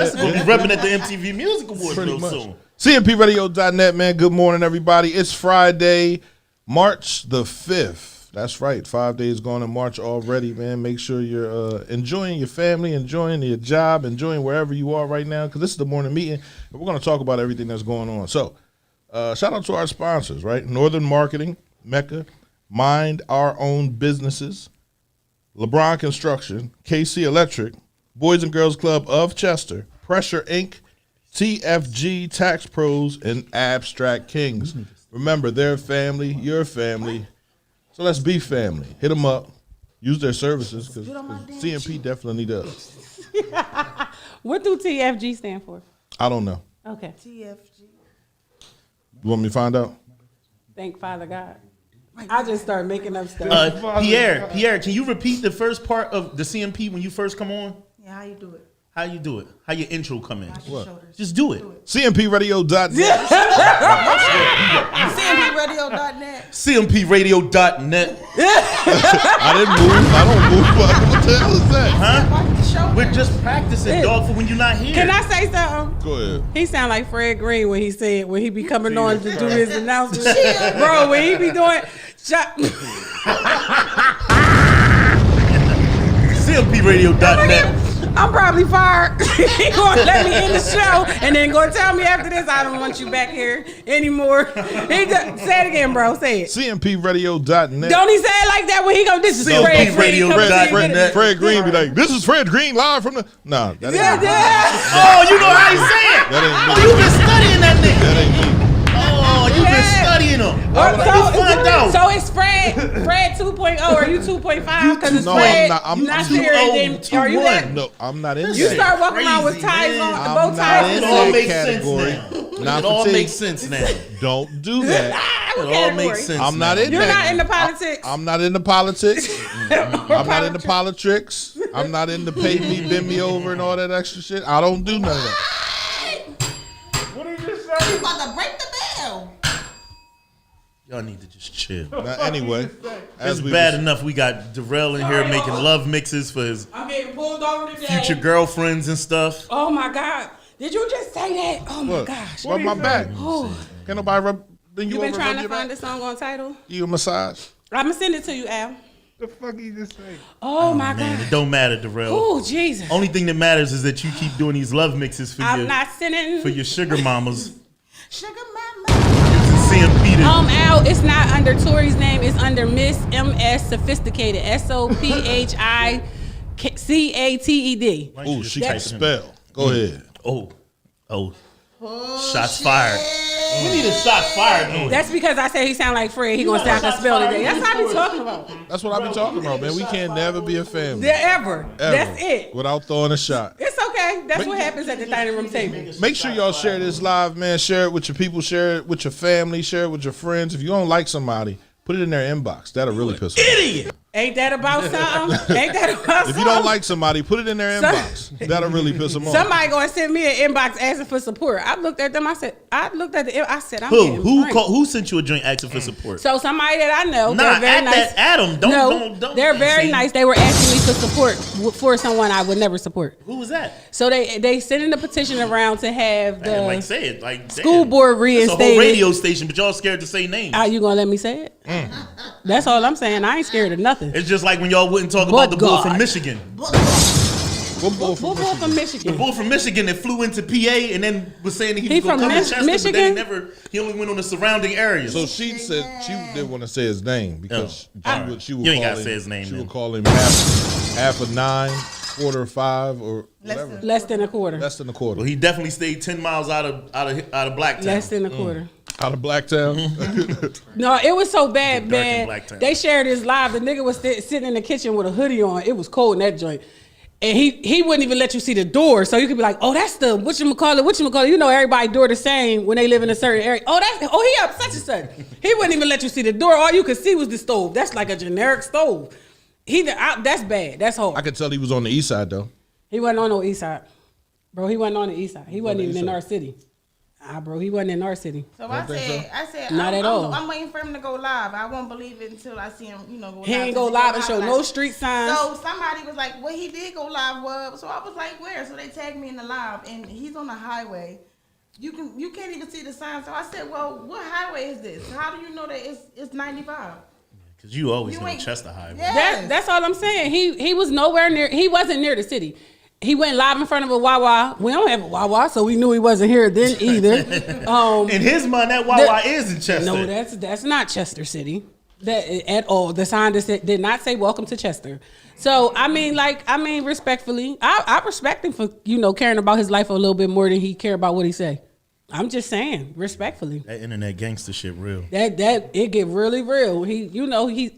That's going to be repping at the MTV Music Awards Pretty real much. soon. CMPRadio.net, man. Good morning, everybody. It's Friday, March the 5th. That's right. 5 days gone in March already, man. Make sure you're enjoying your family, enjoying your job, enjoying wherever you are right now, because this is the morning meeting, and we're going to talk about everything that's going on. So, shout out to our sponsors, right? Northern Marketing, Mecca, Mind Our Own Businesses, LeBron Construction, KC Electric, Boys and Girls Club of Chester, Pressure Inc., TFG Tax Pros, and Abstract Kings. Remember, they're family, your family. So let's be family. Hit them up. Use their services because CMP definitely need us. What do TFG stand for? I don't know. Okay. TFG. You want me to find out? Thank Father God. I just start making up stuff. Pierre, can you repeat the first part of the CMP when you first come on? Yeah, how you do it? How you do it? How your intro come in? Wash your shoulders. Just do it. CMPRadio.net. CMPRadio.net. CMPRadio.net. I didn't move. I don't move. What the hell is that? Huh? Watch the show. We're just practicing, dog, for when you're not here. Can I say something? Go ahead. He sound like Fred Green when he be coming on to do his announcement. Bro, when he be doing CMPRadio.net. I'm probably fired. He gonna let me in the show and then gonna tell me after this I don't want you back here anymore. Say it again, bro. Say it. CMPRadio.net. Don't he say it like that when he go, this is Fred Green. Fred Green be like, this is Fred Green live from the... Nah, that ain't me. Oh, you know how he say it. That ain't me. Oh, you been studying that nigga. That ain't me. Oh, you been studying him. So it's Fred 2.0 or you 2.5 because it's No, Fred. I'm not. Not here. And then, are you that? No, I'm not in You that. start walking around with Crazy, ties man. on, the I'm bow not ties. in It all that makes category. sense now. Not It all for makes tea. sense now. Don't do that. It all makes sense. I'm not in You're that. not into politics. I'm not into politics. I'm not into politics. I'm not into pay me, bend me over, and all that extra shit. I don't do none of that. What did you say? You about to break the bell. Y'all need to just chill. Now, anyway, It's bad enough we got Darrell in here making love mixes for his I'm getting pulled over today. future girlfriends and stuff. Oh my God. Did you just say that? Oh my What? gosh. Rub my back. Oh. Can't nobody rub you You been over, trying rub to your find back? the song on title? You a massage? I'm going to send it to you, Al. The fuck you just say? Oh my Man, God. it don't matter, Darrell. Oh, Jesus. Only thing that matters is that you keep doing these love mixes for I'm not sending. your sugar mamas. Sugar mama. CMP to Al, it's not under Tori's name. It's under Miss MS Sophisticated. SOPHICATED. Oh, she type can it in. spell. Go ahead. Oh. Shots fired. We need a shots fired noise. That's because I said he sound like Fred. He gonna say I can spell today. That's what I be talking about. That's what I be talking about, man. We can't never be a family. Ever. Ever. That's it. Without throwing a shot. It's okay. That's what happens at the dining room table. Make sure y'all share this live, man. Share it with your people. Share it with your family. Share it with your friends. If you don't like somebody, put it in their inbox. That'll really piss them off. Idiot. Ain't that about something? Ain't that about something? If you don't like somebody, put it in their inbox. That'll really piss them off. Somebody gonna send me an inbox asking for support. I looked at them. I said, I'm Who getting pranked. who sent you a joint asking for support? So somebody that I know, Nah, they're very at nice. that Adam. Don't. They're very see? nice. They were asking me for support for someone I would never support. Who was that? So they sending a petition around to have the Like say it. Like school damn. board It's a reinstated. whole radio station, but y'all scared to say names. Are you gonna let me say it? That's all I'm saying. I ain't scared of nothing. It's just like when y'all wouldn't talk But about the bull God. from Michigan. What bull We'll from go from Michigan. The bull from Michigan that flew into PA and then was saying that he He was going to from come to Chester, Michigan? but then he only went on the surrounding areas. So she said she didn't want to say his name because she would You ain't call gotta him, say his name She then. would call him half of 9, quarter of 5, or whatever. Less than a quarter. Less than a quarter. Well, he definitely stayed 10 miles out of Blacktown. Less than a quarter. Out of Blacktown. No, it was so bad, Dark in man. Blacktown. They shared this live. The nigga was sitting in the kitchen with a hoodie on. It was cold in that joint. And he wouldn't even let you see the door. So you could be like, oh, that's the whatchamacallit. You know everybody door the same when they live in a certain area. Oh, he up such and such. He wouldn't even let you see the door. All you could see was the stove. That's like a generic stove. That's bad. That's hard. I could tell he was on the east side though. He wasn't on no east side. Bro, he wasn't on the east side. He wasn't the even east in side. our city. bro, he wasn't in our city. So Don't think so? I said, Not at all. I'm waiting for him to go live. I won't believe it until I see him, go live. He ain't go live and show no street signs. So somebody was like, well, he did go live. So I was like, where? So they tagged me in the live, and he's on the highway. You can't even see the sign. So I said, well, what highway is this? How do you know that it's 95? Because you always You know ain't- Chester Highway. Yeah. That's all I'm saying. He was nowhere near. He wasn't near the city. He went live in front of a Wawa. We don't have a Wawa, so we knew he wasn't here then either. In his mind, that Wawa is in Chester. No, that's not Chester City. That at all. The sign did not say "Welcome to Chester." So I mean, respectfully, I respect him for caring about his life a little bit more than he care about what he say. I'm just saying, respectfully. That internet gangster shit real. That it get really real. He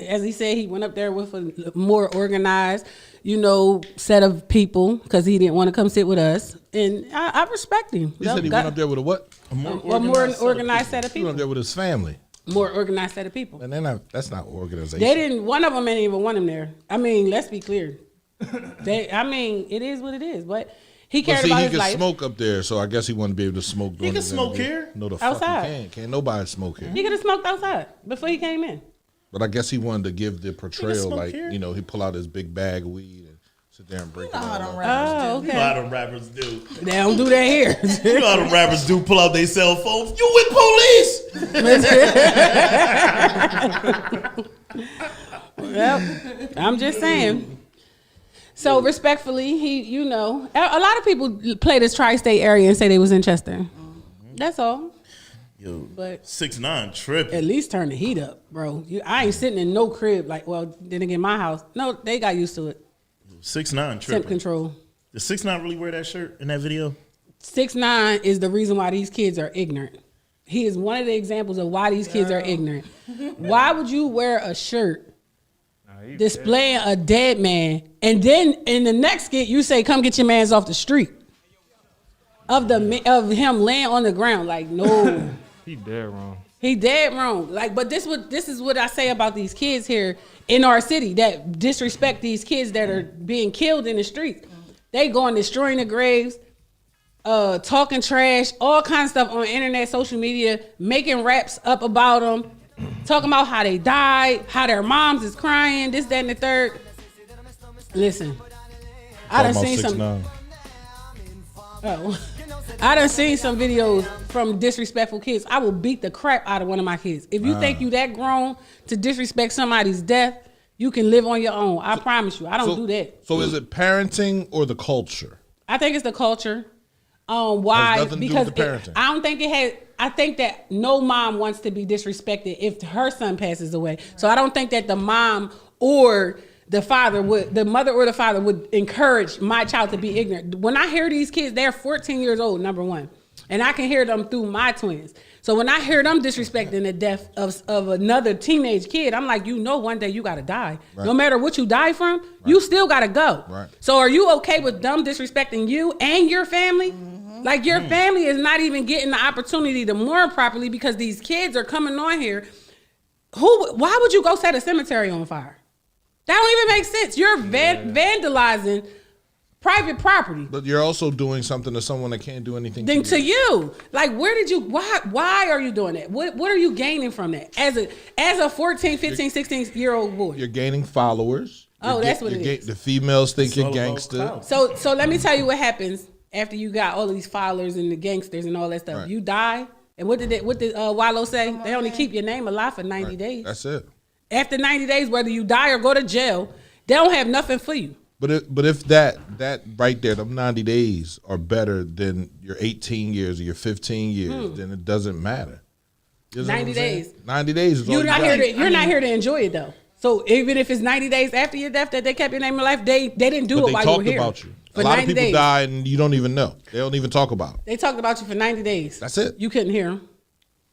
as he said, he went up there with a more organized, set of people because he didn't want to come sit with us, and I respect him. He said he went up there with a what? a more organized set of He went up people. there with his family. More organized set of people. And that's not organization. They didn't. One of them didn't even want him there. I mean, let's be clear. It is what it is. But he But cared see, about he his could life. smoke up there, so I guess he wouldn't be able to smoke. He can smoke here. No, the fuck Outside. he can't. Can't nobody smoke here. He could have smoked outside before he came in. But I guess he wanted to give the portrayal, smoke like, here. he pull out his big bag of weed and sit there and break it You know how them all up. rappers Oh, You know how okay. them rappers do. They don't do that here. You know how them rappers do pull out their cell phones. You with police? Well, I'm just saying. So respectfully, a lot of people play this tri-state area and say they was in Chester. That's all. Yo, But 6ix9ine tripping. at least turn the heat up, bro. I ain't sitting in no crib then again, my house. No, they got used to it. 6ix9ine Temp tripping. control. Did 6ix9ine really wear that shirt in that video? 6ix9ine is the reason why these kids are ignorant. He is one of the examples of why these kids are ignorant. Why would you wear a shirt displaying a dead man, and then in the next skit you say, "Come get your mans off the street"? Of him laying on the ground, like no, He dead wrong. he dead wrong. Like, but this is what I say about these kids here in our city that disrespect these kids that are being killed in the streets. They going destroying the graves, talking trash, all kinds of stuff on internet, social media, making raps up about them, talking about how they died, how their moms is crying, this, that, and the third. Listen, I done seen some. 6ix9ine. Oh, I done seen some videos from disrespectful kids. I will beat the crap out of one of my kids. If you think you that grown to disrespect somebody's death, you can live on your own. I promise you. I don't do that. So is it parenting or the culture? I think it's the culture. Why? Has nothing to do Because with the parenting. I don't think it has. I think that no mom wants to be disrespected if her son passes away. So I don't think that the mom or the mother or the father would encourage my child to be ignorant. When I hear these kids, they're 14 years old, number one. And I can hear them through my twins. So when I hear them disrespecting the death of another teenage kid, I'm like, one day you got to die. Right. No matter what you die from, you still got to go. Right. So are you okay with them disrespecting you and your family? Like your family is not even getting the opportunity to mourn properly because these kids are coming on here. Why would you go set a cemetery on fire? That don't even make sense. You're vandalizing private property. But you're also doing something to someone that can't do anything Then to you, like, why are you doing that? What are you gaining from that as a 14, 15, 16-year-old boy? You're gaining followers. Oh, that's what it is. The females think It's you're all about gangster. clout. So let me tell you what happens after you got all of these followers and the gangsters and all that stuff. Right. You die, and what did Wallow say? They only keep your name alive for 90 days. That's it. After 90 days, whether you die or go to jail, they don't have nothing for you. But if that right there, them 90 days are better than your 18 years or your 15 years, then it doesn't matter. You know what 90 I'm saying? days. 90 days is all You're you not got. you're not here to enjoy it though. So even if it's 90 days after your death that they kept your name alive, they didn't do But it they while you were talked here. about you. For A lot of 90 people days. die and you don't even know. They don't even talk about it. They talked about you for 90 days. That's it. You couldn't hear them.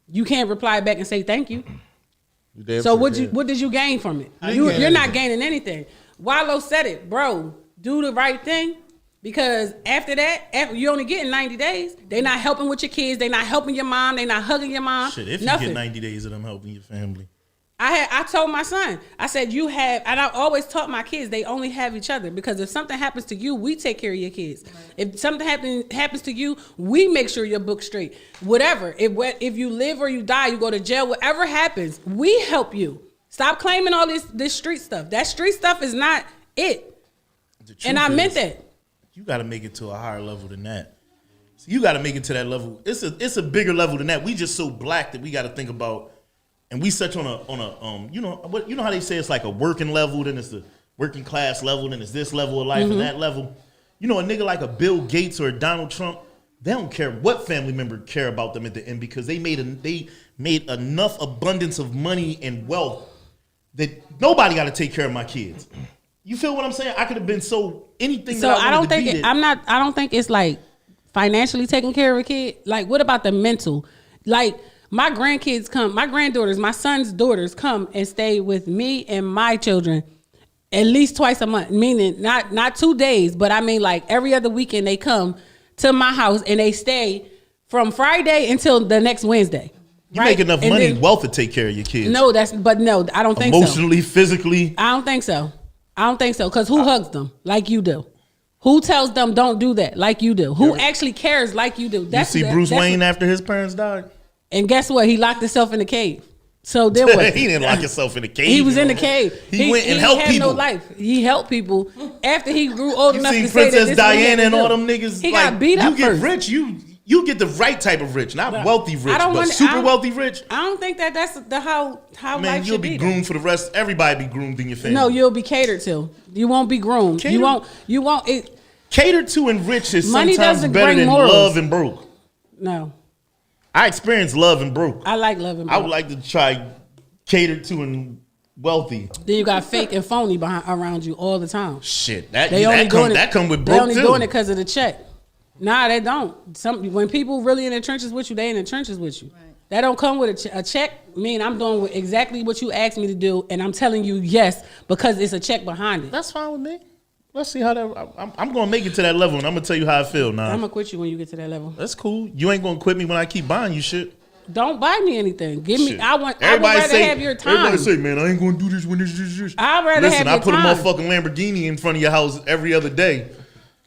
You can't reply back and say thank you. You damn So sure can. what did you gain from it? I ain't You're gain not anything. gaining anything. Wallow said it, bro. Do the right thing. Because after that, you're only getting 90 days. They're not helping with your kids. They're not helping your mom. They're not hugging your mom. Shit, if Nothing. you get 90 days of them helping your family. I told my son, I said, you have, and I always taught my kids, they only have each other, because if something happens to you, we take care of your kids. Right. If something happens to you, we make sure your book's straight. Whatever. If you live or you die, you go to jail, whatever happens, we help you. Stop claiming all this street stuff. That street stuff is not it. And I meant that. You got to make it to a higher level than that. So you got to make it to that level. It's a bigger level than that. We just so black that we got to think about. And we such on a you know how they say it's like a working level, then it's the working class level, then it's this level of life and that level. You know, a nigga like a Bill Gates or a Donald Trump, they don't care what family member care about them at the end, because they made enough abundance of money and wealth that nobody got to take care of my kids. You feel what I'm saying? I could have been anything. So that I don't think I don't think it's like financially taking care of a kid. Like, what about the mental? Like, my grandkids come, my granddaughters, my son's daughters come and stay with me and my children at least twice a month, meaning not 2 days, but I mean like every other weekend they come to my house and they stay from Friday until the next Wednesday. You make enough money, wealth to take care of your kids. No, I don't think so. Emotionally, physically. I don't think so. Because who hugs them like you do? Who tells them don't do that like you do? Who actually cares like you do? You see Bruce Wayne after his parents died? And guess what? He locked himself in the cave. So then what? He didn't lock himself in the cave. He was in the cave. He went and helped people. He had no life. He helped people after he grew old enough to say Princess that this Diana and all them niggas. He got beat up. You get rich. You get the right type of rich, not wealthy rich, but super wealthy rich. I don't think that's how Man, life you'll should be. Be groomed for the rest. Everybody be groomed in your family. No, you'll be catered to. You won't be groomed. You won't. Catered to and rich is money sometimes better than morals. love and broke. No. I experienced love and broke. I like love and broke. I would like to try catered to and wealthy. Then you got fake and phony around you all the time. Shit, that come with broke too. They only doing it because of the check. Nah, they don't. When people really in the trenches with you, they in the trenches with you. Right. That don't come with a check. I'm doing exactly what you asked me to do, and I'm telling you yes because it's a check behind it. That's fine with me. Let's see how that. I'm gonna make it to that level, and I'm gonna tell you how I feel. Now I'm gonna quit you when you get to that level. That's cool. You ain't gonna quit me when I keep buying you shit. Don't buy me anything. Give me. I would rather have your time. Everybody say, man, I ain't gonna do this when this. I'd rather have your time. Listen, I put a motherfucking Lamborghini in front of your house every other day.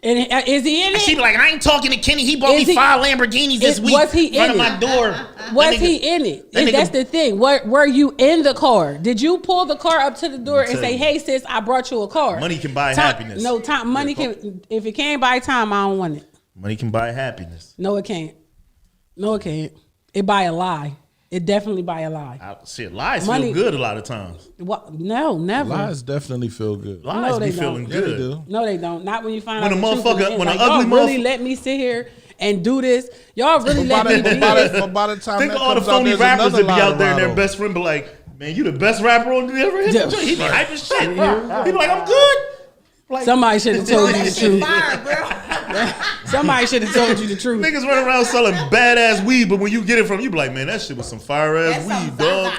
And is he in it? She be like, I ain't talking to Kenny. He bought me 5 Lamborghinis this week. Was he in front of my door? Was he in it? That's the thing. Were you in the car? Did you pull the car up to the door and say, hey, sis, I brought you a car? Money can buy happiness. No, time. Money can. If it can't buy time, I don't want it. Money can buy happiness. No, it can't. No, it can't. It buy a lie. It definitely buy a lie. Lies feel good a lot of times. What? No, never. Lies definitely feel good. Lies be feeling good. Yeah, they do. No, they don't. Not when you find out the truth. When an ugly y'all really motherfucker let me sit here and do this. Y'all really let me do this. By the time think of all the phony rappers that be out there and their best friend be like, man, you the best rapper on the ever hit. Yeah. He be hype as shit. He be like, I'm good. Like, somebody should have told you the truth. Fire, bro. Somebody should have told you the truth. Niggas run around selling badass weed, but when you get it from, you be like, man, that shit was some fire ass weed, dog.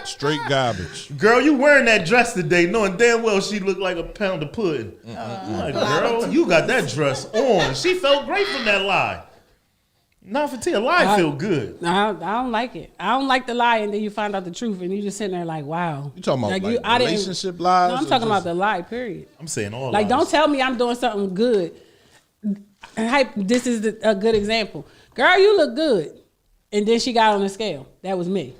Straight garbage. Girl, you wearing that dress today, knowing damn well she looked like a pound of pudding. Like, girl, you got that dress on. She felt great from that lie. Not for Tia, lie feel good. I don't like it. I don't like the lie, and then you find out the truth, and you just sitting there like, wow. You talking about like relationship lies? No, I'm talking about the lie. Period. I'm saying all like, lies. don't tell me I'm doing something good. This is a good example. Girl, you look good, and then she got on the scale. That was me.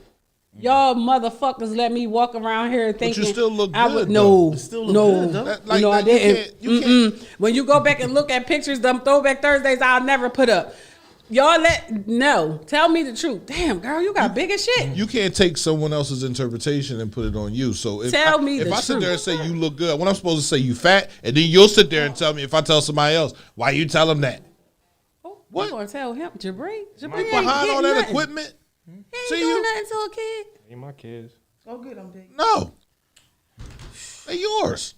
Y'all motherfuckers let me walk around here thinking but you still look good. No, good, I didn't. When you go back and look at pictures, them throwback Thursdays, I'll never put up. Y'all tell me the truth. Damn, girl, you got big as shit. You can't take someone else's interpretation and put it on you. So if I sit there and say you look good, when I'm supposed to say you fat, and then you'll sit there and tell me if I tell somebody else, why you tell them that? What? You gonna tell him, Jabri? Jabri behind all that equipment. He ain't doing nothing to a kid. Ain't my kids. Go get them, Big. No, they're yours.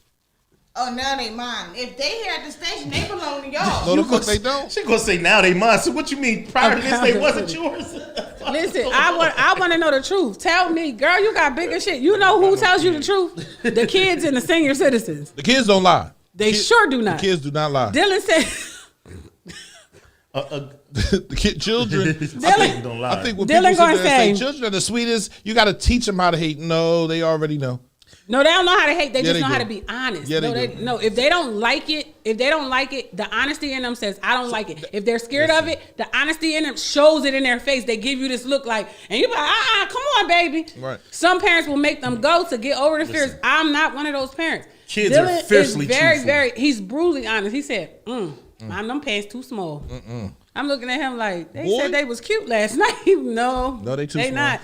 Oh, now they mine. If they here at the station, they belong to y'all. No, the fuck they don't. She gonna say now they mine. So what you mean? Prior to this, they wasn't yours. Listen, I want to know the truth. Tell me, girl, you got bigger shit. You know who tells you the truth? The kids and the senior citizens. The kids don't lie. They sure do not. The kids do not lie. Dylan said. The kid, children. I think don't lie. I think when Dylan people gonna sit there and say- say children are the sweetest, you got to teach them how to hate. No, they already know. No, they don't know how to hate. They Yeah, just they know how do. to be honest. Yeah, no, they do. no, if they don't like it, the honesty in them says, I don't like it. If they're scared of it, the honesty in them shows it in their face. They give you this look like, and you be like, come on, baby. Right. Some parents will make them go to get over the fears. I'm not one of those parents. Kids are fiercely is very, truthful. he's brutally honest. He said, Mom, them pants too small. I'm looking at him like, they Boy. said they was cute last night. No, they too small. not.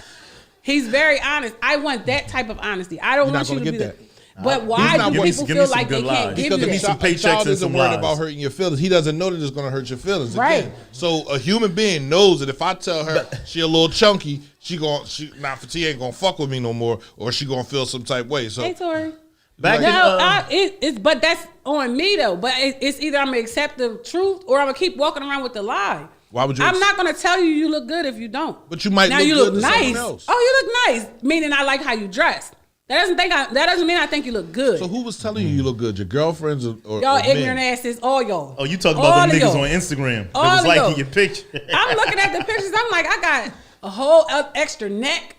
He's very honest. I want that type of honesty. I don't You're not want you gonna to get be that. But why not do worth- people give me feel some like they good can't lies. give Because you Give me the that? some paychecks child and isn't some worried lies. about hurting your feelings. He doesn't know that it's going to hurt your feelings Right. again. So a human being knows that if I tell her she a little chunky, she ain't gonna fuck with me no more, or she gonna feel some type way. So Hey, Tori. Back No, in, it's but that's on me though. But it's either I'm gonna accept the truth or I'm gonna keep walking around with the lie. Why would you? I'm not gonna tell you look good if you don't. But you might now look you good look to someone nice. else. Oh, you look nice. Meaning I like how you dress. That doesn't mean I think you look good. So who was telling you look good? Your girlfriends or Y'all men? ignorant asses, all y'all. oh, you talk All about them of niggas y'all. on Instagram that All was of liking y'all. your picture. I'm looking at the pictures. I'm like, I got a whole extra neck.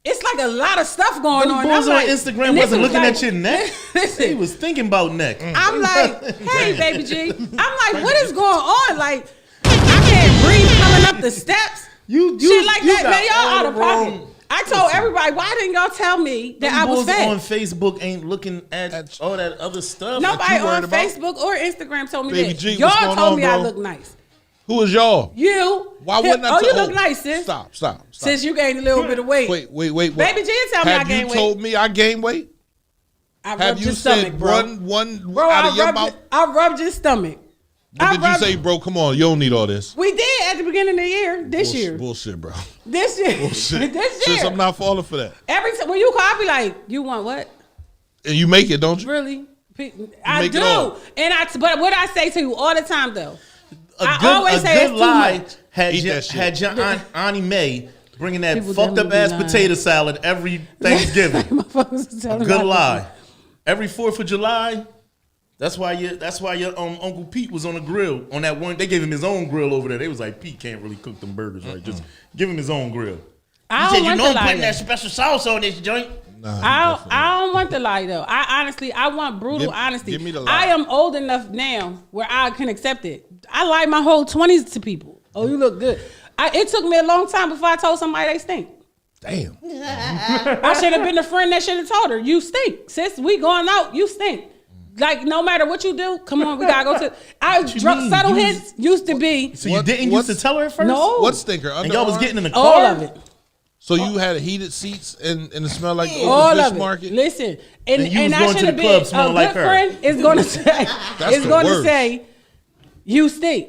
It's like a lot of stuff going Them on. bulls I'm on like, Instagram and this wasn't was looking like- at your neck. Listen, They was thinking about neck. I'm like, hey, baby G. I'm like, what is going on? Like, I can't breathe coming up the steps. Shit like that, got man. Y'all all out the of pocket. wrong- I told everybody, why didn't y'all tell me that Them I was bulls fat? on Facebook ain't looking at all that other stuff. Nobody you worried on about? Facebook or Instagram told me Baby that. G, Y'all what's going told on, me I bro? look nice. Who is y'all? You. Why wouldn't I? Oh, you tell- look nice, sis. Stop. Since you gained a little bit of weight. Wait. Baby G tell me I Have gained you told weight. me I gained weight? I Have rubbed you your said stomach, bro. one Bro, out of your mouth? I rubbed your stomach. What did you say, bro? Come on, you don't need all this. We did at the beginning of the year. This year. Bullshit, bro. This year. Bullshit. This year. Sis, I'm not falling for that. Every time when you call, I be like, you want what? And you make it, don't you? Really? I make it do. all. But what I say to you all the time though, I a always say it's good too lie much. had Eat your, that shit. had your aunt Auntie Mae bringing that People fucked up definitely ass be lying. potato salad every Thanksgiving. Motherfuckers was telling Good me lie. Every 4th of July. That's why your Uncle Pete was on the grill on that one. They gave him his own grill over there. They was like, Pete can't really cook them burgers right. Just give him his own grill. I He don't said, want you know the I'm lie. putting that though. special sauce on this joint. I don't want the lie though. I want brutal honesty. give me the lie. I am old enough now where I can accept it. I lied my whole 20s to people. Oh, you look good. It took me a long time before I told somebody they stink. Damn. I should have been the friend that should have told her, you stink. Sis, we going out, you stink. Like, no matter what you do, come on, we gotta go to. you Drunk mean? subtle You hits used to be So What- you didn't what's- used to tell her at first? No. What stinker? And y'all was Underarm? getting in the car? all of it. So you had heated seats and it smelled like the All fish of it. market? Listen, and And you was I going to should the have club been a smelling good like her. friend is going to say, That's is the going to worst. say, you stink.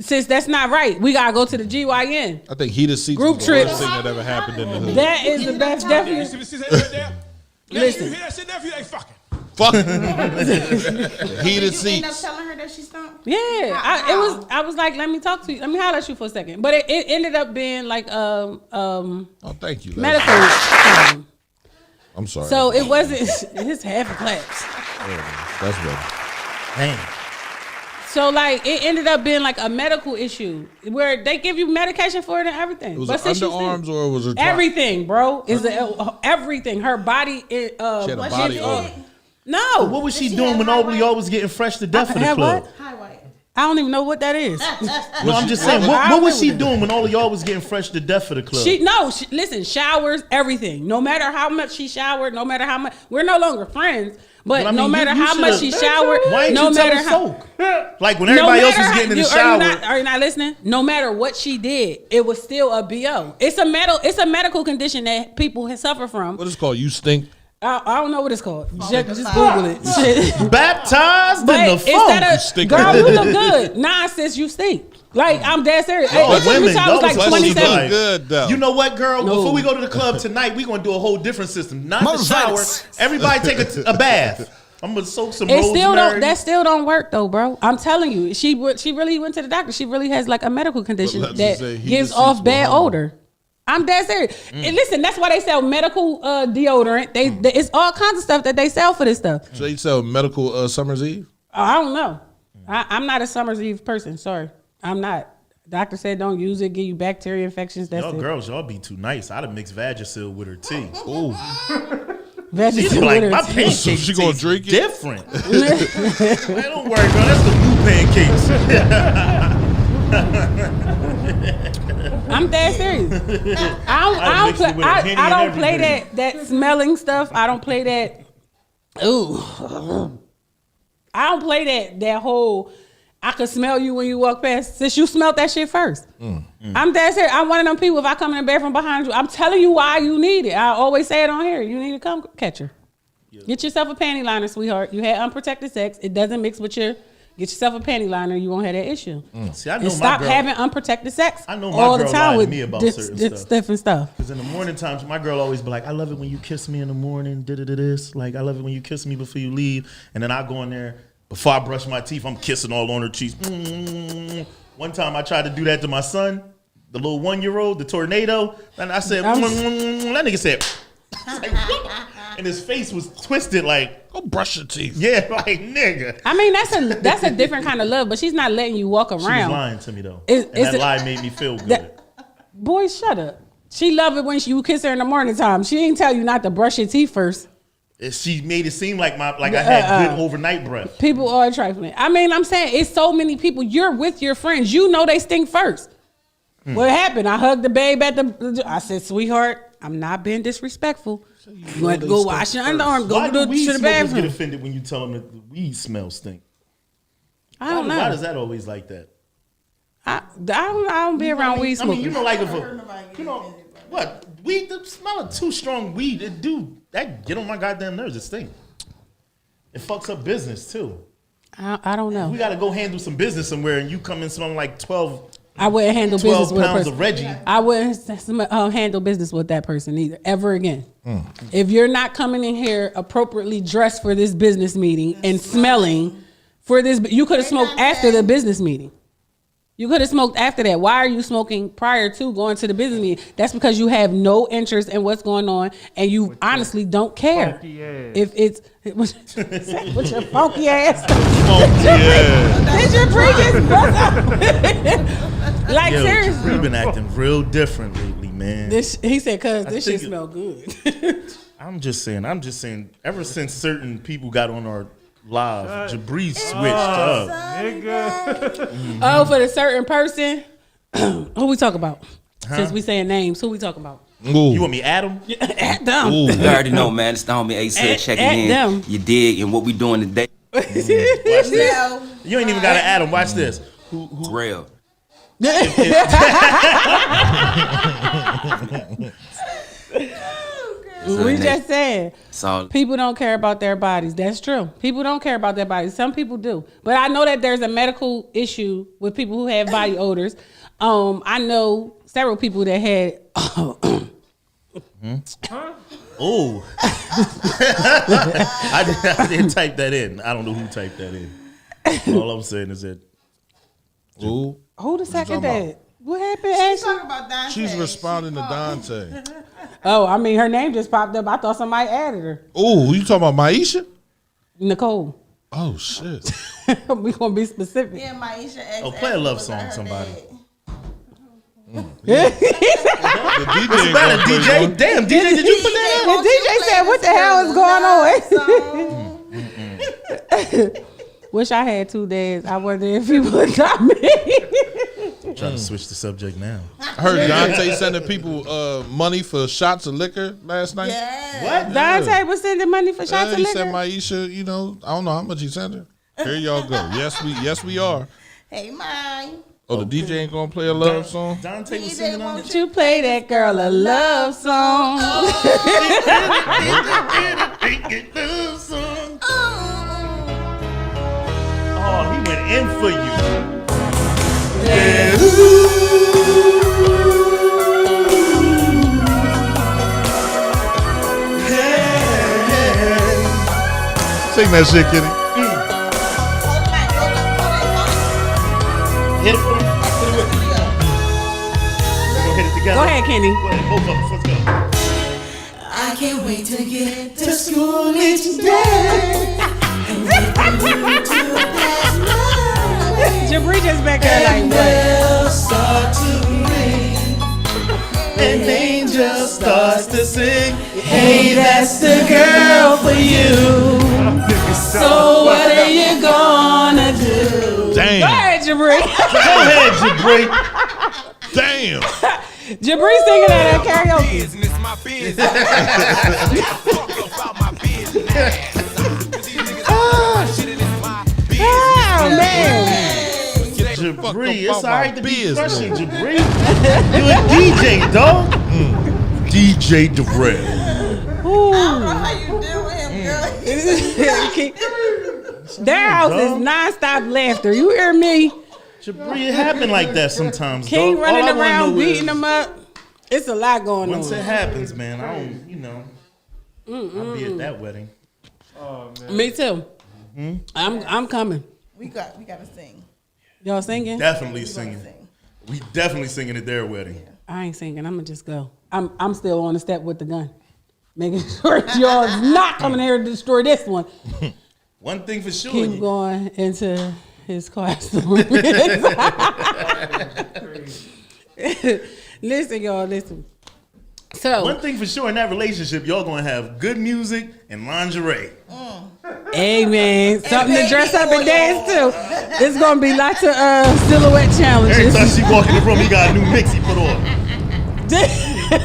Since that's not right, we gotta go to the GYN. I think heated seats Group was the worst trips. thing that ever happened in the hood. That is the best You definition. see that right there? Listen. You hear that shit, nephew? They fucking. Fuck. Did Heated you end up seats. telling her that she stunk? Yeah, How? I was like, let me talk to you. Let me holler at you for a second. But it ended up being like Oh, thank you. Leslie. medical. I'm sorry. So it wasn't. It's half a claps. That's better. Damn. So like it ended up being like a medical issue where they give you medication for it and everything. Was But it since she underarms stink- or was it everything, bro? Is everything? Her body. She had a what body she- odor. No. What was she Did she doing have when high Aubrey weight? always getting fresh to death for the Have club? what? High white. I don't even know what that is. No, I'm just saying. What was she doing when all of y'all was getting fresh to death for the club? Listen, showers, everything. No matter how much she showered, no matter how much, we're no longer friends. But I mean, no matter you how much should've- she showered, Why ain't no you tell matter her how. soak? Like when everybody else was getting in the shower. Are you not listening? No matter what she did, it was still a BO. It's a medical condition that people suffer from. What is it called? You stink. I don't know what it's called. Just Google it. Shit. Baptized in But the instead funk. of stink. girl, you look good. Nah, sis, you stink. Like I'm dead serious. Y'all It took me women, till I was y'all like was supposed to be 27. like, Good, though. You know what, girl? No. Before we go to the club tonight, we're gonna do a whole different system. Not the Most shower. violence. Everybody take a bath. I'm gonna soak some It still rosemary. don't. That still don't work though, bro. I'm telling you, she really went to the doctor. She really has like a medical condition let's that just say he gives just off sees bad more odor. I'm dead serious. And listen, that's why they sell medical deodorant. It's all kinds of stuff that they sell for this stuff. So you sell medical Summer's Eve? I don't know. I'm not a Summer's Eve person. Sorry, I'm not. Doctor said don't use it, give you bacteria infections. That's Y'all it. girls, y'all be too nice. I'd have mixed Vagisil with her tea. Ooh. Veggies She's with like, her my tea. pancakes So she gonna taste drink it? different. Man, don't worry, girl. That's the new pancakes. I'm dead serious. I'd mix it with a Henny I and don't play everything. that smelling stuff. I don't play that. Ooh. I don't play that whole. I could smell you when you walk past. Since you smelled that shit first. I'm dead serious. I'm one of them people. If I come in the bedroom behind you, I'm telling you why you need it. I always say it on here. You need to come catcher. Get yourself a panty liner, sweetheart. You had unprotected sex. It doesn't mix with your. Get yourself a panty liner. You won't have that issue. See, I know And my stop girl. having unprotected sex. I know my all girl the time lied to with me about certain stuff. different stuff. Because in the morning times, my girl always be like, I love it when you kiss me in the morning, this. Like, I love it when you kiss me before you leave. And then I go in there, before I brush my teeth, I'm kissing all on her cheeks. One time I tried to do that to my son, the little 1-year-old, the tornado. And I said, that nigga said, like, and his face was twisted like, Go brush your teeth. yeah, like, nigga. I mean, that's a different kind of love, but she's not letting you walk She was around. lying to me, though. Is- and is that it- lie made me feel good. That- Boy, shut up. She love it when you kiss her in the morning time. She ain't tell you not to brush your teeth first. She made it seem like I had good overnight breath. People are trifling. I mean, I'm saying it's so many people. You're with your friends. You know they stink first. What happened? I hugged the babe at the. I said, sweetheart, I'm not being disrespectful. You want to go wash your underarm. Go Why to do weed the smokers get bathroom. offended when you tell them that the weed smell stink? I don't Why know. does that always like that? I don't be around weed I smokers. mean, you know, like if heard nobody a, get you know, offended by that. what weed? The smell of too strong weed, it do that get on my goddamn nerves. It stink. It fucks up business too. I don't know. We got to go handle some business somewhere, and you come in smelling like 12 I wouldn't handle business with a pounds person. of Reggie. I wouldn't handle business with that person either, ever again. If you're not coming in here appropriately dressed for this business meeting and smelling for this, you could have smoked after the business meeting. You could have smoked after that. Why are you smoking prior to going to the business meeting? That's because you have no interest in what's going on and you honestly don't care. funky ass. If it's with your funky ass. Yeah. Did your previous brother? Like Yo, seriously. we've been acting real different lately, man. He said, "Cause this shit think- smell good." I'm just saying. Ever since certain people got on our live, Jabri switched up. Nigga. Oh, for the certain person, who we talk about? Since we saying names, who we talk about? Ooh. You want me Adam? At them. Ooh. You already know, man. It's the homie A said checking at in. them. You dig and what we doing today. Watch this. No. You ain't even got to Adam. Watch this. Who Real. We just said So people don't care about their bodies. That's true. People don't care about their bodies. Some people do, but I know that there's a medical issue with people who have body odors. I know several people that had. Oh, I didn't type that in. I don't know who typed that in. All I'm saying is that Ooh. Who the second talking that? What happened, She's Ashley? talking about Dante. She's responding to called- Dante. Oh, I mean, her name just popped up. I thought somebody added her. Ooh, you talking about Maisha? Nicole. Oh shit. We gonna be specific. Yeah, Maisha asked. Oh, play a love was song, her somebody. dad. The DJ ain't better, gonna play DJ. one. Damn, DJ, did you put that The in? DJ said, "What the hell is going on?" Wish I had 2 days. I wonder if he would not me. Trying to switch the subject now. I heard Dante sending people money for shots of liquor last night. Yeah. What? Dante was sending money for shots of He liquor. said Maisha, I don't know how much he sent her. Here y'all go. Yes we are. Hey, mine. Oh, the DJ ain't gonna play a love song? Dante was DJ singing on won't You play that girl a love song. Oh, he went in for you. Sing that shit, Kitty. Hit it for him. Hit it with me. We're gonna hit it together. Go ahead, Kenny. Go ahead, both of us. Let's go. I can't wait to get to school each day. Jabri just back there like, what? Hey, that's the girl for you. So what are you gonna do? Damn. Go ahead, Jabri. Go ahead, Jabri. Damn. Jabri singing that at karaoke. Business, my business. Fuck about my business. Oh, man. Jabri, it's about my alright to be business. crushing, Jabri. You a DJ, dog. DJ Darrell. How you deal with him, girl? Their house is non-stop laughter. You hear me? Jabri, it happen like that sometimes, King dog. running All I wanna around know beating is, them up. It's a lot going once it on. happens, man, I don't, I'll be at that wedding. Me too. I'm coming. We gotta sing. Y'all singing? Definitely We gonna singing. sing. We definitely singing at their wedding. I ain't singing. I'm gonna just go. I'm still on the step with the gun, making sure y'all's not coming here to destroy this one. One thing for sure. Keep going into his classroom. Listen, y'all. Listen. So, One thing for sure in that relationship, y'all gonna have good music and lingerie. amen. Something to dress up and dance to. It's gonna be lots of silhouette Every challenges. time she walk in the room, he got a new mix he put on.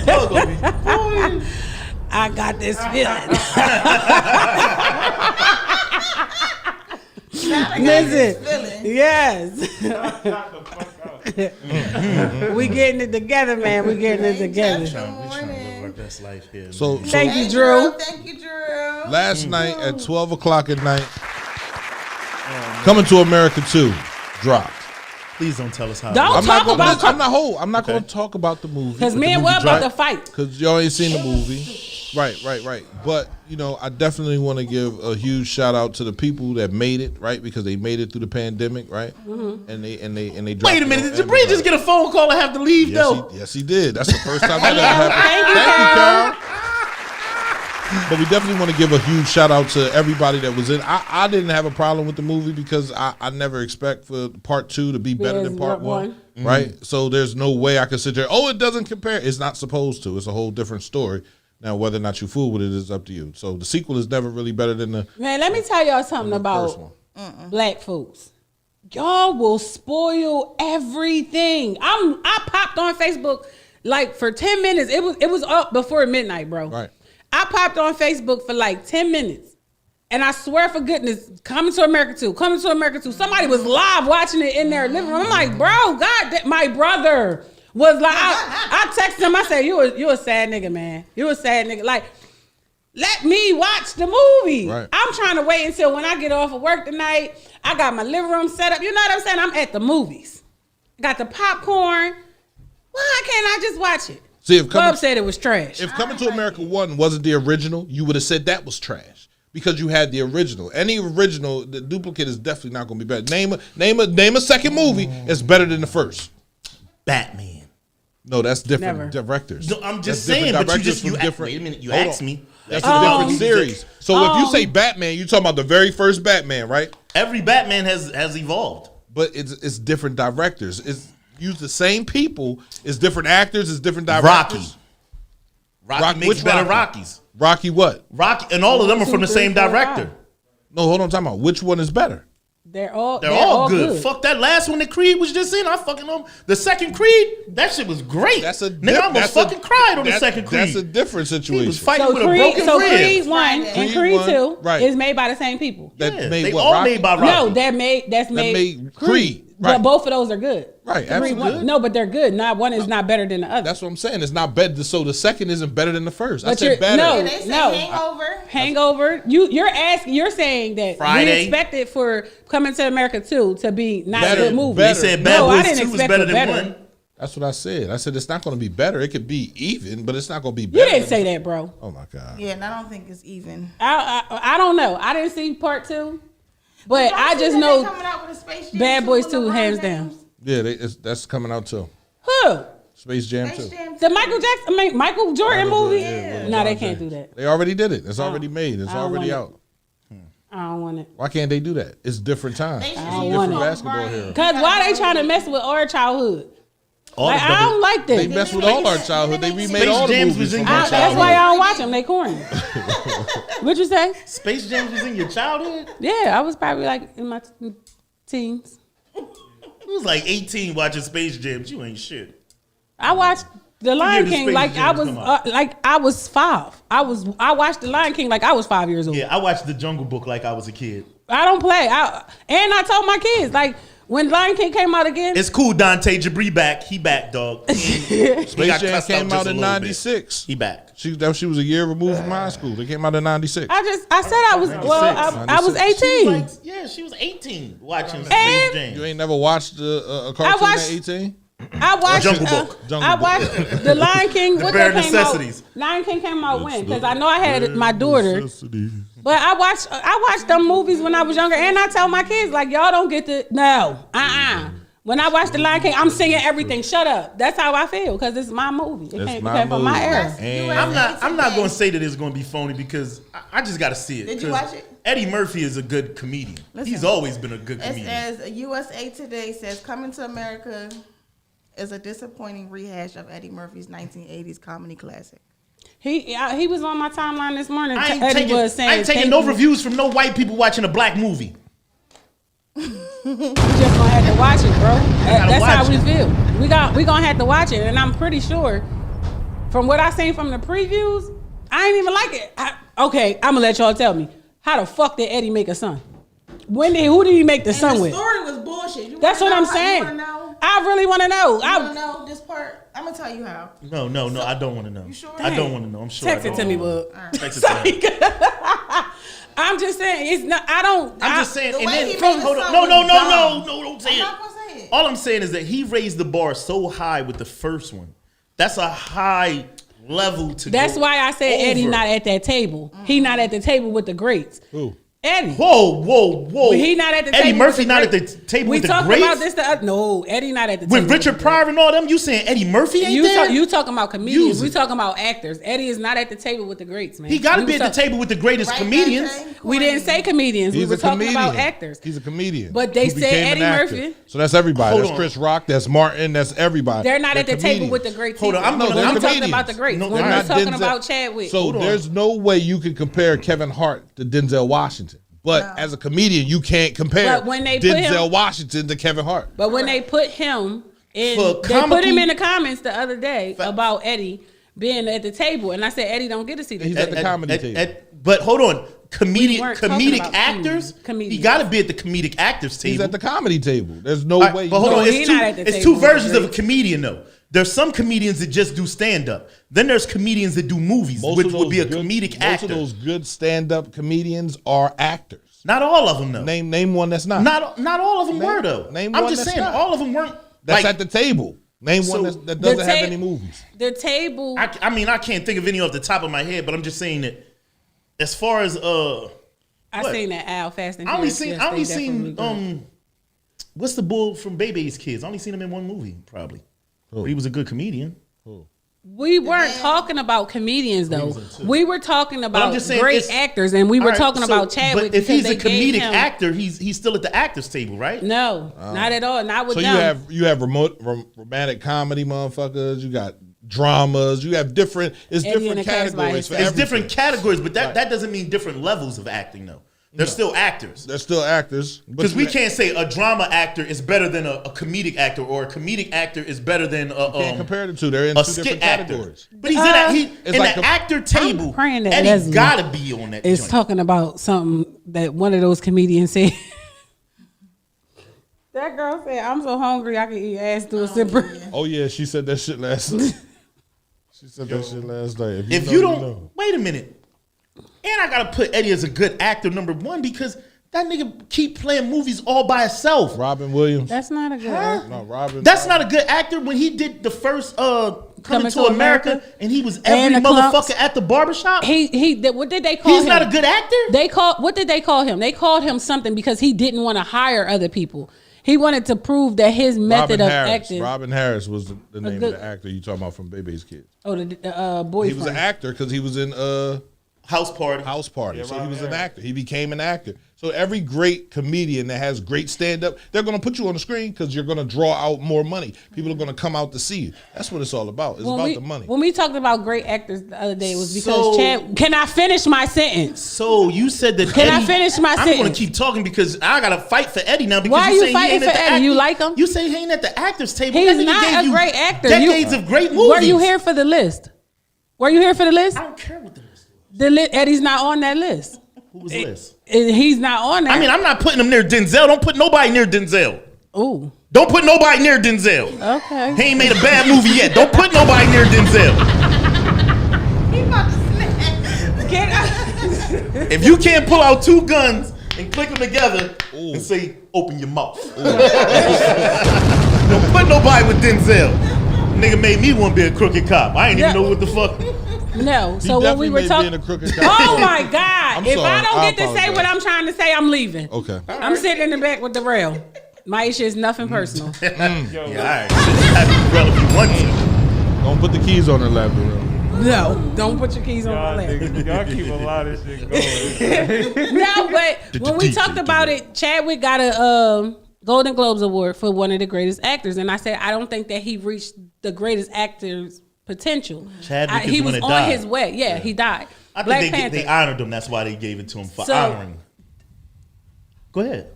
Y'all gonna be, I got this feeling. Listen, yes. We getting it together, man. We getting it together. we trying to live our best life here. So, man. Thank you, Hey, Drew. Thank you, Drew. last night at 12 o'clock at night, Coming to America 2 dropped. Please don't tell us how. Don't I'm not talk gonna, about I'm not going to talk about the movie. because me and Will about to fight. Because y'all ain't seen the movie. Right. But, you know, I definitely want to give a huge shout out to the people that made it, right? Because they made it through the pandemic, right? Mm-hmm. And they dropped Wait a it minute, on did Jabri just get a phone call and have to leave Yes, though? yes, he did. That's the first time that ever happened. Thank you, Thank you, Carol. But we definitely want to give a huge shout out to everybody that was in. I didn't have a problem with the movie because I never expect for part 2 to be better than part 1. Right? So there's no way I could sit there, it doesn't compare. It's not supposed to. It's a whole different story. Now, whether or not you fool with it is up to you. So the sequel is never really better than the Man, let me tell y'all something first about one. black folks. Y'all will spoil everything. I popped on Facebook like for 10 minutes. It was up before midnight, bro. Right. I popped on Facebook for like 10 minutes. And I swear for goodness, Coming to America 2. Somebody was live watching it in their living room. I'm like, bro, my brother was like, I texted him, I said, you a sad nigga, man. You a sad nigga. Like, let me watch the movie. Right. I'm trying to wait until when I get off of work tonight. I got my living room set up. You know what I'm saying? I'm at the movies. Got the popcorn. Why can't I just watch it? See, if Bub said it was trash. If Coming to America 1 wasn't the original, you would have said that was trash because you had the original. Any original, the duplicate is definitely not going to be better. Name a second movie that's better than the first. Batman. No, that's different Never. directors. No, I'm just That's saying, different but you directors just from you different. wait a minute, you Hold asked on. me. That's a different series. So if you say Batman, you're talking about the very first Batman, right? Every Batman has evolved. But it's different directors. It's use the same people. It's different actors. It's different directors. Rocky makes which better Rocky? Rockies. Rocky what? Rocky, and all of them are from the 1, 2, 3, same 4, director. 5. No, hold on. Talking about which one is better? They're all good. Fuck that last one that Creed was just in. I fucking know. The second Creed, that shit was great. Nigga, I almost fucking cried on the second Creed. That's a different He situation. was fighting So with a broken Creed rib. 1 and Creed Creed 1, 2 right. is made by the same people. That Yeah, made they what, all Rocky? made by Rocky. No, that's made Creed, But right. both of those are good. Right, Creed absolutely. one- No, but they're good. Not one is not better than the other. That's what I'm saying. It's not better. So the second isn't better than the first. I But said you're- better. no. And they say Hangover. Hangover. You're saying that Friday. we expected for Coming to America 2 to be not Better, a good movie. better. They said No, Bad I Boys didn't 2 was expect better it than better. 1. That's what I said. I said it's not going to be better. It could be even, but it's not going to be You better. didn't say that, bro. Oh my god. Yeah, and I don't think it's even. I don't know. I didn't see part 2, but I just know coming out with a Space Jam Bad Boys 2 2, with LeBron hands James. down. Yeah, that's coming out too. Who? Space Jam Space 2. Jam The 2. Michael Jordan movie? yeah, No, they can't do that. They already did it. It's already made. It's I don't already want out. I don't want it. Why can't they do that? It's different times. They should It's use want different it. basketball LeBron. here. Cause why they trying to mess with our childhood? All Like, the I double- don't like They that. messed with all our childhood. They remade all the Jams movies was in from your our That's childhood. why I don't watch them. They corny. What'd you say? Space Jam was in your childhood? Yeah, I was probably like in my teens. You was like 18 watching Space Jams. You ain't shit. I watched The Lion did King Space like I Jam was come out? like I was 5. I watched The Lion King like I was 5 years old. Yeah, I watched The Jungle Book like I was a kid. I don't play. And I told my kids like when Lion King came out again. It's cool, Dante Jabri back. He back, dog. Space got Jam cussed came just out a in little bit. '96. He back. She was a year removed from high school. They came out in '96. I said I was I was 18. Like, yeah, she was 18 watching Space And- Jam. You ain't never watched a cartoon watched- at 18? I watched Jungle Book. I watched The Lion King. What bare that came necessities. out? Lion King came out when? Because I know I had my daughter. But I watched them movies when I was younger, and I tell my kids like, y'all don't get to When I watch The Lion King, I'm singing everything. Shut up. That's how I feel because it's my movie. It It's came my from my movie. era. And I'm not going to say that it's going to be phony because I just got to see it. Did you 'Cause watch it? Eddie Murphy is a good comedian. Listen. He's always been a good It comedian. says USA Today says Coming to America is a disappointing rehash of Eddie Murphy's 1980s comedy classic. He was on my timeline this morning. I ain't Eddie was saying, taking "Thank no you." reviews from no white people watching a black movie. We just gonna have to watch it, bro. That's how watch we it. feel. We gonna have to watch it, and I'm pretty sure, from what I seen from the previews, I ain't even like it. Okay, I'm gonna let y'all tell me how the fuck did Eddie make a son? Who did he make the son And the with? story was bullshit. You That's what wanna I'm know how- saying. You want to know? I really want to know. You want to know this part? I'm gonna tell you how. No, I don't want to know. You sure? I don't want to know. I'm sure. Text I it don't to me, wanna know. bud. Text it to me. I'm just saying it's not. I'm just saying. The And way then he made hold the on. song No, was dumb. don't say I'm it. not gonna say it. All I'm saying is that he raised the bar so high with the first one. That's a high level to. That's go why I said Eddie over. not at that table. He not at the table with the greats. Who? Eddie. Whoa! He not at the table. Eddie Murphy with the not at the greats. table We with the talking greats. about this. No, Eddie not at the With table. Richard Pryor and all them, you saying Eddie Murphy ain't You there? you talking about comedians? Use We it. talking about actors. Eddie is not at the table with the greats, man. He got to We be was at the talk- table with the greatest Right, comedians. Dante? We didn't say comedians. He's we were a talking comedian. about actors. He's a comedian. But they who said became an Eddie actor. Murphy. So that's everybody. Hold That's on. Chris Rock. That's Martin. That's everybody. They're not at the table comedians. with the greats. Hold on, either. I'm gonna- they're I'm talking comedians. about the greats. No, when they're we were not talking Denzel- about Chadwick. So Hold on. there's no way you can compare Kevin Hart to Denzel Washington. But No. as a comedian, you can't compare But when they put Denzel him- Washington to Kevin Hart. But when they put him in, For they put comical- him in the comments the other day about Eddie being at the table, and I said Eddie don't get a seat. He's at the comedy table. But hold on, We weren't talking comedic about actors. comedians. He got to be at the comedic actors table. He's at the comedy table. There's no All right, way. but hold No, on, he it's not at the it's table two with the versions of a greats. comedian though. There's some comedians that just do stand up. Then there's comedians that do movies, which would be a comedic actor. Most of those good stand-up comedians are actors. Not all of them though. Name one that's not. Not all of them Name- were though. name I'm one just that's saying not. all of them weren't. That's like, at the table. Name So, one that doesn't the have ta- any movies. The table. I mean, I can't think of any off the top of my head, but I'm just saying that as far as I what? seen that Al Fast and I only Furious. seen Yes, I only they definitely seen good. what's the bull from Bebe's Kids? I only seen him in one movie probably. But he was a good comedian. We weren't talking about comedians though. We were talking about just saying great it's- actors, and we were All right, talking so- about Chadwick. But if because he's a they gave comedic him- actor, he's still at the actors table, right? No, not at all. Not with So them. you have romantic comedy motherfuckers. You got dramas. You have different. It's Eddie different and the Cast by categories for himself. It's everything. different categories, but that doesn't mean different levels of acting though. They're still actors. They're still actors Because we can't say a drama actor is better than a comedic actor, or a comedic actor is better than can't compare the two. They're in a two skit different actor. categories. But he's in that in like the a- actor table. praying that Eddie's Leslie got to be on that. is joint. talking about something that one of those comedians said. That girl said, "I'm so hungry I can eat ass to a sipper." Oh yeah, she said that shit last night. She said that shit last night. If know, you don't, know. wait a minute. And I gotta put Eddie as a good actor, number one, because that nigga keep playing movies all by himself. Robin Williams. That's not a good. No, Robin. That's not a good actor. When he did the first Coming to America, and he was And every the Clumps. motherfucker at the barbershop. What did they call He's him? not a good actor. What did they call him? They called him something because he didn't want to hire other people. He wanted to prove that his method Robin of Harris. acting. Robin Harris was the name good- of the actor you talking about from Bebe's Kids. Oh, the boyfriend. He was an actor because he was in House Party. House Party. Yeah, so he Robin was an Harris. actor. He became an actor. So every great comedian that has great stand-up, they're going to put you on the screen because you're going to draw out more money. People are going to come out to see you. That's what it's all about. It's about the money. When we talked about great actors the other day, it was because So- Chad. Can I finish my sentence? So you said that Can I Eddie, finish my I'm going sentence? to keep talking because I got to fight for Eddie now. Because Why you you say he fighting ain't for at the Eddie? You acting- like him? You say he ain't at the actors table. He's That nigga not gave a you great actor. Decades of great movies. Were you here for the list? Were you here for the list? I don't care what the list is. Eddie's not on that list. Who was this? He's not on there. I mean, I'm not putting him near Denzel. Don't put nobody near Denzel. Ooh. Don't put nobody near Denzel. Okay. He ain't made a bad movie yet. Don't put nobody near Denzel. He about to snap. Get out. If you can't pull out two guns and click them together and say, open your mouth. Don't put nobody with Denzel. Nigga made me want to be a crooked cop. I ain't even Yeah. know what the fuck. No. He So when we definitely were made talking, being a crooked cop. oh my God! I'm If sorry. I don't I get to say apologize. what I'm trying to say, I'm leaving. Okay. I'm sitting in the back with the rail. My issue is nothing personal. Yeah, all right. Have to if you want to. Don't put the keys on her lap, Darrell. No, don't put your keys on my Y'all, lap. niggas, y'all keep a lot of shit going. No, but when we talked about it, Chadwick got a Golden Globes award for one of the greatest actors, and I said I don't think that he reached the greatest actor's potential. Chadwick is he when was it on died. his way. Yeah, he died. I Black think Panther. they honored him. That's why they gave it to him for So- honoring. Go ahead.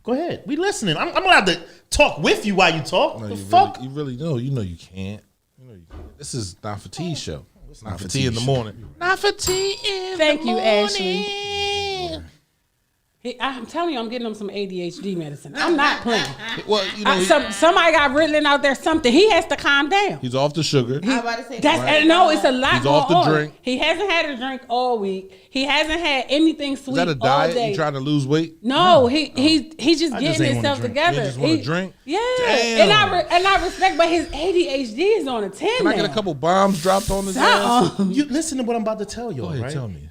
Go ahead. We listening. I'm allowed to talk with you while you talk. No, the you fuck? Really, you really know. You know you can't. You know you can't. This is not for tea show. It's not for tea tea in the show. morning. Not for tea in Thank the you, morning. Ashley. I'm telling you, I'm getting him some ADHD medicine. I'm not playing. Well, you know, Somebody got Ritalin out there. Something. He has to calm down. he's off the sugar. I about to say That's no, it's a lot He's going off the on. drink. He hasn't had a drink all week. He hasn't had anything sweet Is that a all diet? day. You trying to lose weight? No, he's just I just getting ain't wanna himself drink. together. You just wanna drink? Yeah, Damn. and I respect, but his ADHD is on a 10 Can I get a now. couple bombs dropped on his ass? Something. You listen to what I'm about to tell you, Go ahead, right? tell me.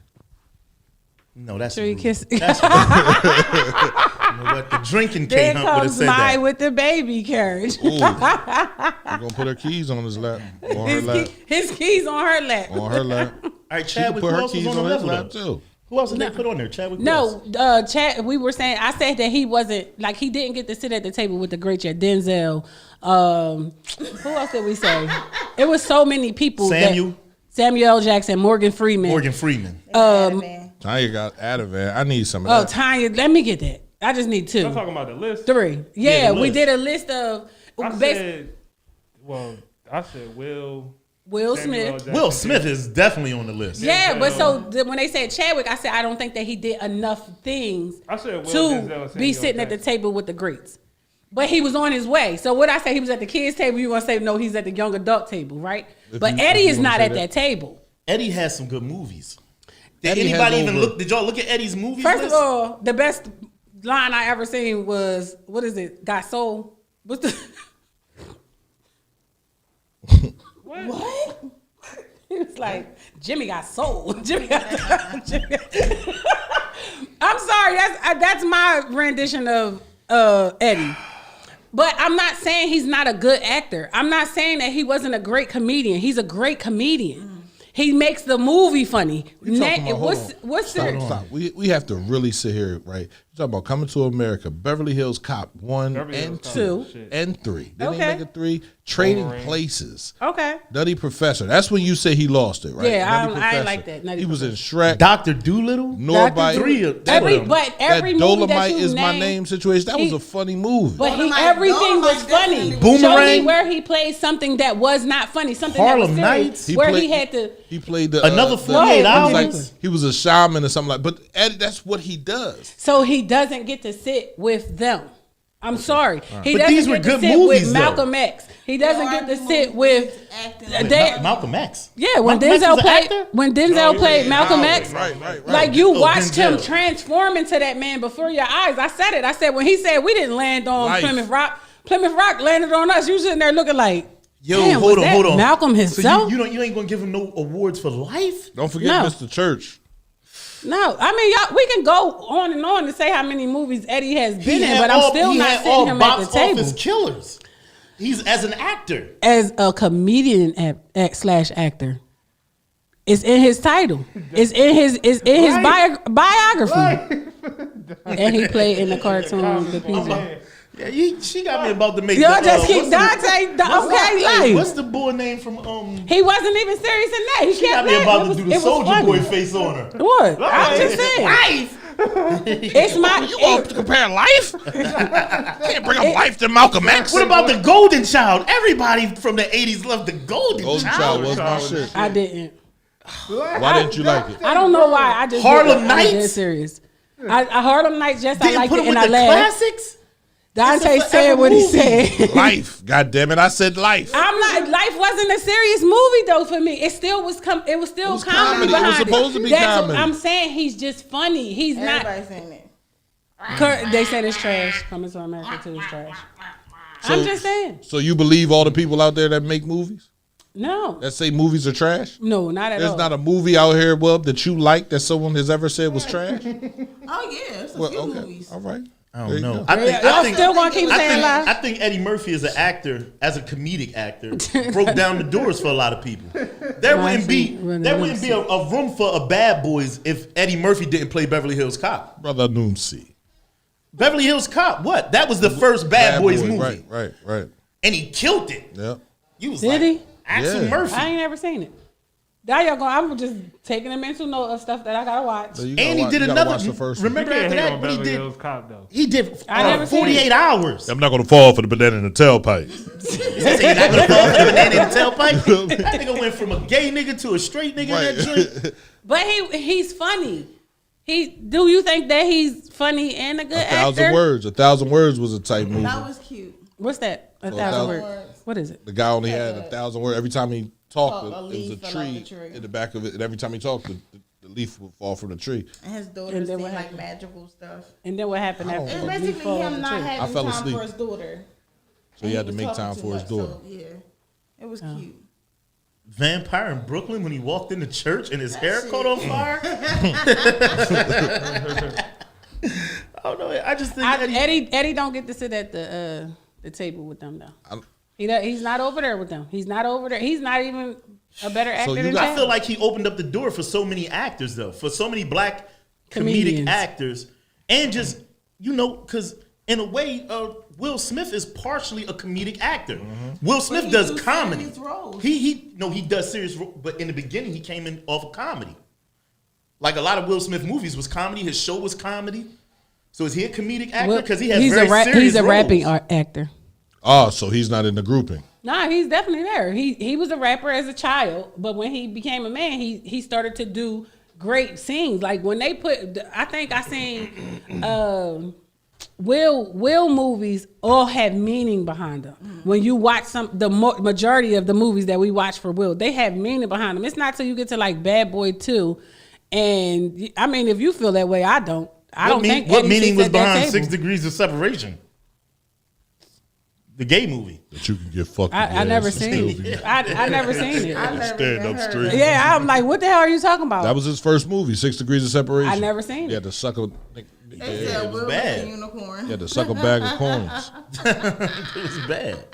No, that's Sure you rude. kiss. That's rude. You know what? The drinking There K Hunt would have comes said my that. with the baby carriage. Ooh. We're gonna put her keys on his lap. On her lap. His keys on her lap. On her lap. All right, She can Chadwick. put Who her else was keys on the on his level? lap though? too. Who else did they put on there? Chadwick. who No, else? Chad. We were saying. I said that he wasn't like he didn't get to sit at the table with the great yet. Denzel. Who else did we say? It was so many people. Samuel L. Jackson, Morgan Freeman. Morgan Freeman. man. Tanya got Ativan. I need some of Oh, that. Tanya. Let me get that. I just need I'm 2, talking about the list. 3. Yeah, Yeah, the we list. did a list of. I bas- said Will. Will Samuel L. Smith. Jackson. Will Smith is definitely on the list. Yeah, but so Denzel. when they said Chadwick, I said I don't think that he did enough things I said Will, to Denzel, and be Samuel sitting at the Jackson. table with the greats. But he was on his way. So what I say, he was at the kids' table. You want to say no? He's at the young adult table, right? But you- Eddie if you is wanna not say at that table. Eddie has some good movies. Did Eddie has anybody even over- look? Did y'all look at Eddie's movies? First list? of all, the best line I ever seen was what is it? Got soul. What's the what? He was like, Jimmy got soul. Jimmy got. I'm sorry. That's my rendition of Eddie. But I'm not saying he's not a good actor. I'm not saying that he wasn't a great comedian. He's a great comedian. He makes the movie funny. You talking about- hold What's Stop, the stop. We have to really sit here, right? You're talking about Coming to America, Beverly Hills Cop 1 Beverly and Hills Cop 2 is shit. and 3. Then Okay. they make a 3. Trading Boomerang. Places. okay? Nutty Professor. That's when you say he lost it, right? Yeah, Nutty I ain't Professor. like that, Nutty He was in Shrek. Dr. Doolittle. Norbite. Three of Every them. but That every movie that Dolomite you is my name, name situation. That was he- a funny movie. But Dolomite- everything was Dolomite funny. definitely Show me Boomerang. where he played something that was not funny. Something Harlem that was serious, Nights. He where played- he had to. He played the Another the- 48 No, he was hours. like he was a shaman or something like. But Eddie, that's what he does. So he doesn't get to sit with them. I'm sorry. He But doesn't these were get to good sit movies, with though. Malcolm X. He doesn't get to sit with. Wait, They- Malcolm X. Yeah, when Malcolm X Denzel was an played actor? when Denzel he played was Malcolm Howard. X, Right. like you Oh, watched him Denzel. transform into that man before your eyes. I said it. I said when he said we didn't land on Life. Plymouth Rock, Plymouth Rock landed on us. You sitting there looking like, Yo, damn, hold was on, that hold on. Malcolm So himself? you ain't gonna give him no awards for life? Don't forget No. Mr. Church. No, I mean y'all, we can go on and on to say how many movies Eddie has been in, had but I'm all- still he not had sitting all him at the box table office killers. He's as an actor. as a comedian slash actor. It's in his title. It's in his biography. And he played in the cartoon, The PJ. Yeah, she got me about to make. Y'all the, just keep what's the- Dante. Hey, Life. what's the boy name from He wasn't even serious in that. He She got kept me that. about It to was- do it the was soldier funny. boy face on her. What? I'm just saying. Life. It's my. You want to compare life? Can't bring up life to Malcolm X. What about the Golden Child? Everybody from the 80s loved the Golden, Golden Child. Child was my shit. I didn't. Why didn't you like it? I don't know why. I just Harlem didn't. I'm dead Nights? serious. Harlem Nights. Yes, I Didn't liked put it him and with I the laughed. classics. Dante It's a said forever what he movie. said. Life. God damn it. I said life. I'm not. Life wasn't a serious movie though for me. It still was. It was still was comedy. comedy. It was Behind supposed to be That's comedy. What I'm saying he's just funny. He's Everybody's saying it. not. They said it's trash. Coming to America too is trash. I'm just saying. So you believe all the people out there that make movies? No. That say movies are trash? No, not at There's all. not a movie out here, Wub, that you like that someone has ever said was trash? Oh yeah, it's a Well, few okay. movies. All right. I There don't you know. go. Y'all still gonna keep saying lies? I think Eddie Murphy as an actor, as a comedic actor, broke down the doors for a lot of people. There wouldn't be a room for a Bad Boys if Eddie Murphy didn't play Beverly Hills Cop. Brother Noomsi. Beverly Hills Cop, what? That was the first Bad Boys Boy, movie, Right. and he killed it. Yep. You was Did like he? Axel Yeah. Murphy, I ain't never seen it. Now y'all going. I'm just taking a mental note of stuff that I gotta watch. So you and he gotta did watch another. the first one. Remember You after can't hate that on what he Beverly did? Hills Cop though. He did I never seen 48 it. hours. I'm not going to fall for the banana in the tailpipe. So you're not gonna fall for the banana in the tailpipe? That nigga went from a gay nigga to a straight nigga in that joint. But he's funny. Do you think that he's funny and a good A Thousand actor? Words. 1,000 Words was a tight movie. That was cute. What's that? A So thousand 1,000 words. What is it? The guy only had 1,000 words. Every time he talked, A it was a leaf fell off tree, the tree. in the back of it. And every time he talked, the leaf would fall from the tree. And his daughter And then saying what like happened? magical stuff. And then what happened after? It's the leaf basically fall off him the not tree? I having fell time asleep. for his daughter. So he And had to was make talking time too for his much, daughter. so, yeah, it was cute. Vampire in Brooklyn when he walked into church and his hair shit. caught on fire. I don't know. I just think Eddie don't get to sit at the table with them though. He's not over there with them. He's not over there. He's not even a better actor you than got- I Chad. feel like he opened up the door for so many actors, though, for so many black Comedians. comedic actors, and just because in a way, Will Smith is partially a comedic actor. Will Smith he does do comedy. serious roles. He does serious, but in the beginning he came in off of comedy. Like a lot of Will Smith movies was comedy. His show was comedy. So is he a comedic actor? Because he has very serious he's a roles. rapping actor. Oh, so he's not in the grouping. Nah, he's definitely there. He was a rapper as a child, but when he became a man, he started to do great scenes. Like when they put, I think I seen Will movies all have meaning behind them. When you watch majority of the movies that we watch for Will, they have meaning behind them. It's not till you get to like Bad Boy 2, and I mean, if you feel that way, I don't. I don't think What Eddie meaning sits was at that behind table. 6 Degrees of Separation? The gay movie. That you can get fucked. I never seen it. I never seen it. I never Stand even up heard straight. of it. Yeah, I'm like, what the hell are you talking about? That was his first movie, 6 Degrees of Separation. I never seen He it. had to suck a, They said Will bad. was a unicorn. he had to suck a bag of coins. It was bad.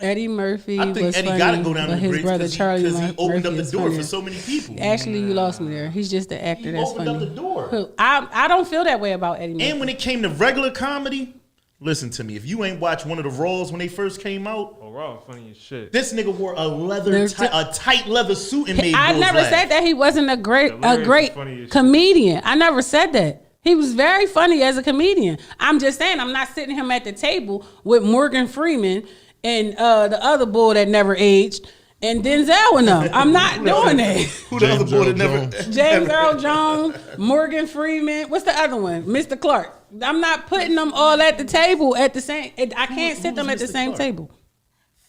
Eddie Murphy I think was Eddie funny, got to go down but the his grades brother because Charlie he opened up Murphy the is door funnier. for so many people. Actually, you lost me there. He's just the actor He that's opened funny. up the door. Who? I don't feel that way about Eddie Murphy. And when it came to regular comedy, listen to me. If you ain't watched one of the Raws when they first came out, Oh, Raw funny as shit. this nigga wore a There's tight leather suit and made I boys never laugh. said that he wasn't a great Hilarious and funny as shit. comedian. I never said that. He was very funny as a comedian. I'm just saying I'm not sitting him at the table with Morgan Freeman and the other boy that never aged and Denzel and them. I'm not doing that. Who the other James boy Earl that never? Jones. James Earl Jones, Morgan Freeman. What's the other one? Mr. Clark. I'm not putting them all at the table at the same. I can't sit them at the Mr. same Clark? table.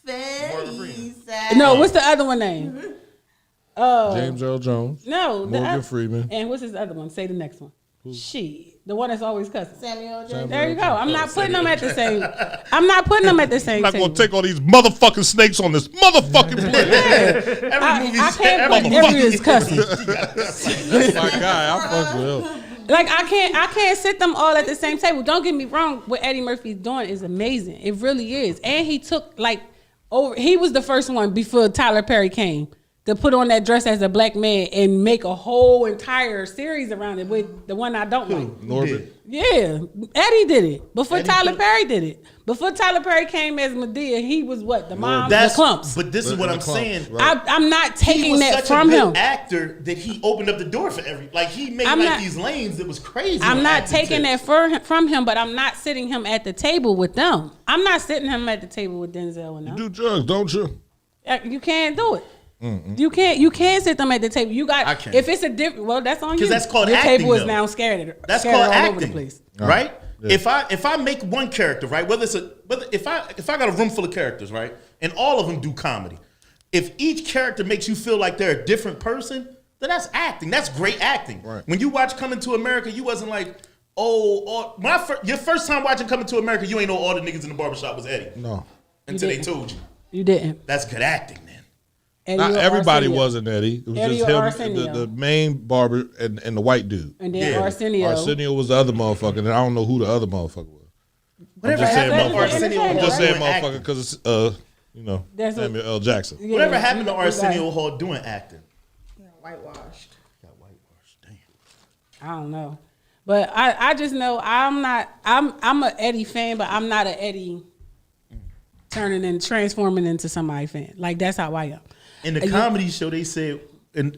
Face. No, what's the other one name? James Earl Jones. No, the Morgan oth- Freeman. And what's his other one? Say the next one. The one that's always cussing. Samuel Jackson. There you go. I'm not putting them at the same. I'm not putting them at the same I'm not table. gonna take all these motherfucking snakes on this motherfucking plate. I can't put every is cussing. That's my guy. I fuck with him. Like I can't sit them all at the same table. Don't get me wrong. What Eddie Murphy's doing is amazing. It really is. And he took over. He was the first one before Tyler Perry came to put on that dress as a black man and make a whole entire series around it with the one I don't like. Norbit. Yeah, Eddie did it before Eddie Tyler did- Perry did it. Before Tyler Perry came as Medea, he was what the mom, the That's clumps. But this is what The I'm clumps, saying. right. I'm not He taking was that such from a good him. actor that he opened up the door for like he made I'm like not- these lanes that was crazy. I'm on not acting taking tips. that from him, but I'm not sitting him at the table with them. I'm not sitting him at the table with Denzel and them. Do drugs, don't you? You can't do it. You can't sit them at the table. You got I can't. if it's a different. Well, that's on you. 'Cause that's called Your acting, table is though. now scattered. That's scattered called all acting, over the place. right? Yeah. If I make one character, right, whether if I got a room full of characters, right, and all of them do comedy, if each character makes you feel like they're a different person, then that's acting. That's great acting. Right. When you watch Coming to America, you wasn't like, your first time watching Coming to America, you ain't know all the niggas in the barbershop was Eddie No. until they didn't. told you. You didn't. That's good acting, man. Eddie Not or everybody Arsenio. wasn't Eddie. It was Eddie just or him, Arsenio. the main barber and the white dude. And then Yeah. Arsenio. Arsenio was the other motherfucker, and I don't know who the other motherfucker was. Whatever just saying happened to motherfucker. Arsenio I'm I'm Hall just saying doing motherfucker acting? because it's That's what- Samuel L. Jackson. Yeah, Whatever happened to you got- Arsenio Hall doing acting? Whitewashed. Got whitewashed. Damn. I don't know, but I just know I'm a Eddie fan, but I'm not an Eddie turning and transforming into somebody fan. Like that's how I am. In the You- comedy show, they said, and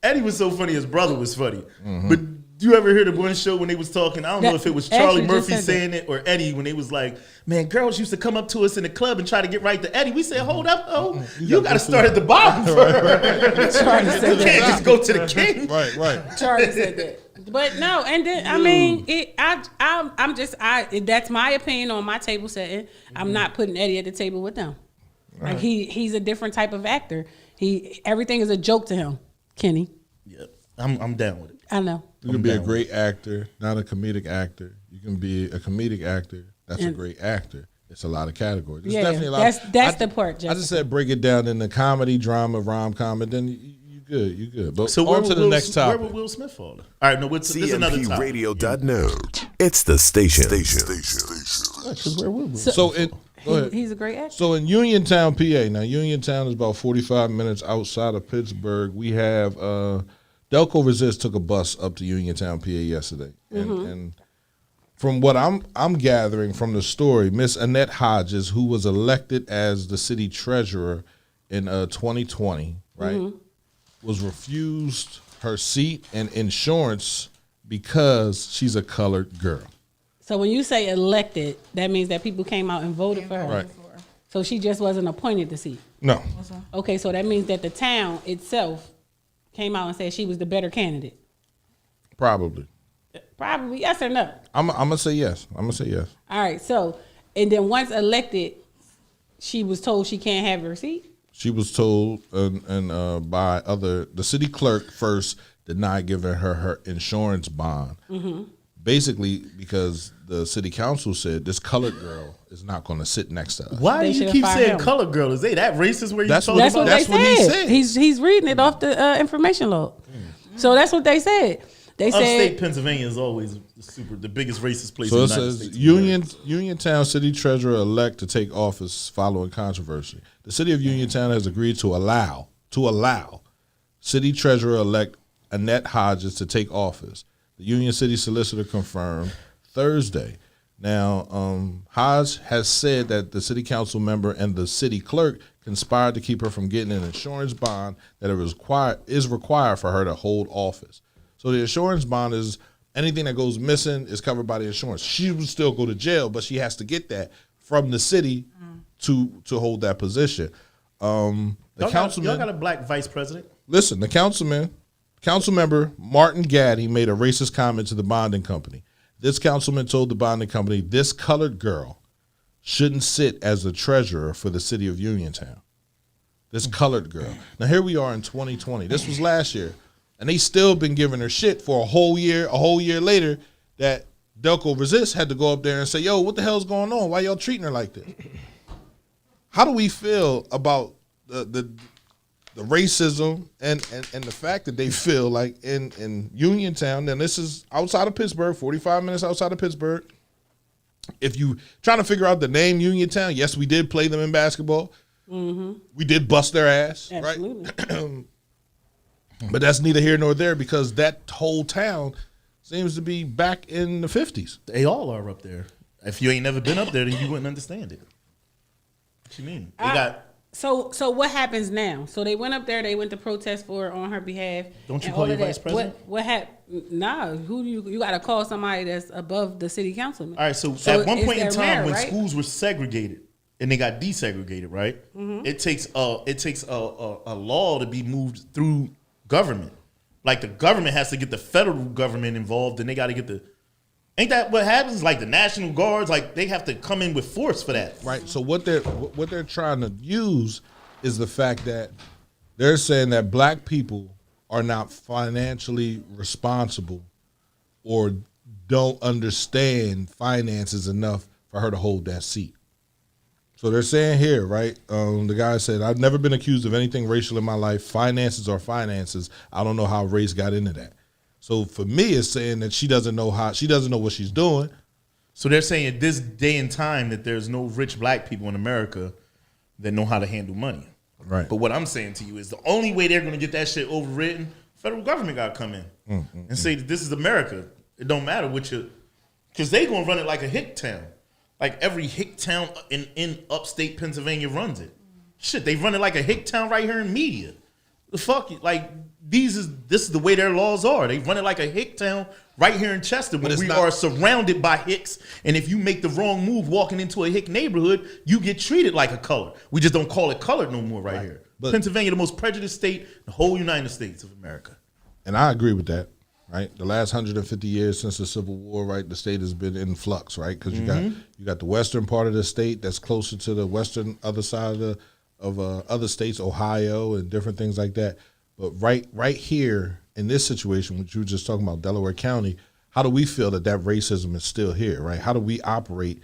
Eddie was so funny. His brother was funny. But you ever hear the one show when they was talking? I don't know That- if it was Ashley Charlie just Murphy said saying it or Eddie when they was like, "Man, girls used to come up to us in the club and try to get right to Eddie." We said, "Hold up, oh, you got to start at the bottom first. Charlie You said can't that. just go to the king." Right. Charlie said that. But no, and then I mean, that's my opinion on my table setting. I'm not putting Eddie at the table with them. Like he's a different type of actor. Everything is a joke to him, Kenny. Yeah, I'm down with it. I know. You can be a great actor, not a comedic actor. You can be a comedic actor. That's a And- great actor. It's a lot of categories. There's Yeah, definitely a lot. that's the part, I Jessica. just said break it down into comedy, drama, rom-com, and then you good, you good. But So on to the next Where topic. would Will Smith fall? All right, no, this is another topic. CMPRadio.net. It's the station. So in go ahead. He's a great actor. So in Uniontown, PA. Now Uniontown is about 45 minutes outside of Pittsburgh. We have Delco Resist took a bus up to Uniontown, PA yesterday, and from what I'm gathering from the story, Miss Annette Hodges, who was elected as the city treasurer in 2020, right, was refused her seat and insurance because she's a colored girl. So when you say elected, that means that people came out and voted for her. Right. So she just wasn't appointed to seat. No, Okay, so that means that the town itself came out and said she was the better candidate. probably. Probably yes or no. I'm gonna say yes. I'm gonna say yes. All right, so and then once elected, she was told she can't have her seat. She was told by the city clerk first denied giving her insurance bond. Basically, because the city council said this colored girl is not going to sit next to us. Why They do you should've keep fired saying him. color girl? Is they that racist where you That's talking That's what about? they That's what he said. said. He's reading it off the information log. So that's what they said. They Upstate said Pennsylvania is always the biggest racist place So in it the United says States. of America. Uniontown city treasurer elect to take office following controversy. The city of Uniontown has agreed to allow city treasurer elect Annette Hodges to take office. The Union City solicitor confirmed Thursday. Now, Hodge has said that the city council member and the city clerk conspired to keep her from getting an insurance bond that is required for her to hold office. So the insurance bond is anything that goes missing is covered by the insurance. She would still go to jail, but she has to get that from the city to hold that position. The Y'all got a black vice president? Listen, the council member Martin Gaddy made a racist comment to the bonding company. This councilman told the bonding company this colored girl shouldn't sit as the treasurer for the city of Uniontown. This colored girl. Now here we are in 2020. This was last year, and they still been giving her shit for a whole year. A whole year later, that Delco Resist had to go up there and say, "Yo, what the hell's going on? Why y'all treating her like this?" How do we feel about the racism and the fact that they feel like in Uniontown, and this is outside of Pittsburgh, 45 minutes outside of Pittsburgh. If you trying to figure out the name Uniontown, yes, we did play them in basketball. We did bust their ass, Absolutely. right? But that's neither here nor there because that whole town seems to be back in the 50s. They all are up there. If you ain't never been up there, then you wouldn't understand it. What you mean? They got. So what happens now? So they went up there. They went to protest for her on her behalf. Don't you and call all your of that. vice president? What happened? Nah. Who you got to call somebody that's above the city councilman? All right, so at one it's point in their time, mayor, when right? schools were segregated and they got desegregated, right? It takes a law to be moved through government. Like the government has to get the federal government involved, and they got to get the. Ain't that what happens? Like the National Guards, like they have to come in with force for that. Right. So what they're trying to use is the fact that they're saying that black people are not financially responsible or don't understand finances enough for her to hold that seat. So they're saying here, right? The guy said, "I've never been accused of anything racial in my life. Finances are finances. I don't know how race got into that." So for me, it's saying that she doesn't know what she's doing. So they're saying at this day and time that there's no rich black people in America that know how to handle money. Right. But what I'm saying to you is the only way they're going to get that shit overridden, federal government got to come in and say that this is America. It don't matter what you, because they going to run it like a hick town. Like every hick town in upstate Pennsylvania runs it. Shit, they run it like a hick town right here in media. The fuck, like this is the way their laws are. They run it like a hick town right here in Chester, when we are surrounded by hicks. And if you make the wrong move walking into a hick neighborhood, you get treated like a color. We just don't call it colored no more right here. But Pennsylvania, the most prejudiced state in the whole United States of America. And I agree with that, right? The last 150 years since the Civil War, right, the state has been in flux, right? Because you got the western part of the state that's closer to the western other side of other states, Ohio and different things like that. But right here in this situation, which you were just talking about, Delaware County, how do we feel that racism is still here, right? How do we operate,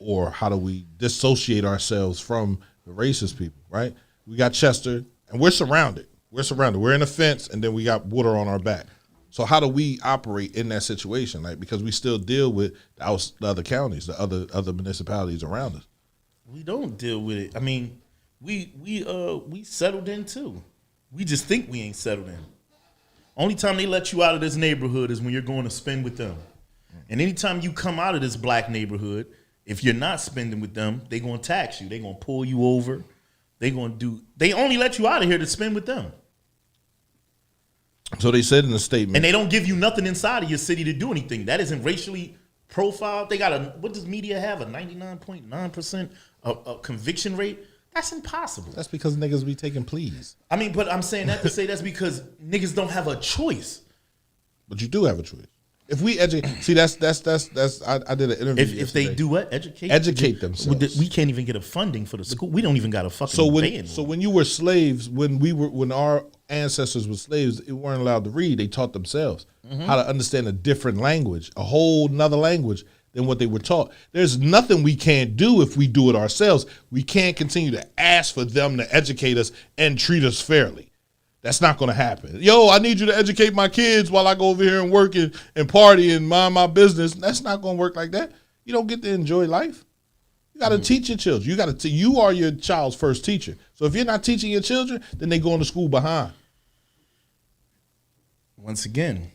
or how do we dissociate ourselves from the racist people, right? We got Chester, and we're surrounded. We're in a fence, and then we got water on our back. So how do we operate in that situation, like, because we still deal with the other counties, the other municipalities around us? We don't deal with it. I mean, we settled in too. We just think we ain't settled in. Only time they let you out of this neighborhood is when you're going to spend with them. And anytime you come out of this black neighborhood, if you're not spending with them, they're going to tax you. They're going to pull you over. They only let you out of here to spend with them. So they said in the statement. And they don't give you nothing inside of your city to do anything. That isn't racially profiled. They got what does media have? A 99.9% conviction rate? That's impossible. That's because niggas be taking pleas. I mean, but I'm saying that to say that's because niggas don't have a choice. But you do have a choice. If we educate, see, that's. I did an interview. If they do what? Educate themselves. We can't even get a funding for the school. We don't even got a fucking. So when you were slaves, when our ancestors were slaves, they weren't allowed to read. They taught themselves how to understand a different language, a whole nother language than what they were taught. There's nothing we can't do if we do it ourselves. We can't continue to ask for them to educate us and treat us fairly. That's not going to happen. Yo, I need you to educate my kids while I go over here and work and party and mind my business. That's not going to work like that. You don't get to enjoy life. You got to teach your children. You are your child's first teacher. So if you're not teaching your children, then they go to school behind. Once again,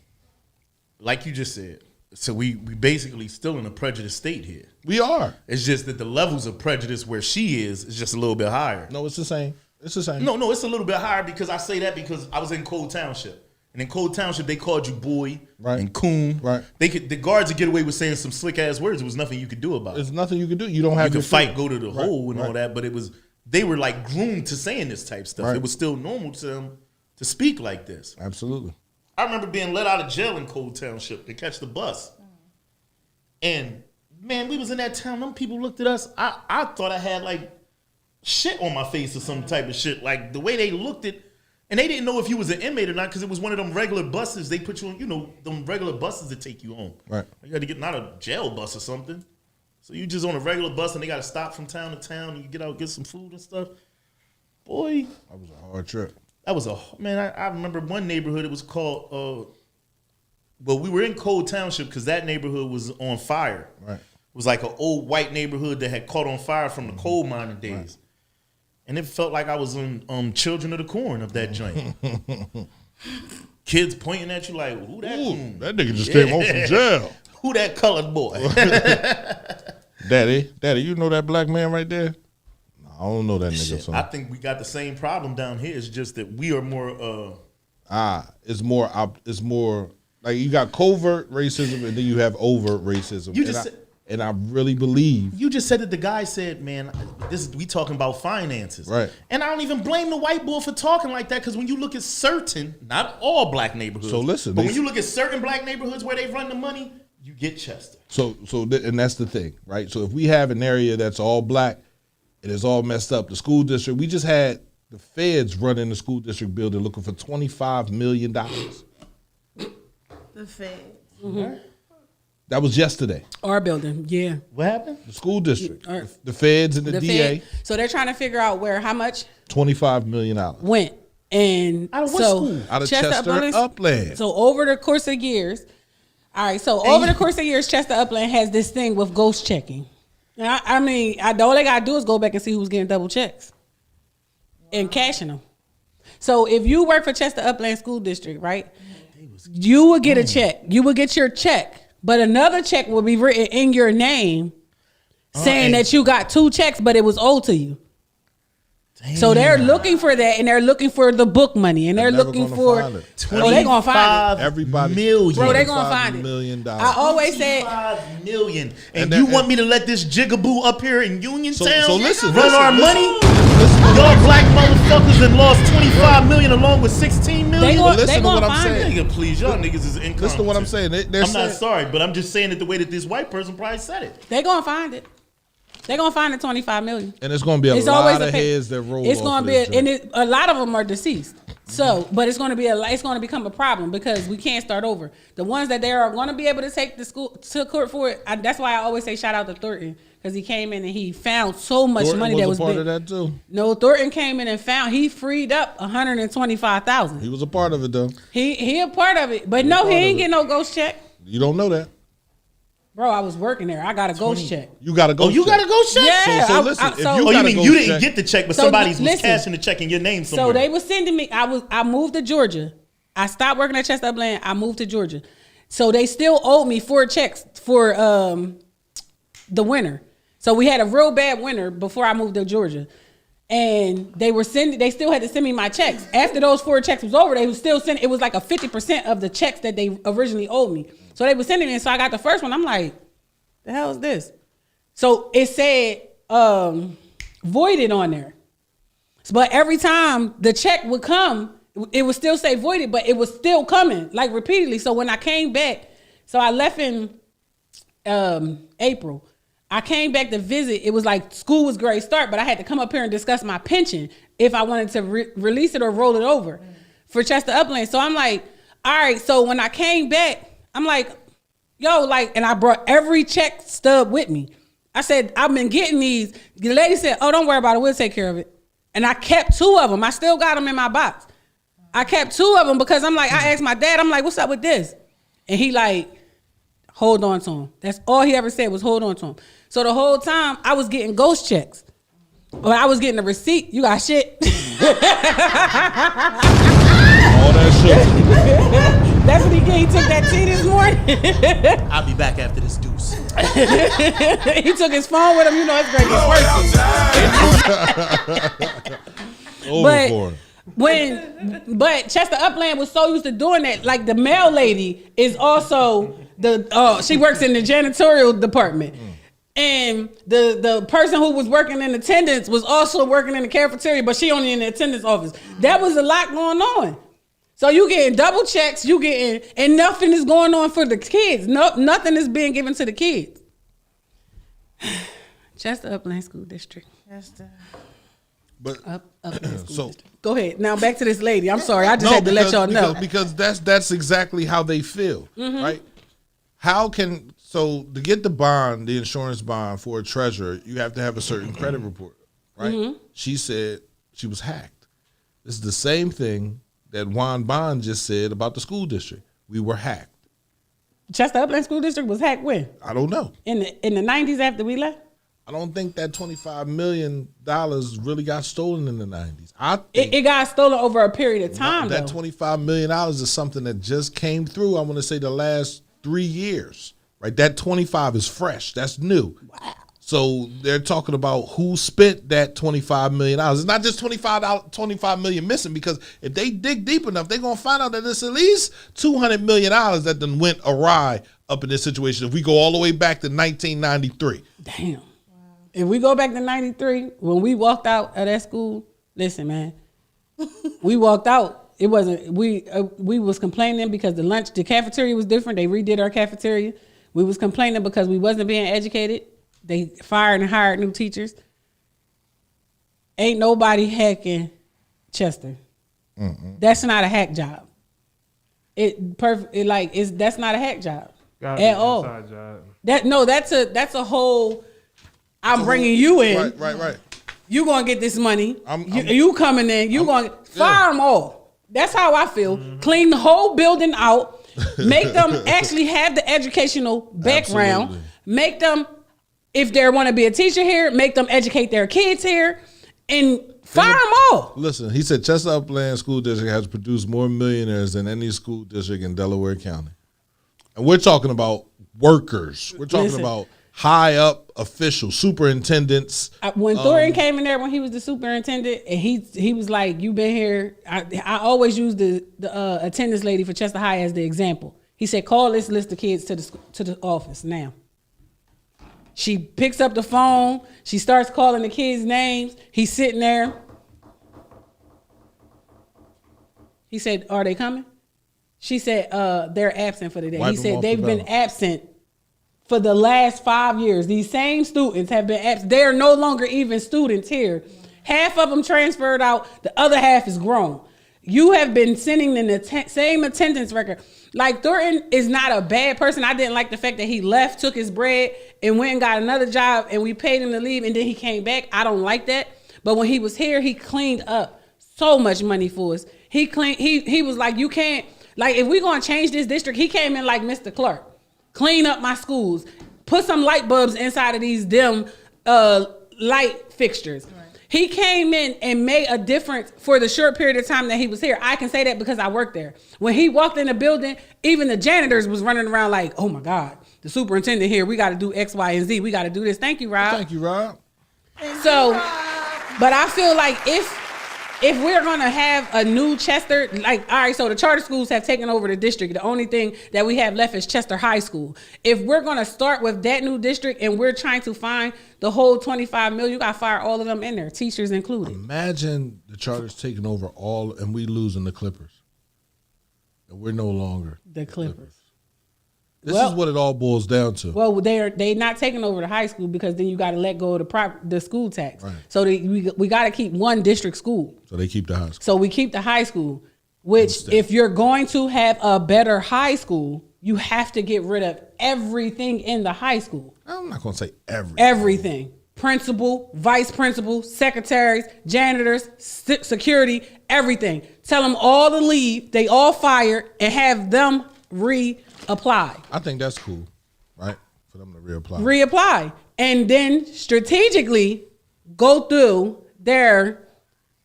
like you just said, so we basically still in a prejudiced state here. We are. It's just that the levels of prejudice where she is just a little bit higher. No, it's the same. It's the same. No, it's a little bit higher because I say that because I was in Cole Township. And in Cole Township, they called you boy and coon. Right. The guards would get away with saying some slick ass words. There was nothing you could do about it. There's nothing you could do. You don't have you your could fight, freedom. go to the hole and all that, but they were like groomed to saying this type stuff. Right. It was still normal to them to speak like this. Absolutely. I remember being let out of jail in Cole Township to catch the bus. And man, we was in that town. Them people looked at us. I thought I had like shit on my face or some type of shit. Like the way they looked at, and they didn't know if you was an inmate or not because it was one of them regular buses. They put you on, them regular buses that take you home. Right. You had to get not a jail bus or something. So you just on a regular bus and they got to stop from town to town and you get out, get some food and stuff. Boy. That was a hard trip. That was I remember one neighborhood, it was called, we were in Cole Township because that neighborhood was on fire. Right. It was like an old white neighborhood that had caught on fire from the coal mining days. Right. and it felt like I was in Children of the Corn of that joint. Kids pointing at you like, who that? Ooh, that nigga just came home from jail. Who that colored boy? Daddy, you know that black man right there? No, I don't know that nigga. Shit, Son. I think we got the same problem down here. It's just that we are more. It's more like you got covert racism and then you have overt racism. You just said- and I really believe You just said that the guy said, "Man, we talking about finances, Right. And I don't even blame the white boy for talking like that because when you look at certain, not all black neighborhoods, So listen, but they- when you look at certain black neighborhoods where they run the money, you get Chester. and that's the thing, right? So if we have an area that's all black and it's all messed up, the school district, we just had the feds running the school district building looking for $25 million. The Fed. That was yesterday. Our building, yeah. What happened? The school district, Or- the feds and the DA, Fed. So they're trying to figure out how much $25 million went. And Out of what so school? out of Chester Upland. So over the course of years, all right. So over the course of years, Chester Upland has this thing with ghost checking. Now, I mean, all they gotta do is go back and see who's getting double checks and cashing them. So if you work for Chester Upland School District, right, you would get a check. You would get your check, but another check will be written in your name, saying and- that you got 2 checks, but it was owed to you. So they're looking for that, and they're looking for the book money, and they're never looking gonna for. find it. Oh, they gonna find it. Everybody, million. Bro, they gonna $25 find it. million. I always said, $5 million. And And you that- want me to let this jigaboo up here in Uniontown So listen, run listen, our listen. money? Y'all black motherfuckers that lost $25 million along with $16 million. They gonna- listen to gonna what I'm find saying. Nigga, please, y'all niggas is incompetent. Listen to what I'm saying. They're I'm not saying, sorry, but I'm just saying it the way that this white person probably said it. they gonna find it. They gonna find the 25 million. and it's going to be a It's lot always of a pay- heads that roll. It's off gonna of be, this joint. a lot of them are deceased. So, but it's gonna be it's gonna become a problem because we can't start over. The ones that they are gonna be able to take the school to court for it. That's why I always say shout out to Thornton because he came in and he found so much Thornton money that was a part big. of that too. No, Thornton came in and he freed up He $125,000. was a part of it though. He a part of it, but no, he part of ain't it. get no ghost check. You don't know that. Bro, I was working there. I got a ghost check. You got to go. Oh, you gotta go check? Yeah. So I- listen, I- if so- you Oh, you gotta mean go you didn't check- get the check, but So, somebody's was listen. cashing the check in your name somewhere. So they was sending me. I moved to Georgia. I stopped working at Chester Upland. I moved to Georgia. So they still owed me 4 checks for the winter. So we had a real bad winter before I moved to Georgia. And they still had to send me my checks. After those 4 checks was over, they was still sending, it was like a 50% of the checks that they originally owed me. So they were sending me, and so I got the first one. I'm like, the hell is this? So it said voided on there. But every time the check would come, it would still say voided, but it was still coming, like repeatedly. So when I came back, so I left in April. I came back to visit. It was like school was great start, but I had to come up here and discuss my pension if I wanted to release it or roll it over for Chester Upland. So I'm like, all right. So when I came back, I'm like, yo, like, and I brought every check stub with me. I said, I've been getting these. The lady said, oh, don't worry about it. We'll take care of it. And I kept 2 of them. I still got them in my box. I kept 2 of them because I'm like, I asked my dad, I'm like, what's up with this? And he like, hold on to him. That's all he ever said was hold on to him. So the whole time I was getting ghost checks. Or I was getting a receipt. You got shit. all that shit. That's what he did. He took that tea this morning. I'll be back after this deuce. He took his phone with him. You know it's great. It's working. But Chester Upland was so used to doing that. Like the mail lady is also she works in the janitorial department. And the person who was working in attendance was also working in the cafeteria, but she only in the attendance office. That was a lot going on. So you getting double checks, and nothing is going on for the kids. Nothing is being given to the kids. Chester Upland School District. But Upland School so District. Go ahead. Now back to this lady. I'm sorry. I just had to let y'all know. because that's exactly how they feel, right? How can to get the insurance bond for a treasurer, you have to have a certain credit report, right? She said she was hacked. This is the same thing that Juan Bond just said about the school district. We were hacked. Chester Upland School District was hacked when? I don't know. In the 90s after we left? I don't think that $25 million really got stolen in the 90s. I think It got stolen over a period of time, that though. $25 million is something that just came through, I want to say, the last 3 years. Right? That 25 is fresh. That's new. Wow. So they're talking about who spent that $25 million. It's not just $25 million missing, because if they dig deep enough, they're going to find out that it's at least $200 million that then went awry up in this situation if we go all the way back to 1993. Damn. Wow. If we go back to 93, when we walked out of that school, listen, man, we walked out. It wasn't, we was complaining because the cafeteria was different. They redid our cafeteria. We was complaining because we wasn't being educated. They fired and hired new teachers. Ain't nobody hacking Chester. That's not a hack job. That's not a hack job at all. Job. That's a whole. I'm bringing you in. Right. You gonna get this money. You coming in. You gonna fire them all. That's how I feel. Clean the whole building out. Make them actually have the educational background. Absolutely. Make them, if they want to be a teacher here, make them educate their kids here, and fire them all. Listen, he said Chester Upland School District has produced more millionaires than any school district in Delaware County. And we're talking about workers. We're talking about high up officials, superintendents. When Thorin came in there when he was the superintendent, and he was like, "You've been here." I always use the attendance lady for Chester High as the example. He said, "Call this list of kids to the office now." She picks up the phone. She starts calling the kids' names. He's sitting there. He said, "Are they coming?" She said, "They're absent for the day." Wipe he them said, off "They've the been ballot. absent for the last 5 years. These same students have been absent. They are no longer even students here. Half of them transferred out. The other half is grown. You have been sending in the same attendance record." Like, Thornton is not a bad person. I didn't like the fact that he left, took his bread, and went and got another job, and we paid him to leave, and then he came back. I don't like that. But when he was here, he cleaned up so much money for us. He was like, you can't, like, if we're going to change this district, he came in like Mr. Clark. Clean up my schools. Put some light bulbs inside of these dim light fixtures. Right. He came in and made a difference for the short period of time that he was here. I can say that because I worked there. When he walked in the building, even the janitors was running around like, "Oh my God, the superintendent here, we got to do X, Y, and Z. We got to do this." Thank you, Rob. Thank you, Rob. So, but I feel like if we're gonna have a new Chester, like, all right, so the charter schools have taken over the district. The only thing that we have left is Chester High School. If we're gonna start with that new district and we're trying to find the whole 25 million, you gotta fire all of them in there, teachers included. Imagine the Chargers taking over all, and we losing the Clippers, and we're no longer The Clippers. This is what it all boils down to. Well, they not taking over the high school because then you got to let go of the school tax. Right. So we got to keep one district school. So they keep the high school. So we keep the high school, which if you're going to have a better high school, you have to get rid of everything in the high school. I'm not going to say everything. Everything. Principal, vice principal, secretaries, janitors, security, everything. Tell them all to leave. They all fired and have them reapply. I think that's cool, right? For them to reapply. Reapply. And then strategically go through their,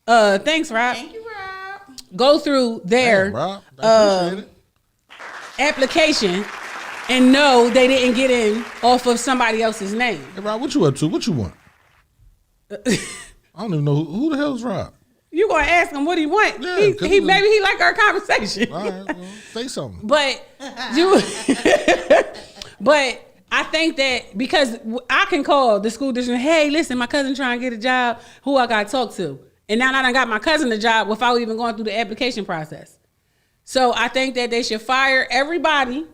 thanks, Rob. Thank you, Rob. Go through their Hey, Rob, I appreciate it. application and know they didn't get in off of somebody else's name. Hey, Rob, what you up to? What you want? I don't even know who the hell is Rob. You gonna ask him what he want? Yeah, he maybe he like our conversation. All right, well, say something. But you, but I think that because I can call the school district, hey, listen, my cousin trying to get a job, who I got to talk to, and now I done got my cousin a job without even going through the application process. So I think that they should fire everybody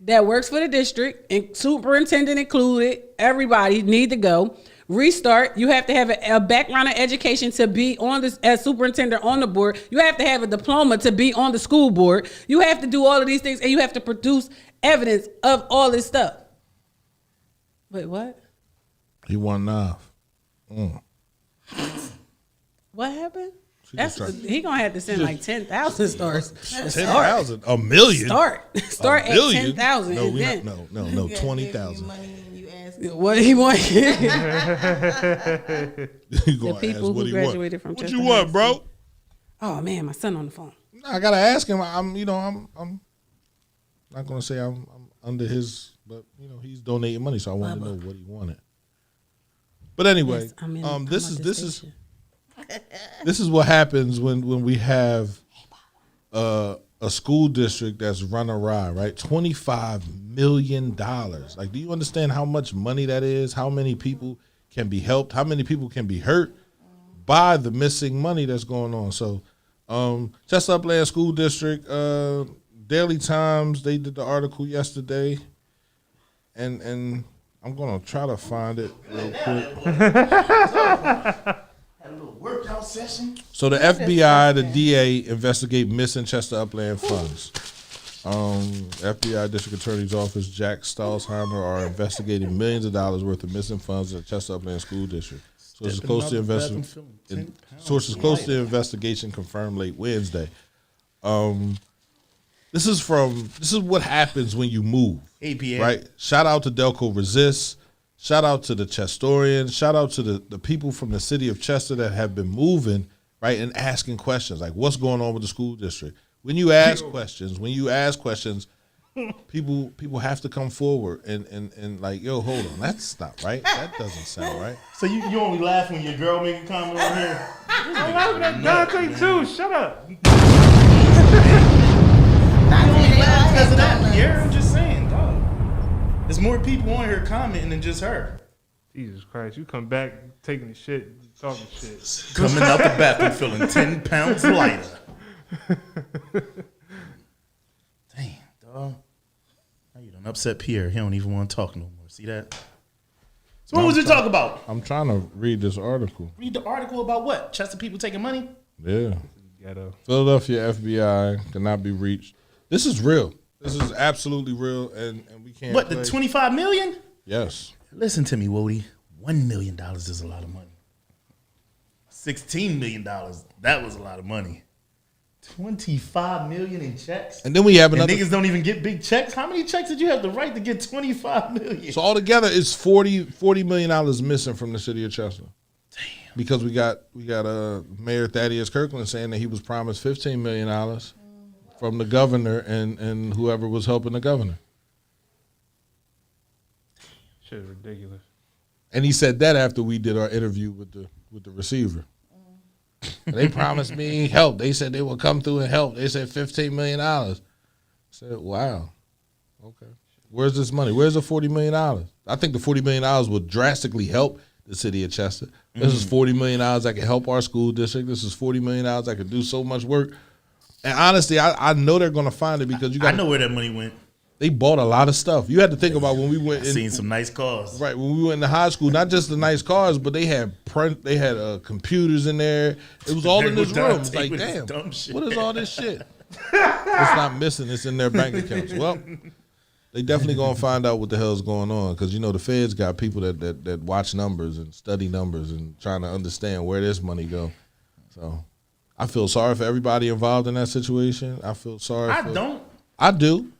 that works for the district, and superintendent included. Everybody need to go. Restart. You have to have a background of education to be on this as superintendent on the board. You have to have a diploma to be on the school board. You have to do all of these things, and you have to produce evidence of all this stuff. Wait, what? He won off. What happened? just tried- He gonna have to send like 10,000 stars. 10,000, a million. Start A at million? 10,000. No, and then no, 20,000. Money and you asking? What he want? You The gonna people ask what who he graduated from What Chester you want, High bro? Oh man, my son on the phone. I gotta ask him. I'm not gonna say I'm under his, but he's donating money, so I wanted to know what he wanted. But anyway, Yes, I'm on this this is station. this is what happens when we have a school district that's run awry, right? $25 million. Like, do you understand how much money that is? How many people can be helped? How many people can be hurt by the missing money that's going on? So, Chester Upland School District, Daily Times, they did the article yesterday, and I'm gonna try to find it real quick. Had a little workout session. So the FBI, the DA investigate missing Chester Upland funds. FBI District Attorney's Office, Jack Stalsheimer, are investigating millions of dollars worth of missing funds at Chester Upland School District. Sources close to the investigation confirmed late Wednesday. This is what happens when you move. APA. Right? Shout out to Delco Resist. Shout out to the Chestorians. Shout out to the people from the city of Chester that have been moving, right, and asking questions like, what's going on with the school district? When you ask questions, people have to come forward and like, yo, hold on, that's not right. That doesn't sound right. So you only laugh when your girl make a comment on here? I'm laughing at Dante too. Shut up. Because of that, Pierre. I'm just saying, dog. There's more people on here commenting than just her. Jesus Christ, you come back taking the shit, talking shit. Coming out the bathroom feeling 10 pounds lighter. Damn, dog. Now you done upset Pierre. He don't even want to talk no more. See that? So what was you talk about? I'm trying to read this article. Read the article about what? Chester people taking money? Yeah. Ghetto. Philadelphia FBI cannot be reached. This is real. This is absolutely real, and we can't. What, the $25 million? Yes. Listen to me, Wody. $1 million is a lot of money. $16 million, that was a lot of money. $25 million in checks? And then we have And another. niggas don't even get big checks? How many checks did you have the right to get $25 million? So altogether, it's $40 million missing from the city of Chester. Damn. Because we got Mayor Thaddeus Kirkland saying that he was promised $15 million from the governor and whoever was helping the governor. Shit is ridiculous. And he said that after we did our interview with the receiver. They promised me help. They said they would come through and help. They said $15 million. I said, wow. Okay. Where's this money? Where's the $40 million? I think the $40 million would drastically help the city of Chester. This is $40 million that can help our school district. This is $40 million that could do so much work. And honestly, I know they're going to find it because I know where that money went. They bought a lot of stuff. You had to think about when we went. Seen some nice cars. Right, when we went into high school, not just the nice cars, but they had computers in there. It was all in this room. It's like, damn, what is all this shit? It's not missing. It's in their bank accounts. Well, they definitely gonna find out what the hell's going on because the feds got people that watch numbers and study numbers and trying to understand where this money go. So I feel sorry for everybody involved in that situation. I feel sorry. I do.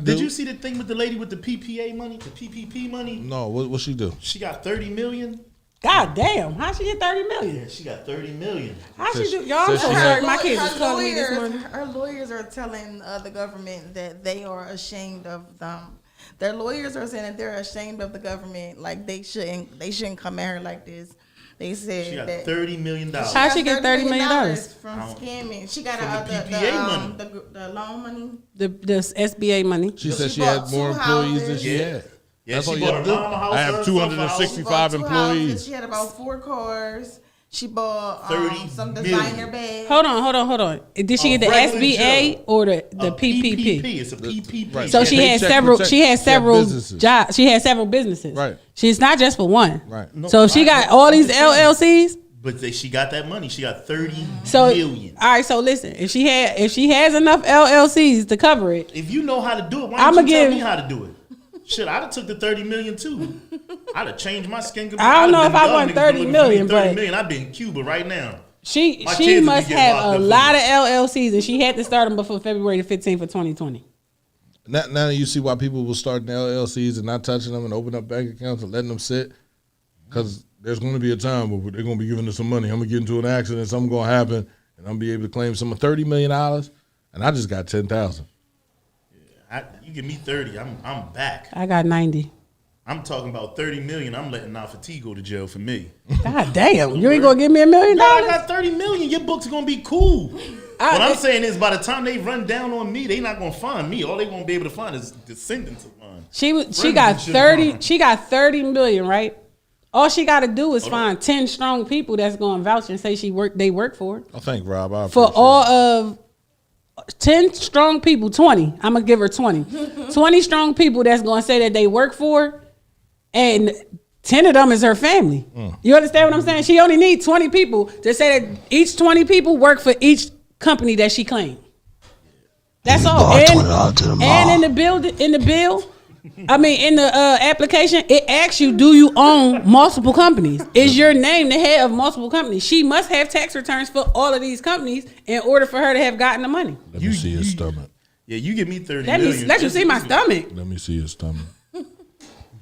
Did you see the thing with the lady with the PPA money, the PPP money? No, what she do? She got $30 million. God damn, how she get $30 million? Yeah, she got $30 million. How she do? Y'all, I'm so sorry. My kids was calling me this morning. Her lawyers are telling the government that they are ashamed of them. Their lawyers are saying that they're ashamed of the government. Like they shouldn't come at her like this. They said she got that $30 million. How she get $30 million from scamming? She got the PPA money, the loan money, the SBA money. She said she had more employees than she had. Yeah, that's she all you have to do. I have 265 employees. She had about 4 cars. She bought 30 some million. designer bags. Hold on. Did she get the SBA or the PPP? It's a PPP. Right. So she had several. She had several jobs. She had several businesses. Right. She's not just for one. Right. So she got all these LLCs. But she got that money. She got $30 So million. all right. So listen, if she has enough LLCs to cover it, If you know how to do it, why don't you tell me how to do it? Shit, I'd have took the $30 million too. I'd have changed my skin. I don't know if I want $30 million, but I'd be in Cuba right now. she My kids would must be getting have locked a up lot of LLCs, and she had to start them before February the 15th of 2020. Now you see why people will start LLCs and not touching them and open up bank accounts and letting them sit, because there's going to be a time where they're going to be giving us some money. I'm going to get into an accident, something going to happen, and I'm going to be able to claim some $30 million, and I just got 10,000. You give me 30, I'm back. I got 90. I'm talking about 30 million. I'm letting Nafati go to jail for me. God damn, you ain't gonna give me $1 million? No, I got 30 million. Your books are gonna be cool. What I'm saying is, by the time they run down on me, they not gonna find me. All they gonna be able to find is descendants of mine. She got 30. She got 30 million, right? All she got to do is find 10 strong people that's gonna vouch and say they work for her. I thank Rob. I For appreciate all it. of 10 strong people, 20. I'm gonna give her 20. 20 strong people that's gonna say that they work for her, and 10 of them is her family. You understand what I'm saying? She only needs 20 people to say that each 20 people work for each company that she claimed. That's all. And in the bill, I mean, in the application, it asks you, do you own multiple companies? Is your name the head of multiple companies? She must have tax returns for all of these companies in order for her to have gotten the money. Let me see his stomach. Yeah, you give me 30 Let million. you see my stomach. Let me see his stomach.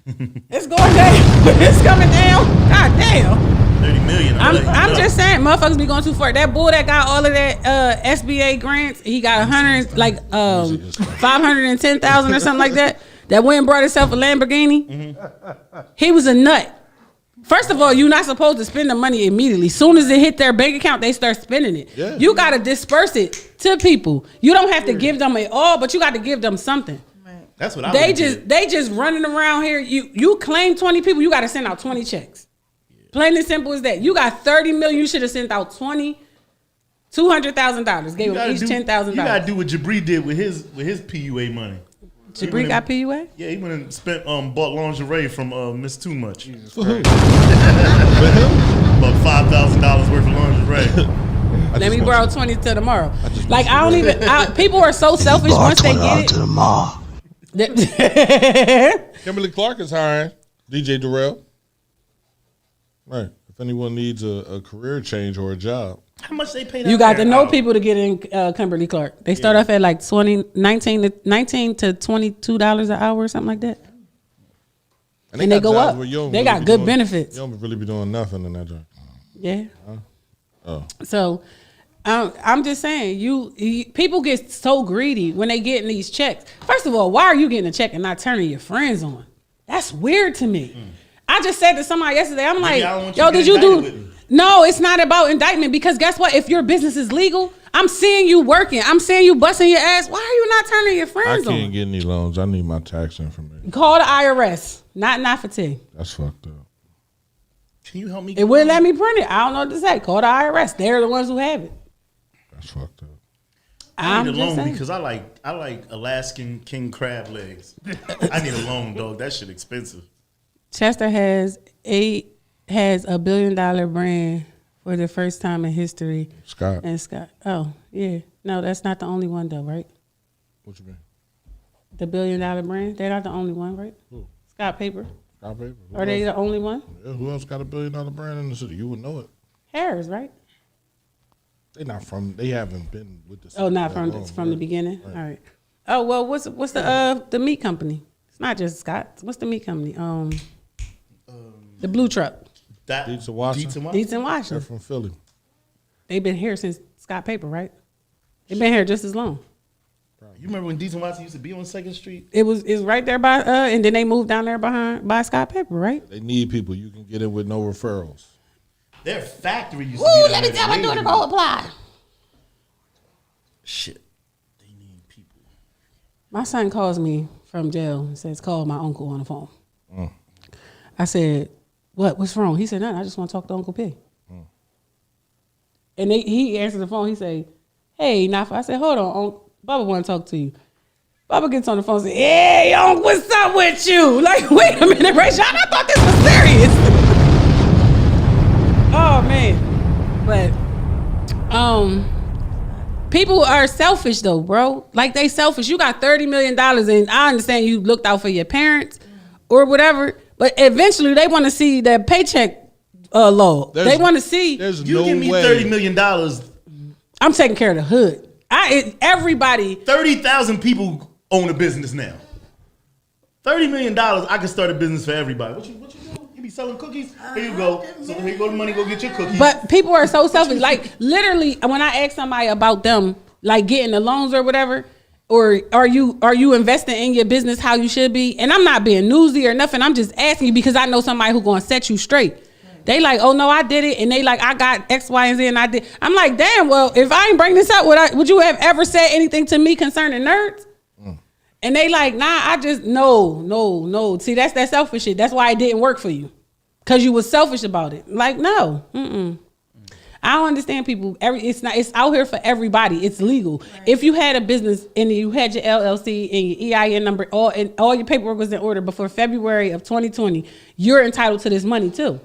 It's going down. It's coming down. God damn. 30 million. I'm just saying, motherfuckers be going too far. That bull that got all of that SBA grants, he got 510,000 or something like that. That went and brought himself a Lamborghini. He was a nut. First of all, you're not supposed to spend the money immediately. Soon as it hit their bank account, they start spending it. Yeah. You got to disperse it to people. You don't have to give them it all, but you got to give them something. That's what I They would just do. they just running around here. You claim 20 people, you got to send out 20 checks. Plain and simple as that. You got 30 million, you should have sent out $200,000. Gave them each $10,000. You gotta do what Jabri did with his PUA money. Jabri got PUA? Yeah, he went and spent bought lingerie from Miss Too Much. For who? About $5,000 worth of lingerie. Let me borrow 20 till tomorrow. Like I don't even. People are so selfish once they get it. Kimberly Clark is hiring DJ Durrell. Right. If anyone needs a career change or a job. How much they pay? You got to know people to get in Kimberly Clark. They start off at like $19 to $22 an hour or something like that. And they got go jobs up. where you don't They really got be good doing- benefits. You don't really be doing nothing in that job. Yeah. Oh. So I'm just saying, you people get so greedy when they getting these checks. First of all, why are you getting a check and not turning your friends on? That's weird to me. I just said to somebody yesterday, I'm Maybe like, I don't want yo, you to did get you do? indicted with me. No, it's not about indictment, because guess what? If your business is legal, I'm seeing you working. I'm seeing you busting your ass. Why are you not turning your I friends can't on? get any loans. I need my tax information. Call the IRS, not for T. That's fucked up. Can you help me? It wouldn't let me print it. I don't know what to say. Call the IRS. They're the ones who have it. That's fucked up. I I'm need a just loan saying. because I like Alaskan king crab legs. I need a loan, dog. That shit expensive. Chester has $1 billion brand for the first time in history. Scott. And Scott. Oh, yeah. No, that's not the only one though, right? What you mean? The $1 billion brand. They're not the only one, right? Who? Scott Paper. Scott Paper. Who Are they else? the only one? Yeah, who else got $1 billion brand in the city? You would know it. Harris, right? They haven't been with the city Oh, not that from long, from the right? beginning. Right. All right. Oh well, what's the meat company? It's not just Scott. What's the meat company? The Blue Truck. That Dietz and Watson? Dietz and Dietz and They're Washington. from Philly. They've been here since Scott Paper, right? They've been here just as long. You remember when Dietz and Watson used to be on 2nd Street? It's right there by and then they moved down there by Scott Paper, right? They need people. You can get in with no referrals. Their factory used to be down there. apply. Shit. They need people. My son calls me from jail and says, call my uncle on the phone. I said, what's wrong? He said, nothing. I just want to talk to Uncle P. And he answered the phone. He said, hey, Nafa. I said, hold on, Uncle. Bubba want to talk to you. Bubba gets on the phone and says, hey, Uncle, what's up with you? Like, wait a minute, Rachel. I thought this was serious. Oh, man. But, people are selfish though, bro. Like they selfish. You got $30 million and I understand you looked out for your parents or whatever, but eventually they want to see their paycheck log. They want to see There's You no give me way. $30 million. I'm taking care of the hood. Everybody 30,000 people own a business now. $30 million, I could start a business for everybody. What you do? You be selling cookies? Here you go. So here you go the money, go get your cookies. But people are so selfish. Like literally, when I ask somebody about them, like getting the loans or whatever, or are you investing in your business how you should be? And I'm not being newsy or nothing. I'm just asking you because I know somebody who's gonna set you straight. They like, oh no, I did it, and they like, I got X, Y, and Z, and I did. I'm like, damn. Well, if I ain't bring this up, would you have ever said anything to me concerning nerds? And they like, nah, I just no. See, that's that selfish shit. That's why it didn't work for you, cause you was selfish about it. Like, no, I don't understand people. It's out here for everybody. It's legal. Right. If you had a business and you had your LLC and your EIN number, and all your paperwork was in order before February of 2020, you're entitled to this money too.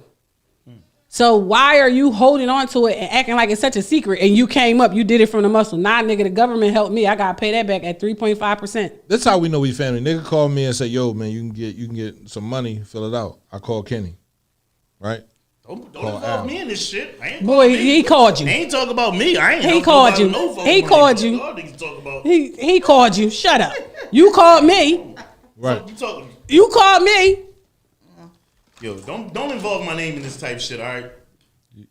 So why are you holding on to it and acting like it's such a secret? And you came up, you did it from the muscle. Nah, nigga, the government helped me. I gotta pay that back at 3.5%. That's how we know we family. Nigga called me and said, "Yo, man, you can get some money, fill it out." I called Kenny, right? Don't involve me in this shit. Boy, he called you. He ain't talk about me. I ain't. He called you. He called you. He called you. Shut up. You called me. Right. You called me. Yo, don't involve my name in this type shit, all right?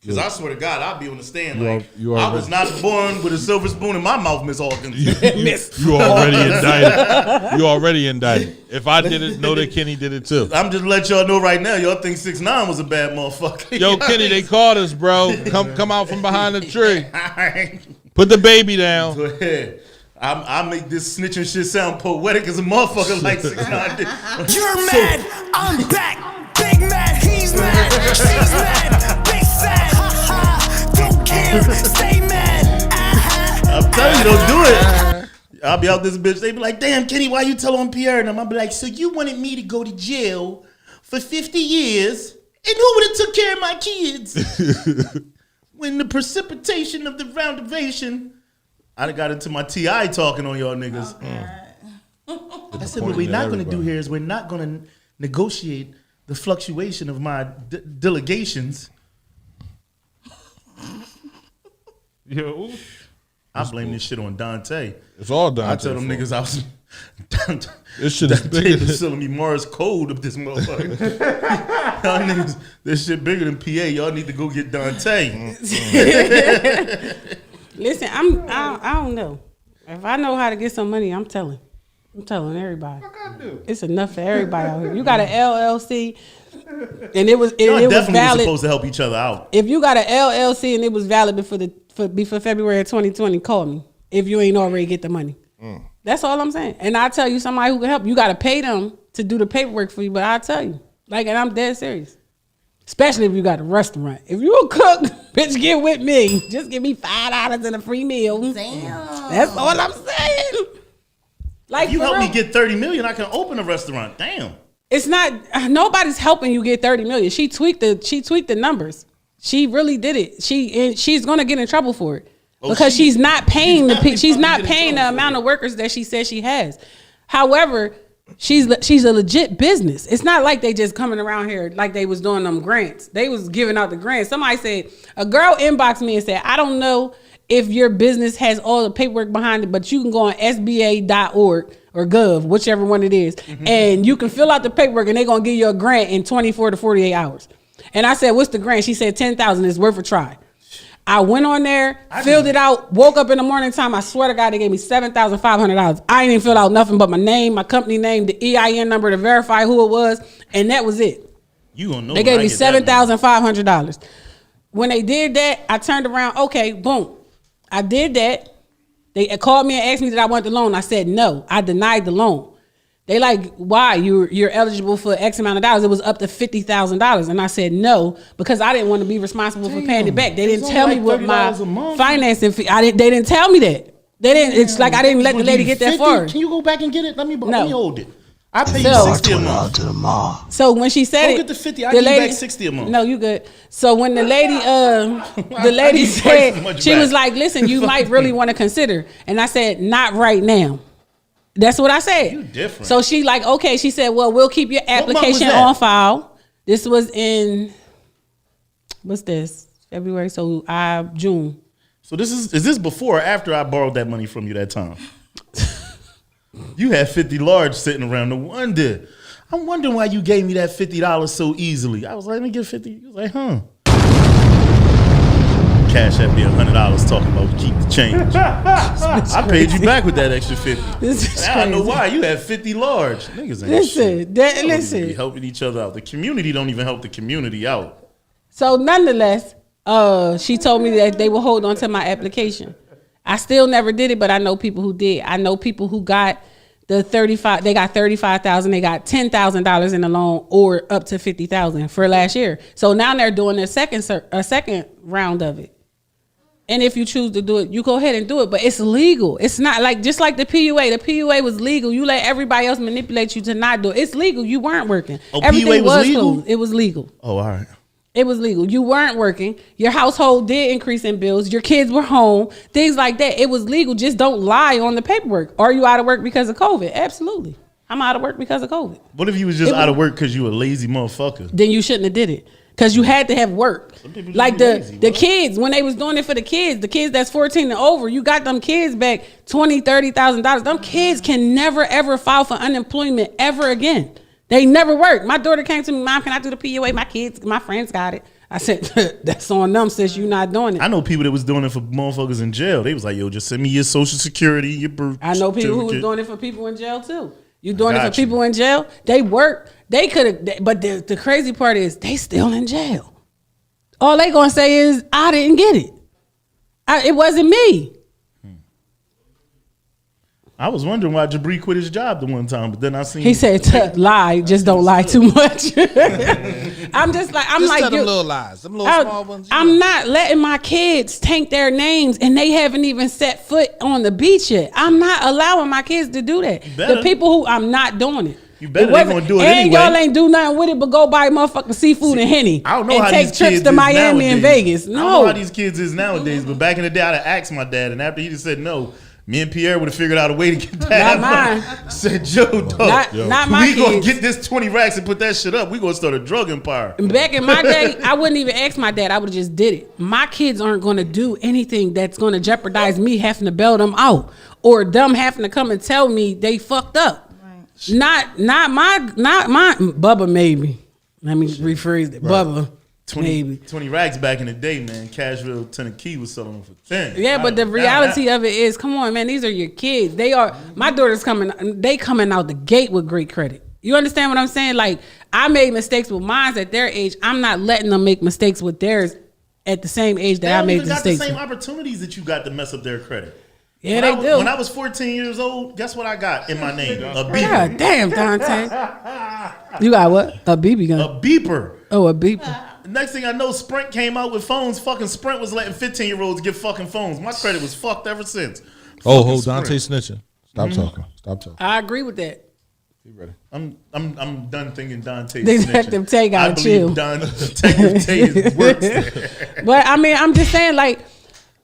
Because I swear to God, I'll be on the stand like, I was not born with a silver spoon in my mouth, Miss Hawkins. You already indicted. You already indicted. If I did it, know that Kenny did it too. I'm just let y'all know right now, y'all think 6ix9ine was a bad motherfucker. Yo, Kenny, they called us, bro. Come out from behind the tree. Put the baby down. Go ahead. I make this snitching shit sound poetic as a motherfucker like 6ix9ine did. You're mad, I'm back. Big mad, he's mad, she's mad, big sad, don't care, stay mad, I'm telling you, don't do it. I'll be out this bitch, they be like, damn, Kenny, why you tell on Pierre? And I'll be like, so you wanted me to go to jail for 50 years, and who would have took care of my kids? When the precipitation of the roundavation, I got into my TI talking on y'all niggas. I said, what we're not going to do here is we're not going to negotiate the fluctuation of my delegations. Yo, I blame this shit on Dante. It's all Dante. I tell them niggas I was. This shit is bigger than selling me Morse code of this motherfucker. Y'all niggas, this shit bigger than PA. Y'all need to go get Dante. Listen, I don't know. If I know how to get some money, I'm telling everybody. It's enough for everybody out here. You got an LLC, and it was valid. Supposed to help each other out. If you got an LLC and it was valid before February of 2020, call me. If you ain't already get the money, that's all I'm saying. And I tell you, somebody who can help. You got to pay them to do the paperwork for you. But I tell you, and I'm dead serious. Especially if you got a restaurant. If you a cook, bitch, get with me. Just give me $5 and a free meal. Damn. That's all I'm saying. Like, if you help me get 30 million, I can open a restaurant. Damn. It's not, nobody's helping you get 30 million. She tweaked the numbers. She really did it. She's gonna get in trouble for it. Because she's not paying the amount of workers that she says she has. However, she's a legit business. It's not like they just coming around here like they was doing them grants. They was giving out the grants. Somebody said, a girl inboxed me and said, I don't know if your business has all the paperwork behind it, but you can go on SBA.org or gov, whichever one it is, and you can fill out the paperwork and they're going to give you a grant in 24 to 48 hours. And I said, what's the grant? She said, 10,000 is worth a try. I went on there, filled it out, woke up in the morning time. I swear to God, they gave me $7,500. I ain't even filled out nothing but my name, my company name, the EIN number to verify who it was, and that was it. You gonna know? They gave me $7,500. When they did that, I turned around. Okay, boom. I did that. They called me and asked me did I want the loan. I said no. I denied the loan. They like, why? You're eligible for X amount of dollars. It was up to $50,000. And I said no, because I didn't want to be responsible for paying it back. They didn't tell me what my financing fee. They didn't tell me that. They didn't. It's like I didn't let the lady get that far. Can you go back and get it? Let me hold it. I pay you So- $60 a month. So when she said Go it, get the 50. I give you back $60 a month. No, you good. So when the lady, said, she was like, "Listen, you might really want to consider." And I said, "Not right now." That's what I said. You different. So she like, okay. She said, "Well, we'll keep your month was application that? on file." This was in what's this? February. So June. So is this before or after I borrowed that money from you that time? You had 50 large sitting around. No wonder. I'm wondering why you gave me that $50 so easily. I was like, let me get 50. You was like, huh? Cash at me $100 talking about keep the change. I paid you back with that extra 50. This is Now I know crazy. why. You had 50 large. Niggas ain't Listen, shit. that, Don't even be listen. helping each other out. The community don't even help the community out. So nonetheless, she told me that they will hold on to my application. I still never did it, but I know people who did. I know people who got the 35. They got 35,000. They got $10,000 in the loan, or up to 50,000 for last year. So now they're doing a second round of it. And if you choose to do it, you go ahead and do it. But it's legal. It's not like just like the PUA. The PUA was legal. You let everybody else manipulate you to not do it. It's legal. You weren't working. Oh, Everything PUA was legal? closed. It was legal. Oh, all right. It was legal. You weren't working. Your household did increase in bills. Your kids were home. Things like that. It was legal. Just don't lie on the paperwork. Are you out of work because of COVID? Absolutely. I'm out of work because of COVID. What if you was just It out was- of work because you a lazy motherfucker? Then you shouldn't have did it. Because you had to have work. people just Like be lazy, the bro. kids, when they was doing it for the kids that's 14 and over, you got them kids back $20,000, $30,000. Them kids can never, ever file for unemployment ever again. They never work. My daughter came to me, Mom, can I do the PUA? My friends got it. I said, that's on them, sis. You not doing it. I know people that was doing it for motherfuckers in jail. They was like, yo, just send me your social security, your birth I know people who was certificate. doing it for people in jail too. You doing it for Got you. people in jail? They work. They could have, but the crazy part is they still in jail. All they gonna say is, I didn't get it. It wasn't me. I was wondering why Jabri quit his job the one time, but then I seen He said, lie, just don't lie too much. I'm just like, I'm Just like, tell them you- little lies. Them little small ones. you I'm know. not letting my kids tank their names, and they haven't even set foot on the beach yet. I'm not allowing my kids to do that. better. The people who I'm not doing it. You better, they wasn't- gonna do it and anyway. y'all ain't do nothing with it but go buy motherfucking seafood and Henny. I don't know and how take these trips kids to is Miami and nowadays. Vegas. I don't know No, how these kids is nowadays, but back in the day, I'd have asked my dad, and after he just said no, me and Pierre would have figured out a way to get that. Not mine. Said, Joe, dog, Not my we gonna kids. get this 20 racks and put that shit up. We gonna start a drug empire. Back in my day, I wouldn't even ask my dad. I would have just did it. My kids aren't going to do anything that's going to jeopardize me having to bail them out or them having to come and tell me they fucked up. Not my Bubba maybe. Let me rephrase it. Bubba 20 racks back in the day, man. Cashville, Tennessee was selling them for 10. Yeah, but the reality of it is, come on, man, these are your kids. They are, my daughter's coming out the gate with great credit. You understand what I'm saying? Like, I made mistakes with mine at their age. I'm not letting them make mistakes with theirs at the same age They that I don't made even got the mistakes same with. opportunities that you got to mess up their credit. Yeah, When they do. When I was 14 years old, guess what I got in my name? A beeper. God damn, Dante. You got what? A BB gun. A beeper. Oh, a beeper. Next thing I know, Sprint came out with phones. Fucking Sprint was letting 15-year-olds get fucking phones. My credit was fucked ever since. Oh, Fucking hold Dante Sprint. snitching. Stop talking. Stop talking. I agree with that. I'm done thinking Dante. Detective Tay gotta I believe chill. Detective Tay works. But I mean, I'm just saying, like,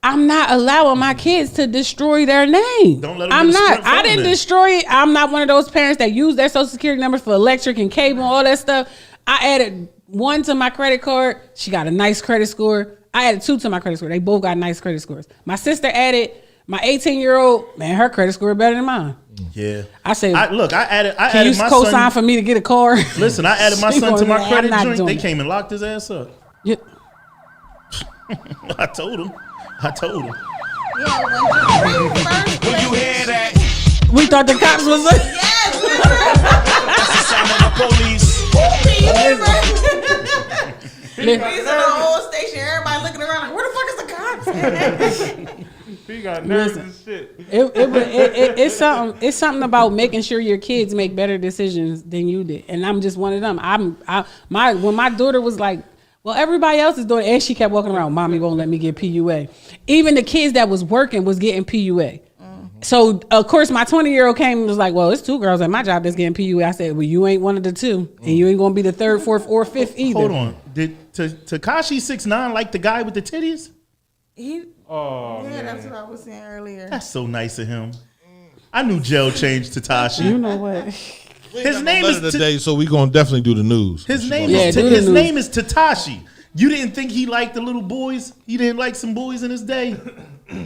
I'm not allowing my kids to destroy their name. Don't let them I'm get a not. Sprint I phone didn't then. destroy it. I'm not one of those parents that use their social security numbers for electric and cable and all that stuff. I added one to my credit card. She got a nice credit score. I added two to my credit score. They both got nice credit scores. My sister added my 18-year-old. Man, her credit score better than mine. Yeah. I said, I added can you my co-sign son. for me to get a car? Listen, I added my She son to gonna my be like, credit I'm not joint. doing They it. came and locked his ass up. Yeah. I told him. Yeah, when Jabri first When you hear that, We thought the cops was. yes, sound of the police. He's in the whole station. Everybody looking around like, where the fuck is the cops? He got nerves and shit. It's something. It's something about making sure your kids make better decisions than you did, and I'm just one of them. When my daughter was like, well, everybody else is doing it, and she kept walking around, mommy won't let me get PUA. Even the kids that was working was getting PUA. So of course my 20-year-old came and was like, well, it's two girls at my job that's getting PUA. I said, well, you ain't one of the two, and you ain't gonna be the third, fourth, or fifth either. Hold on. Did Tekashi 6ix9ine like the guy with the titties? Oh, Yeah, man. that's what I was saying earlier. That's so nice of him. I knew Jail changed Tekashi. You know what? His name Letter is today, so we gonna definitely do the news. His name Yeah, is do the his news. name is Tatashi. You didn't think he liked the little boys? He didn't like some boys in his day?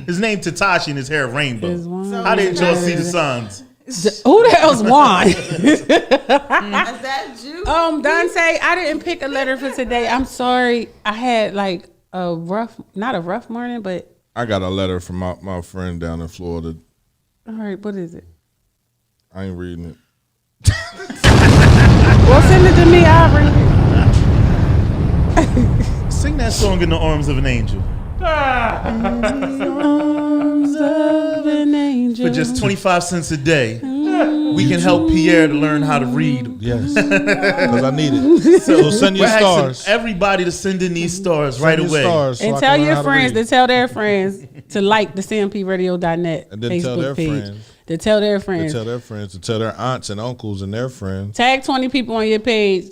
His name Tatashi and his hair rainbow. There's one. How didn't y'all see the signs? Who the hell's Juan? Is that you? Dante, I didn't pick a letter for today. I'm sorry. I had like not a rough morning, but. I got a letter from my friend down in Florida. All right, what is it? I ain't reading it. Well, send it to me. I'll read it. Sing that song in the arms of an angel. Arms of an angel. For just 25 cents a day, we can help Pierre to learn how to read. Yes, because I need it. So send your We're asking stars. everybody to send in these stars right Send your away. stars so And I tell can learn your how to friends read. to tell their friends to like the CMPRadio.net And then Facebook tell their page. friends. To tell their To friends. tell their friends, to tell their aunts and uncles and their friends. Tag 20 people on your page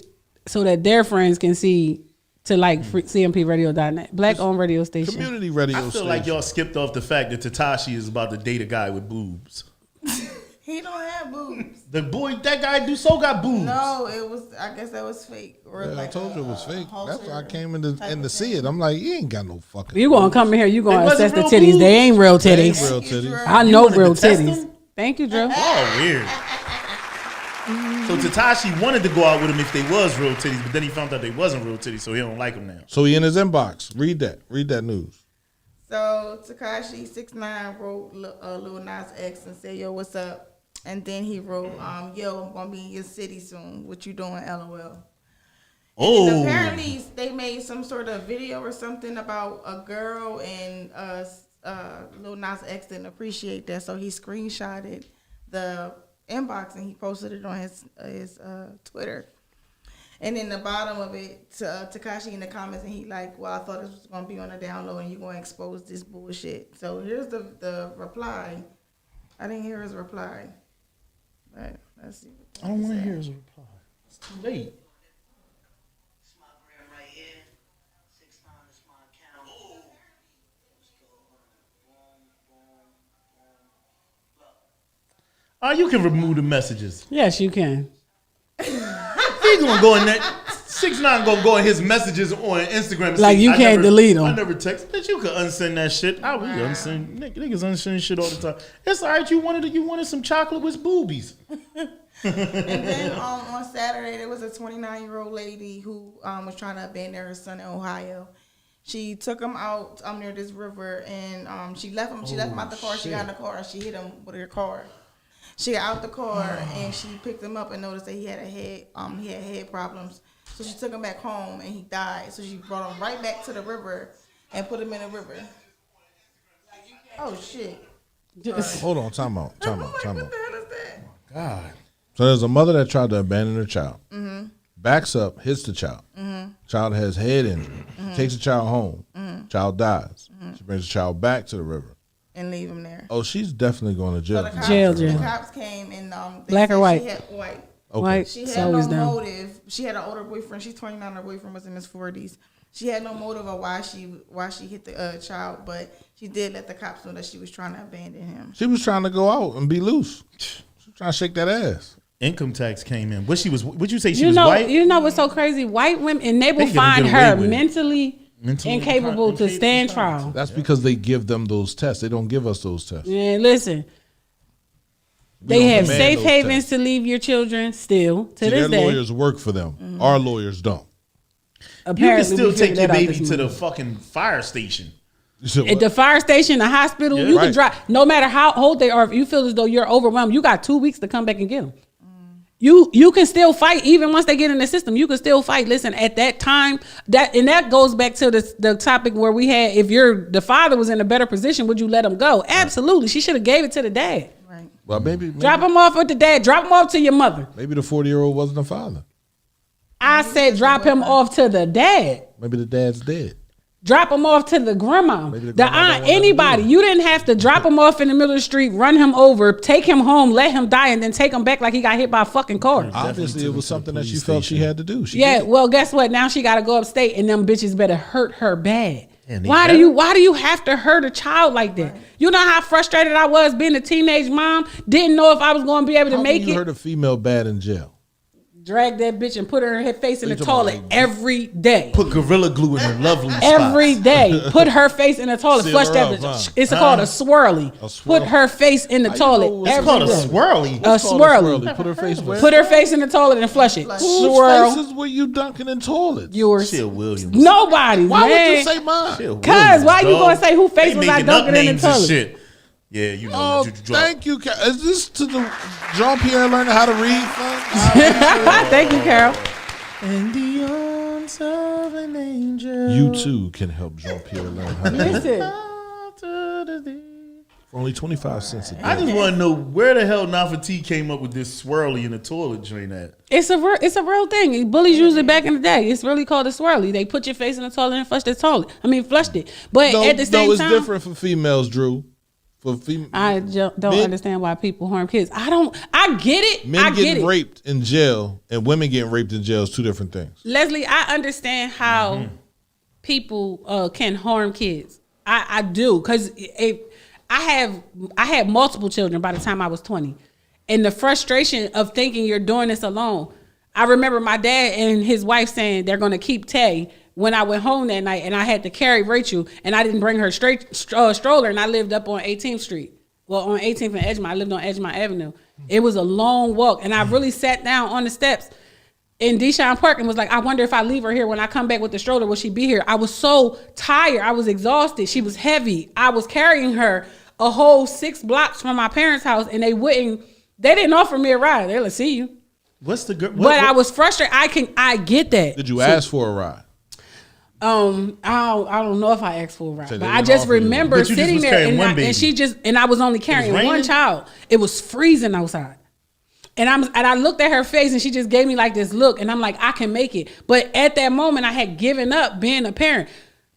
so that their friends can see to like CMPRadio.net. Black owned radio station. Community radio I feel station. like y'all skipped off the fact that Tatashi is about to date a guy with boobs. He don't have boobs. The boy, that guy got boobs. No, it was. I guess that was fake. Or Yeah, like I told you it was fake. halter That's why I came in type to of see thing. it. I'm like, you ain't got no fucking. You gonna come in here, you gonna They assess wasn't the real titties. They ain't real They ain't titties. real Thank you, titties. Dre. I You know wanted real to test titties. them? Thank you, Joe. Oh, weird. So Tatashi wanted to go out with him if they was real titties, but then he found out they wasn't real titties, so he don't like them now. So he in his inbox. Read that. Read that news. So Tekashi 6ix9ine wrote Lil Nas X and said, "Yo, what's up?" And then he wrote, "Yo, I'm gonna be in your city soon. What you doing, LOL?" Oh, And apparently they made some sort of video or something about a girl, and Lil Nas X didn't appreciate that, so he screenshotted the inbox and he posted it on his Twitter. And in the bottom of it, Tekashi in the comments, and he like, "Well, I thought this was gonna be on a down low, and you gonna expose this bullshit." So here's the reply. I didn't hear his reply, but let's see. I don't want to hear his reply. It's too late. It's my brand right here. 6ix9ine is my account. Let's go. Boom, boom, boom. Look. You can remove the messages. Yes, you can. He gonna go in that. 6ix9ine gonna go in his messages on Instagram. And Like say, you "I can't never- delete 'em." I never text. But you could unsend that shit. We unsend niggas unsend shit all the time. It's all right. You wanted some chocolate with boobies. And then on Saturday, there was a 29-year-old lady who was trying to abandon her son in Ohio. She took him out near this river, and she left him. She left him out the car. She got in the car, and she hit him with her car. She got out the car, and she picked him up and noticed that he had head problems. So she took him back home, and he died. So she brought him right back to the river and put him in the river. Oh shit! Hold on. Time out. I'm like, what the hell is that? God. So there's a mother that tried to abandon her child. Mm-hmm. Backs up, hits the child. Child has head injury. Takes the child home. Child dies. She brings the child back to the river. And leave him there. Oh, she's definitely going to So jail. the cops, Jail. The cops came and they Black or said white? She had white. Okay. White. She It's had always no them. motive. She had an older boyfriend. She's 29. Her boyfriend was in his 40s. She had no motive of why she hit the child, but she did let the cops know that she was trying to abandon him. She was trying to go out and be loose. She was trying to shake that ass. Income tax came in. Would you say she You was know, white? you know what's so crazy? White women, and they will They gonna find get away her with it. mentally incapable to stand incapable. trial. That's because they give them those tests. They don't give us those tests. And listen, We they don't have demand safe those havens tests. to leave your children still to See, this their day. lawyers work for them. Our lawyers don't. You Apparently, can still we take figured your that out baby this to the morning. fucking fire station. So At the fire station, the hospital, Yeah, you right. can drive. No matter how old they are, if you feel as though you're overwhelmed, you got 2 weeks to come back and get them. You can still fight even once they get in the system. You can still fight. Listen, at that time, that goes back to the topic where we had, if the father was in a better position, would you let him go? Absolutely. She should have gave it to the dad. Right. well, maybe Drop him off with the dad. Drop him off to your mother. maybe the 40-year-old wasn't the father. I said drop him off to the dad. Maybe the dad's dead. Drop him off to the grandma, Maybe the the grandma don't aunt, want nothing to anybody. do. You didn't have to drop him off in the middle of the street, run him over, take him home, let him die, and then take him back like he got hit by a fucking car. Obviously, took it him was to the something that she police felt she station. had to do. She Yeah, did. well, guess what? Now she got to go upstate, and them bitches better hurt her bad. And they Why better. do you have to hurt a child like that? You know how frustrated I was being a teenage mom, didn't know if I was going to be able to How make can you it. hurt a female bad in jail? drag that bitch and put her face in the you talking toilet about, like, every day. Put Gorilla Glue in her lovely spots. Every day, put her face in the toilet. Seal Flush her that up, bitch. huh? It's called a swirly. swirl. Put her face in the How you know toilet it's It's every called a day. swirly. A swirly. Put her face where? Put her face in the toilet and flush it. Whose Swirl. faces were you dunking in toilets? Yours. Shit, Williams. Nobody's, Why man. would you say mine? Shit, Cause Williams, why you dog. gonna say who face They was I making up dunking in the names and toilet? shit. Yeah, you know. Oh, what you drop. thank you. Is this to the Jean-Pierre learning how to read? Thank you, Carol. In the arms of an angel. You too can help Jean-Pierre learn how to read. Listen, For only 25 cents a day. I just want to know where the hell Nafa T came up with this swirly in the toilet drain at. it's a real thing. Bullies used it back in the day. It's really called a swirly. They put your face in the toilet and flushed flushed it. But at the same it's time, different for females, Drew. For I don't Men- understand why people harm kids. I get it. men I get getting it. raped in jail and women getting raped in jail is two different things. Leslie, I understand how people can harm kids. I do, because I had multiple children by the time I was 20, and the frustration of thinking you're doing this alone. I remember my dad and his wife saying they're going to keep Tay when I went home that night, and I had to carry Rachel, and I didn't bring her stroller, and I lived up on 18th Street. Well, on 18th and Edgemont. I lived on Edgemont Avenue. It was a long walk, and I really sat down on the steps in Deshaun Park and was like, I wonder if I leave her here when I come back with the stroller, will she be here? I was so tired. I was exhausted. She was heavy. I was carrying her a whole 6 blocks from my parents' house, and they didn't offer me a ride. They're like, see you. What's the girl? But I was frustrated. I get that. Did you ask for a ride? I don't know if I asked for a ride, So but they I didn't just offer you. remember But you just sitting was there carrying and, one baby. and I was only carrying one raining? child. It was freezing outside. And I looked at her face and she just gave me like this look, and I'm like, I can make it. But at that moment I had given up being a parent.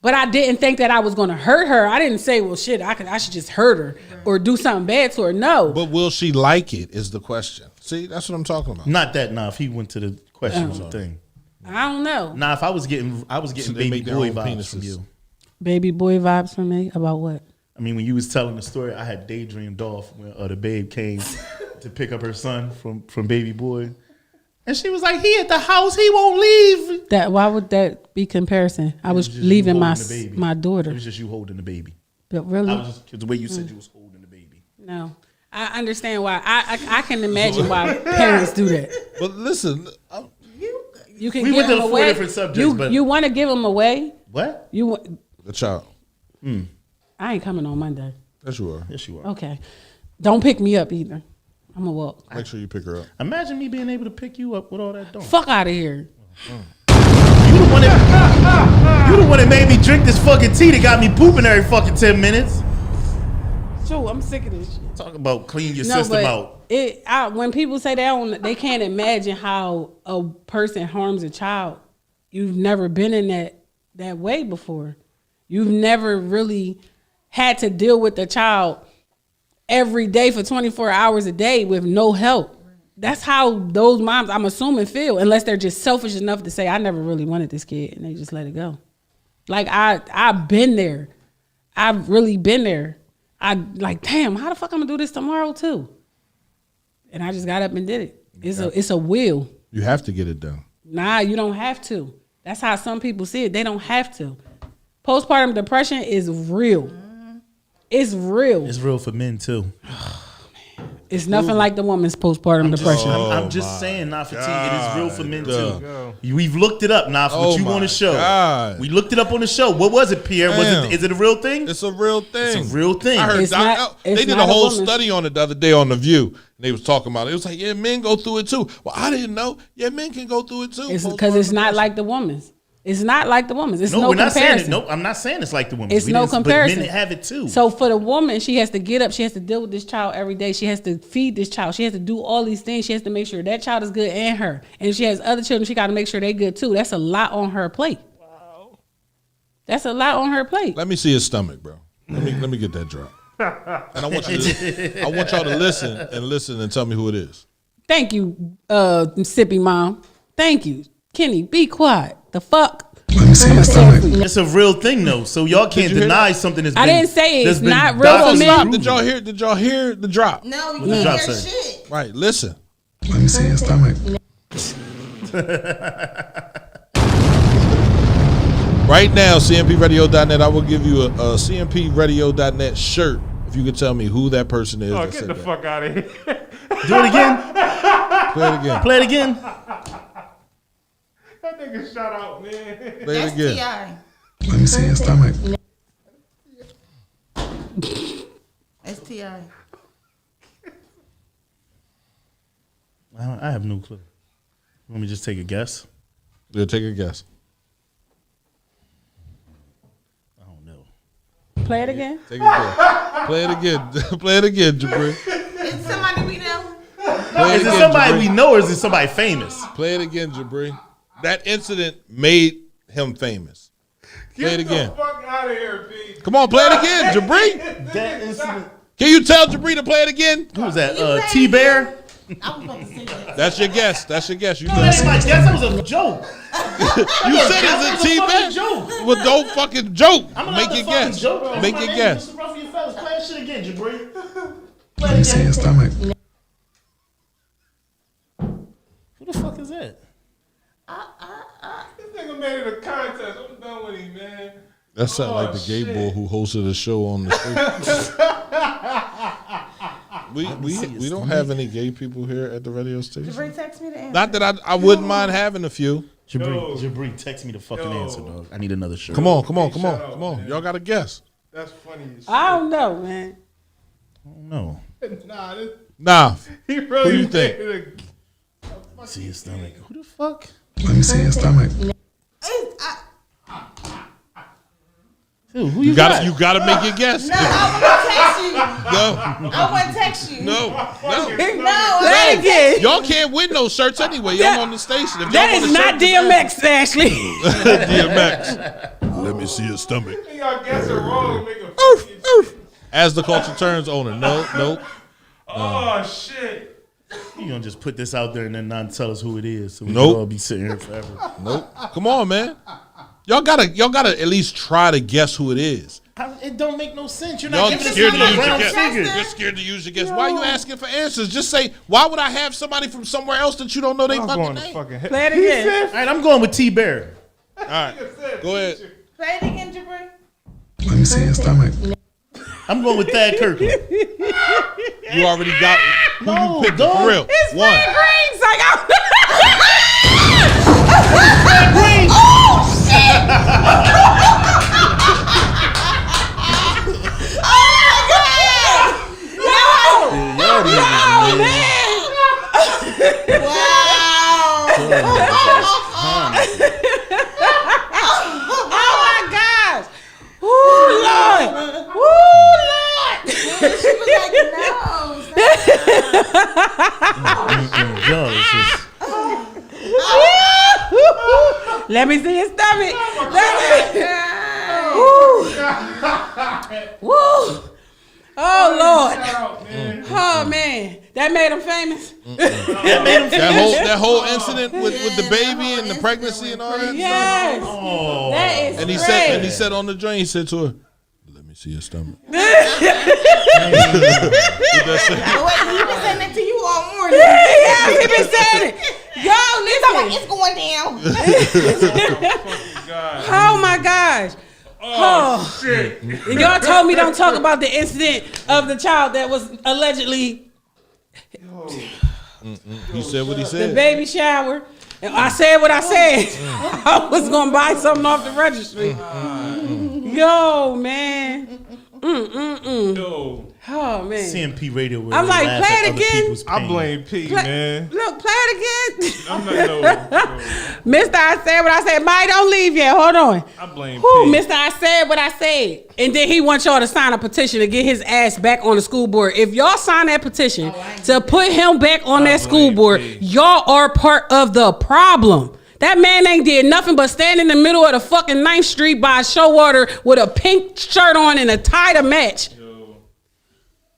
But I didn't think that I was going to hurt her. I didn't say, well, shit, I should just hurt her or do something bad to her. No. But will she like it is the question. See, that's what I'm talking about. Not that. Nah, if he went to the questions thing. I don't know. Nah, if I was getting they baby make their boy own vibes from penises. you. Baby boy vibes from me? About what? I mean, when you was telling the story, I had daydreamed off when the babe came to pick up her son from baby boy, and she was like, "He at the house, he won't leave." Why would that be comparison? I was Just you leaving holding the baby. my It daughter. was just you holding the baby. But really? I was just 'cause the way you said you was holding the baby. No. I understand why. I can imagine why parents do that. But listen, You can We give went to them 4 away. different subjects, but- you want to give them away? What? the child. I ain't coming on Monday. Yes, you are. Yes, you are. Okay. Don't pick me up either. I'm gonna walk. Make sure you pick her up. Imagine me being able to pick you up with all that dough. Fuck out of here. You the one that made me drink this fucking tea that got me pooping every fucking 10 minutes. Sure, I'm sick of this shit. Talk about clean your system out. When people say they can't imagine how a person harms a child. You've never been in that way before. You've never really had to deal with the child every day for 24 hours a day with no help. That's how those moms, I'm assuming, feel, unless they're just selfish enough to say, I never really wanted this kid, and they just let it go. Like, I've been there. I've really been there. I like, damn, how the fuck I'm gonna do this tomorrow too? And I just got up and did it. It's a will. You have to get it done. Nah, you don't have to. That's how some people see it. They don't have to. Postpartum depression is real. It's real. It's real for men too. It's nothing like the woman's postpartum depression. I'm just saying, not for tea. It is real for men God. too. We've looked it up, not for what Oh you my on the show. God. We looked it up on the show. What was it, Pierre? Damn. Is it a real thing? It's a real thing. It's a real thing. I heard It's not- they it's did a not a whole woman. study on it the other day on The View. And they was talking about it. It was like, yeah, men go through it too. Well, I didn't know. Yeah, men can go through it too. It's because it's not like the woman's. It's not like the woman's. It's no we're not saying comparison. it. No, I'm not saying it's like the woman. It's no comparison. But men have it too. So for the woman, she has to get up. She has to deal with this child every day. She has to feed this child. She has to do all these things. She has to make sure that child is good and her. And if she has other children, she got to make sure they good too. That's a lot on her plate. Wow. That's a lot on her plate. Let me see his stomach, bro. Let me get that drop. And I want y'all to listen and tell me who it is. Thank you, Sippy Mom. Thank you. Kenny, be quiet. The fuck? It's a real thing though. So y'all can't you hear deny that? something that's I been, didn't say it's that's been not real documented. for men. Stop. Did y'all hear the drop? No, you What the can't drop hear say? shit. Right, listen. Let me see your stomach. Right now, CMPRadio.net, I will give you a CMPRadio.net shirt if you could tell me who that person is. Oh, that get said the that. fuck out of here. Do it again. Play it again. Play it again. That nigga shut out, man. Play it That's again. T.I. Let me see your stomach. That's T.I. I have no clue. Let me just take a guess. Yeah, take a guess. I don't know. Play it again. Take a guess. Play it again. Play it again, Jabri. Is somebody we know? Play it Is it again, somebody Jabri. we know or is it somebody famous? Play it again, Jabri. That incident made him famous. Play it again. Get the fuck out of here, B. Come on, play it again, Jabri. That incident. Can you tell Jabri to play it again? Who was that? T-Bear? I was about to say that. That's your guess. That's your guess. You No, know. that ain't my guess. That was a joke. You said it's a fucking T-Back. joke. Well, don't fucking joke. I'm Make your guess. Make your guess. Mr. Ruffy, your fellas. Play that shit again, Jabri. Let me see your stomach. Who the fuck is that? This nigga made it a contest. I'm done with him, man. That sounded like the gay boy who hosted a show on the station. we don't have any gay people here at the radio station. Jabri, text me the answer. Not that I wouldn't mind having a few. Jabri, text me the fucking answer, dog. I need another shirt. Come on. man. Y'all got to guess. That's funny as shit. I don't know, man. No. Nah, this, Nah. he really Who you made think? it See his stomach. Who the fuck? Let me see your stomach. Dude, who You got? gotta make your guess. No, I want to text you. No. I want to text you. No. No, Play it again. Y'all can't win those shirts anyway. Y'all on the station. If That y'all is want a not shirt, DMX, Ashley. DMX. Let me see your stomach. Y'all guess it wrong. Make a As the culture turns owner. Nope. Oh, shit. You gonna just put this out there and then not tell us who it is? So we Nope. can all be sitting here forever. Nope. Come on, man. Y'all gotta at least try to guess who it is. It don't make no sense. You're Y'all not giving us scared to a use your round guess. figure. You're scared to use your guess. Why are you asking for answers? Just say, why would I have somebody from somewhere else that you don't know they I'm fucking going to name? fucking hell. Play it again. All right, I'm going with T-Bear. All right. Go ahead. Play it again, Jabri. Let me see your stomach. I'm going with Thad Kirkland. You already got who No, you picked dog. for real. It's One. Fred Green's like, oh man. Oh my gosh. Ooh, Lord. Ooh, Lord. She was like, no. Stop. Yo, it's just, Let me see his stomach. Woo. Woo. Oh Lord. Oh man. That made him famous. That whole incident with the baby and the pregnancy and all that. Yes. oh, That is And he great. said on the joint, he said to her, "Let me see your stomach." Wait, he been saying that to you all morning. Yeah, he been saying it. Yo, listen. It's going down. Oh my gosh. Oh Shit. Y'all told me don't talk about the incident of the child that was allegedly He said what he the said. baby shower. And I said what I said. I was gonna buy something off the registry. Yo, man. Yo, Oh man. CMP Radio. Where I'm we like, laugh play at it other again. people's I pain. blame P, Play- man. Look, play it again. I'm not no. Mister, I said what I said. Mike, don't leave yet. Hold on. I blame Whew, P. Mister, I said what I said. And then he wants y'all to sign a petition to get his ass back on the school board. If y'all sign that petition to put him back on that school blame board, P. y'all are part of the problem. That man ain't did nothing but stand in the middle of the fucking 9th Street by Showwater with a pink shirt on and a tie to match.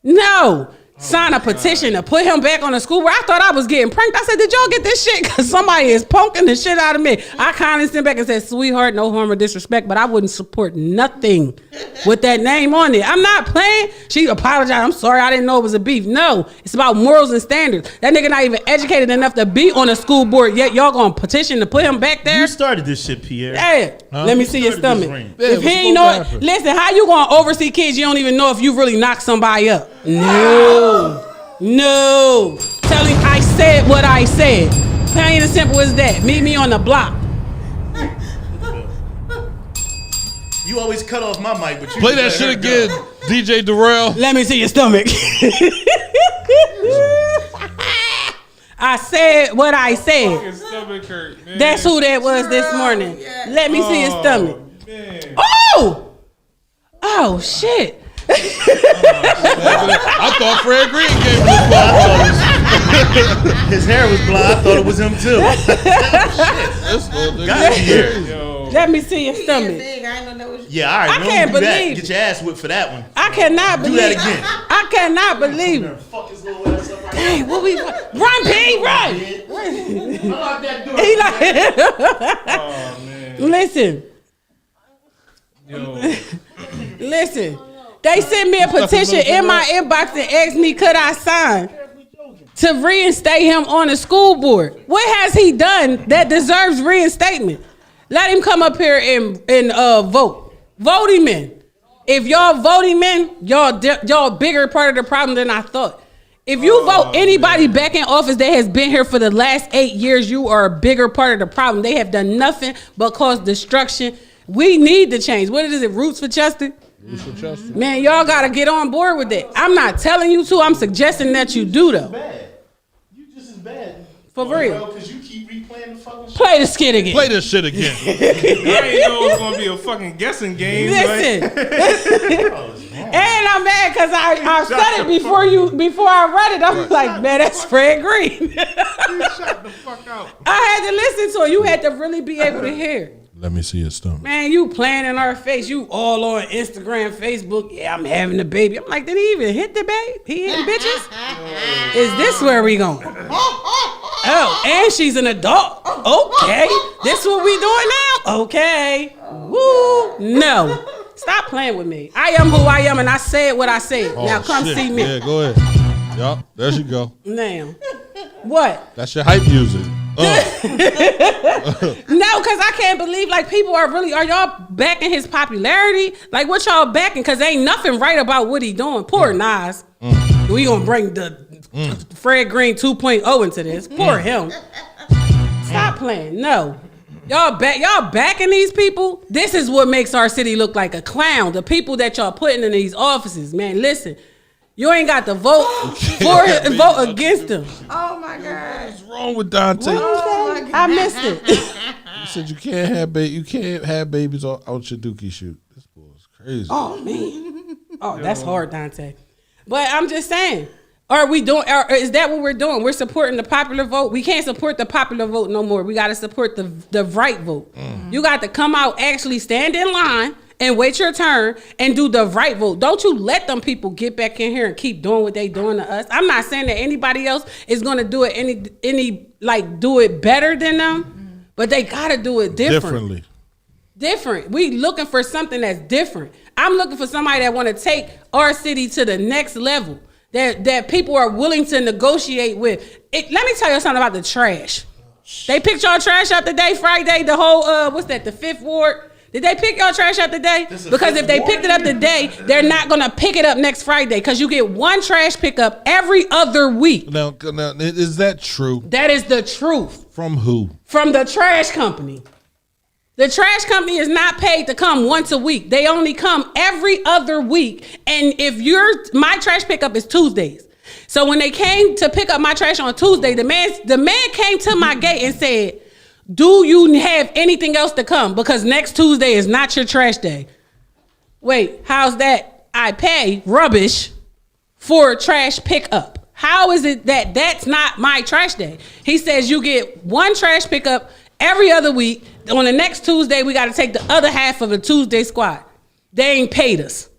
No. sign a petition to put him back on the school board. I thought I was getting pranked. I said, did y'all get this shit? Because somebody is punking the shit out of me. I kind of sent back and said, sweetheart, no harm or disrespect, but I wouldn't support nothing with that name on it. I'm not playing. She apologized. I'm sorry. I didn't know it was a beef. No, it's about morals and standards. That nigga not even educated enough to be on a school board, yet y'all gonna petition to put him back there? You started this shit, Pierre. Yeah. Let me see your started this stomach. ring. Yeah, If he what's ain't supposed know to it, happen? listen, how you gonna oversee kids you don't even know if you really knock somebody up? No. No. Tell him I said what I said. Plain and simple as that. Meet me on the block. You always cut off my mic, but you Play that let shit her go. again, DJ Darrell. Let me see your stomach. I said what I said. Fucking stomach hurt, man. That's who that was this morning. Let me see his stomach. Man. Oh! Oh, shit. I thought Fred Green gave him this His hair was blonde. I thought it was him too. Got you here. Yo. Let me see your Yeah, stomach. big. I ain't know that was. Yeah, all right. I don't can't do that. believe- Get your ass whipped for that one. I cannot Do believe that again. I cannot believe it. Fuck his little ass up right Hey, what we run, P, run. Unlock that door. He like, Oh, man. listen, Yo. listen. They sent me a petition in my inbox and asked me could I sign to reinstate him on the school board. What has he done that deserves reinstatement? Let him come up here and vote. Vote him in. If y'all vote him in, y'all bigger part of the problem than I thought. If you vote anybody back in office that has been here for the last 8 years, you are a bigger part of the problem. They have done nothing but cause destruction. We need to change. What is it? Roots for Chester? Man, y'all gotta get on board with that. I'm not telling you to. I'm suggesting that you do though. Bad. You just as bad. For real. Because you keep replaying the fucking shit. Play the skit again. Play this shit again. I didn't know it was gonna be a fucking guessing game. Listen. And I'm mad because I said it before I read it. I'm like, man, that's Fred Green. Shut the fuck out. I had to listen to it. You had to really be able to hear. Let me see his stomach. Man, you playing in our face. You all on Instagram, Facebook. Yeah, I'm having a baby. I'm like, did he even hit the baby? He hitting bitches? Is this where we going? Oh, and she's an adult. Okay. This what we doing now? Okay. Woo. No. Stop playing with me. I am who I am, and I said what I said. Now come shit. see me. Yeah, go ahead. Yup, there she go. Now. What? That's your hype music. No, because I can't believe like people are y'all backing his popularity? Like what y'all backing? Because ain't nothing right about what he doing. Poor Nas. We gonna bring the Fred Green 2.0 into this. Poor him. Stop playing. No. Y'all backing these people? This is what makes our city look like a clown. The people that y'all putting in these offices. Man, listen. You ain't got to vote for him and vote against him. Oh my God. What's wrong with Dante? What you say? I missed it. You said you can't have babies out your dookie shoot. This boy is crazy. Oh man. Oh, that's hard, Dante. But I'm just saying. Is that what we're doing? We're supporting the popular vote. We can't support the popular vote no more. We got to support the right vote. You got to come out, actually stand in line and wait your turn and do the right vote. Don't you let them people get back in here and keep doing what they doing to us. I'm not saying that anybody else is going to do it do it better than them, but they got to do it different. Different. We looking for something that's different. I'm looking for somebody that want to take our city to the next level. That people are willing to negotiate with. Let me tell you something about the trash. They picked y'all trash up today, Friday. The whole the 5th Ward. Did they pick y'all trash up today? Because if they picked it up today, they're not gonna pick it up next Friday. Because you get one trash pickup every other week. Now, is that true? That is the truth. From who? From the trash company. The trash company is not paid to come once a week. They only come every other week. And my trash pickup is Tuesdays. So when they came to pick up my trash on Tuesday, the man came to my gate and said, do you have anything else to come? Because next Tuesday is not your trash day. Wait, how's that? I pay rubbish for trash pickup. How is it that that's not my trash day? He says you get one trash pickup every other week. On the next Tuesday, we got to take the other half of the Tuesday squad. They ain't paid us.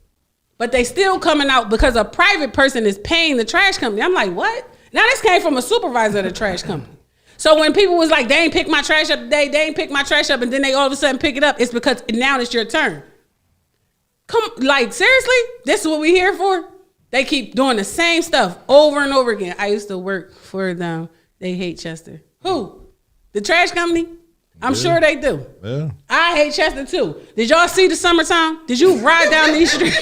but they still coming out because a private person is paying the trash company. I'm like, what? Now this came from a supervisor of the trash company. So when people was like, they ain't pick my trash up today, they ain't pick my trash up, and then they all of a sudden pick it up, it's because now it's your turn. Like, seriously? This is what we here for? They keep doing the same stuff over and over again. I used to work for them. They hate Chester. Who? The trash company? I'm sure they do. Yeah. I hate Chester too. Did y'all see the summertime? Did you ride down these streets?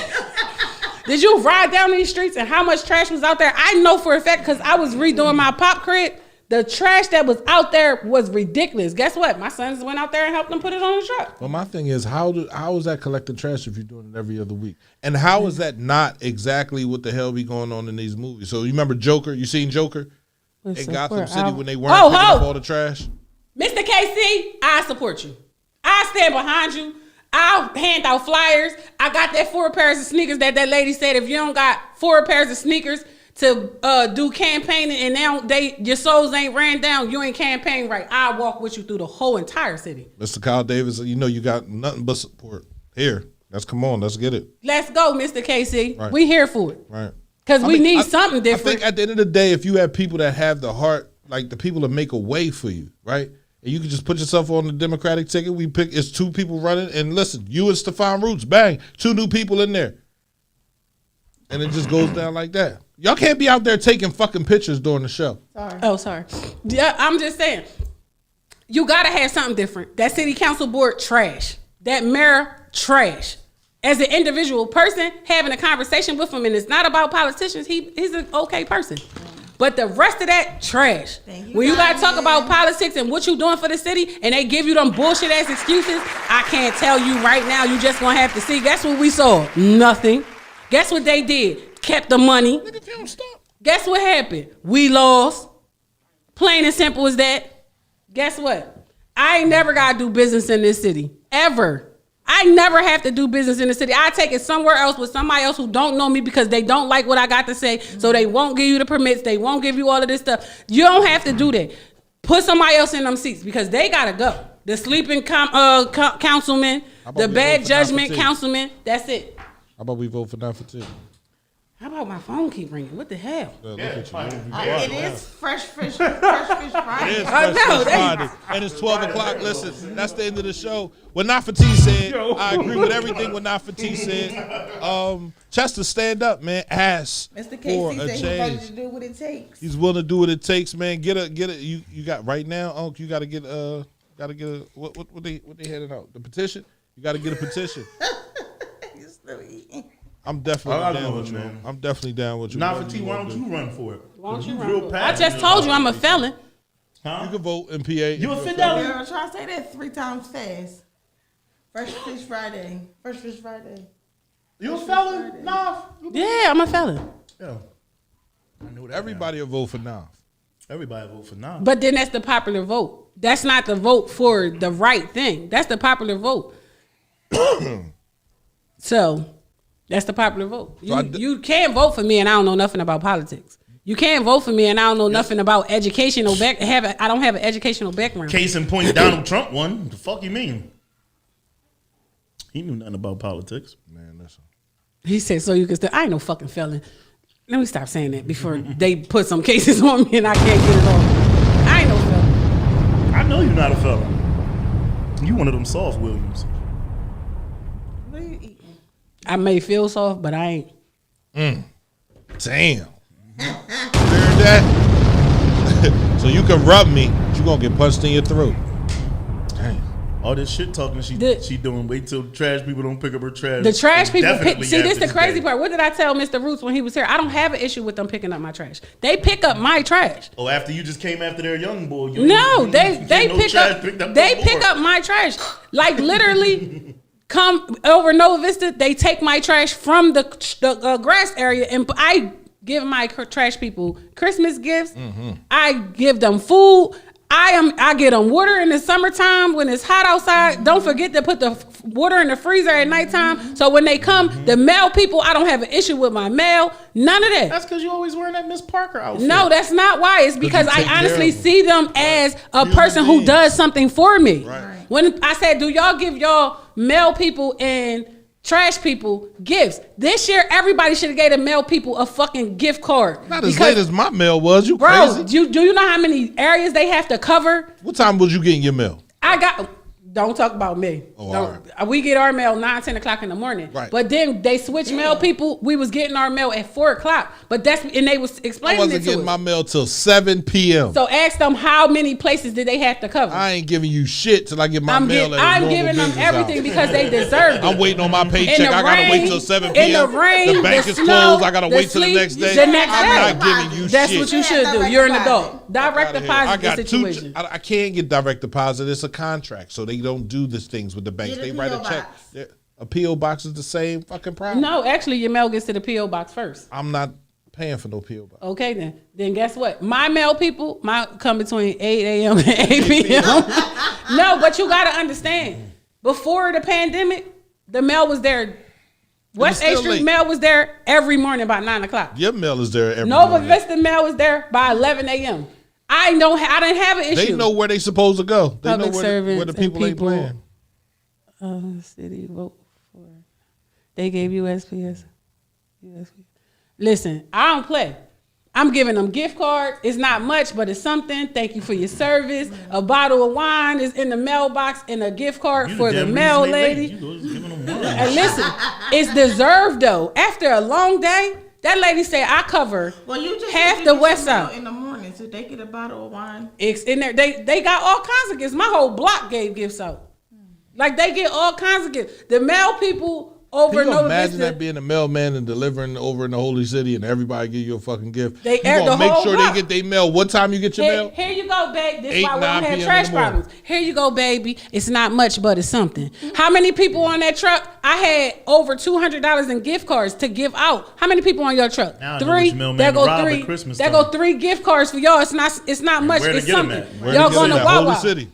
Did you ride down these streets and how much trash was out there? I know for a fact because I was redoing my pop crib. The trash that was out there was ridiculous. Guess what? My sons went out there and helped them put it on the truck. Well, my thing is, how is that collecting trash if you're doing it every other week? And how is that not exactly what the hell be going on in these movies? So you remember Joker? You seen Joker in Gotham City when they weren't picking up all the trash? Mr. KC, I support you. I stand behind you. I'll hand out flyers. I got that 4 pairs of sneakers that lady said if you don't got 4 pairs of sneakers to do campaigning and now your souls ain't ran down, you ain't campaigning right. I'll walk with you through the whole entire city. Mr. Kyle Davis, you know you got nothing but support. Here, come on, let's get it. Let's go, Mr. KC. Right. We here for it. Right. Because we need something I different. think at the end of the day, if you have people that have the heart, like the people that make a way for you, right? And you can just put yourself on the Democratic ticket. It's 2 people running, and listen, you and Stephon Roots, bang, 2 new people in there. And it just goes down like that. Y'all can't be out there taking fucking pictures during the show. Sorry. Yeah, I'm just saying. You gotta have something different. That city council board, trash. That mayor, trash. As an individual person, having a conversation with him, and it's not about politicians, he's an okay person. But the rest of that, trash. When you gotta talk about politics and what you doing for the city, and they give you them bullshit ass excuses, I can't tell you right now, you just gonna have to see. Guess what we saw? Nothing. Guess what they did? Kept the money. Guess what happened? We lost. Plain and simple as that. Guess what? I ain't never got to do business in this city. Ever. I never have to do business in the city. I take it somewhere else with somebody else who don't know me because they don't like what I got to say. So they won't give you the permits. They won't give you all of this stuff. You don't have to do that. Put somebody else in them seats because they got to go. The sleeping councilman, the bad judgment councilman, that's it. How about we vote for now for 2? How about my phone keep ringing? What the hell? It is Fresh Fish Friday. It is I Fresh know, Fish Friday. And it's 12 o'clock. Listen, that's the end of the show. What Nafati said, I agree with everything what Nafati said. Chester, stand up, man. Ask Mr. for KC a said he's ready change. to do what it takes. He's willing to do what it takes, man. Get it. You got right now, Unc. You got to get what they headed out? The petition. You got to get a petition. You're still eating. I'm definitely I down know, with you. man. I'm definitely down with you. Nafati, why don't you run for it? Why don't you real run? I passionate just told you about I'm a it. felon. Huh? You can vote in PA. You a fidelity? Girl, try to say that 3 times fast. Fresh Fish Friday. Fresh Fish Friday. You a felon? Naf? Yeah, I'm a felon. Yeah. I knew that. Everybody will vote for now. Everybody vote for Naf. But then that's the popular vote. That's not the vote for the right thing. That's the popular vote. So that's the popular vote. You can't vote for me and I don't know nothing about politics. You can't vote for me and I don't know nothing about educational I don't have an educational background. Case in point, Donald Trump won. What the fuck you mean? He knew nothing about politics. Man, listen. He said, so you can still, I ain't no fucking felon. Let me stop saying that before they put some cases on me and I can't get it off. I ain't no felon. I know you're not a felon. You one of them soft Williams. What are you eating? I may feel soft, but I ain't. Damn. Heard that? So you can rub me, but you gonna get punched in your throat. Damn. All this shit talking she doing. Wait till trash people don't pick up her trash. The trash people Definitely see, this after the crazy day. part. What did I tell Mr. Roots when he was here? I don't have an issue with them picking up my trash. They pick up my trash. Oh, after you just came after their young boy. They pick up my trash. Like literally come over Nova Vista, they take my trash from the grass area and I give my trash people Christmas gifts. I give them food. I get them water in the summertime when it's hot outside. Don't forget to put the water in the freezer at nighttime. So when they come, the mail people, I don't have an issue with my mail. None of that. That's because you always wearing that Miss Parker outfit. No, that's not why. It's because you I take care honestly of them. see them as a Human person who beings. does something for me. Right. When I said, do y'all give y'all mail people and trash people gifts. This year, everybody should have gave the mail people a fucking gift card. Not as late as my mail was. You bro, crazy? do you know how many areas they have to cover? What time was you getting your mail? Don't talk about me. Oh, Don't. We get our mail 9, 10 o'clock in the morning. Right. But then they switch mail people. We was getting our mail at 4 o'clock. But they was I explaining wasn't it to getting us. my mail till 7 p.m. So ask them how many places did they have to cover. I ain't giving you shit till I get my mail. I'm giving them everything because they deserve it. I'm waiting on my paycheck. In the I gotta rain, wait till 7 p.m. In the rain, the bank the is snow, closed. I gotta the wait till the sleet, next day. the next I'm day. not giving you That's shit. what you should do. direct You're an deposit. adult. Direct Outta here. I deposit got the situation. I can't get direct deposit. It's a contract, so they don't do these things with the banks. Get a They write a P.O. check. box. A PO box is the same fucking problem. No, actually, your mail gets to the P.O. box first. I'm not paying for no PO box. Okay, then. Then guess what? My mail people, come between 8 a.m. and 8 p.m. No, but you got to understand. Before the pandemic, the mail was there. West still 8th Street late. mail was there every morning by 9 o'clock. Your mail is there every Nova morning. Vista mail was there by 11 a.m. I didn't have an issue. They know where they supposed to go. They Public know where servants the and people ain't people. playing. City vote for. They gave USPS. Listen, I don't play. I'm giving them gift cards. It's not much, but it's something. Thank you for your service. A bottle of wine is in the mailbox and a gift card for the mail lady. And listen, it's deserved though. After a long day, that lady said I cover Well, you just half said the you West get some mail Side. in the morning, so they get a bottle of wine. It's in there. They got all kinds of gifts. My whole block gave gifts out. Like they get all kinds of gifts. The mail people over Can you Nova imagine Vista. that being a mailman and delivering over in the Holy City and everybody give you a fucking gift? They you air gonna the make whole sure block. they get their mail. What time you get your mail? Here you go, babe. This 8, is why we 9 don't have p.m. trash in the morning. problems. Here you go, baby. It's not much, but it's something. How many people on that truck? I had over $200 in gift cards to give out. How many people on your truck? Now I know 3. which mailman There to go rob at 3. Christmas There time. go 3 gift cards for y'all. It's not much. where to It's get 'em something. at? Where Y'all to going get to it at? Holy Wawa. City.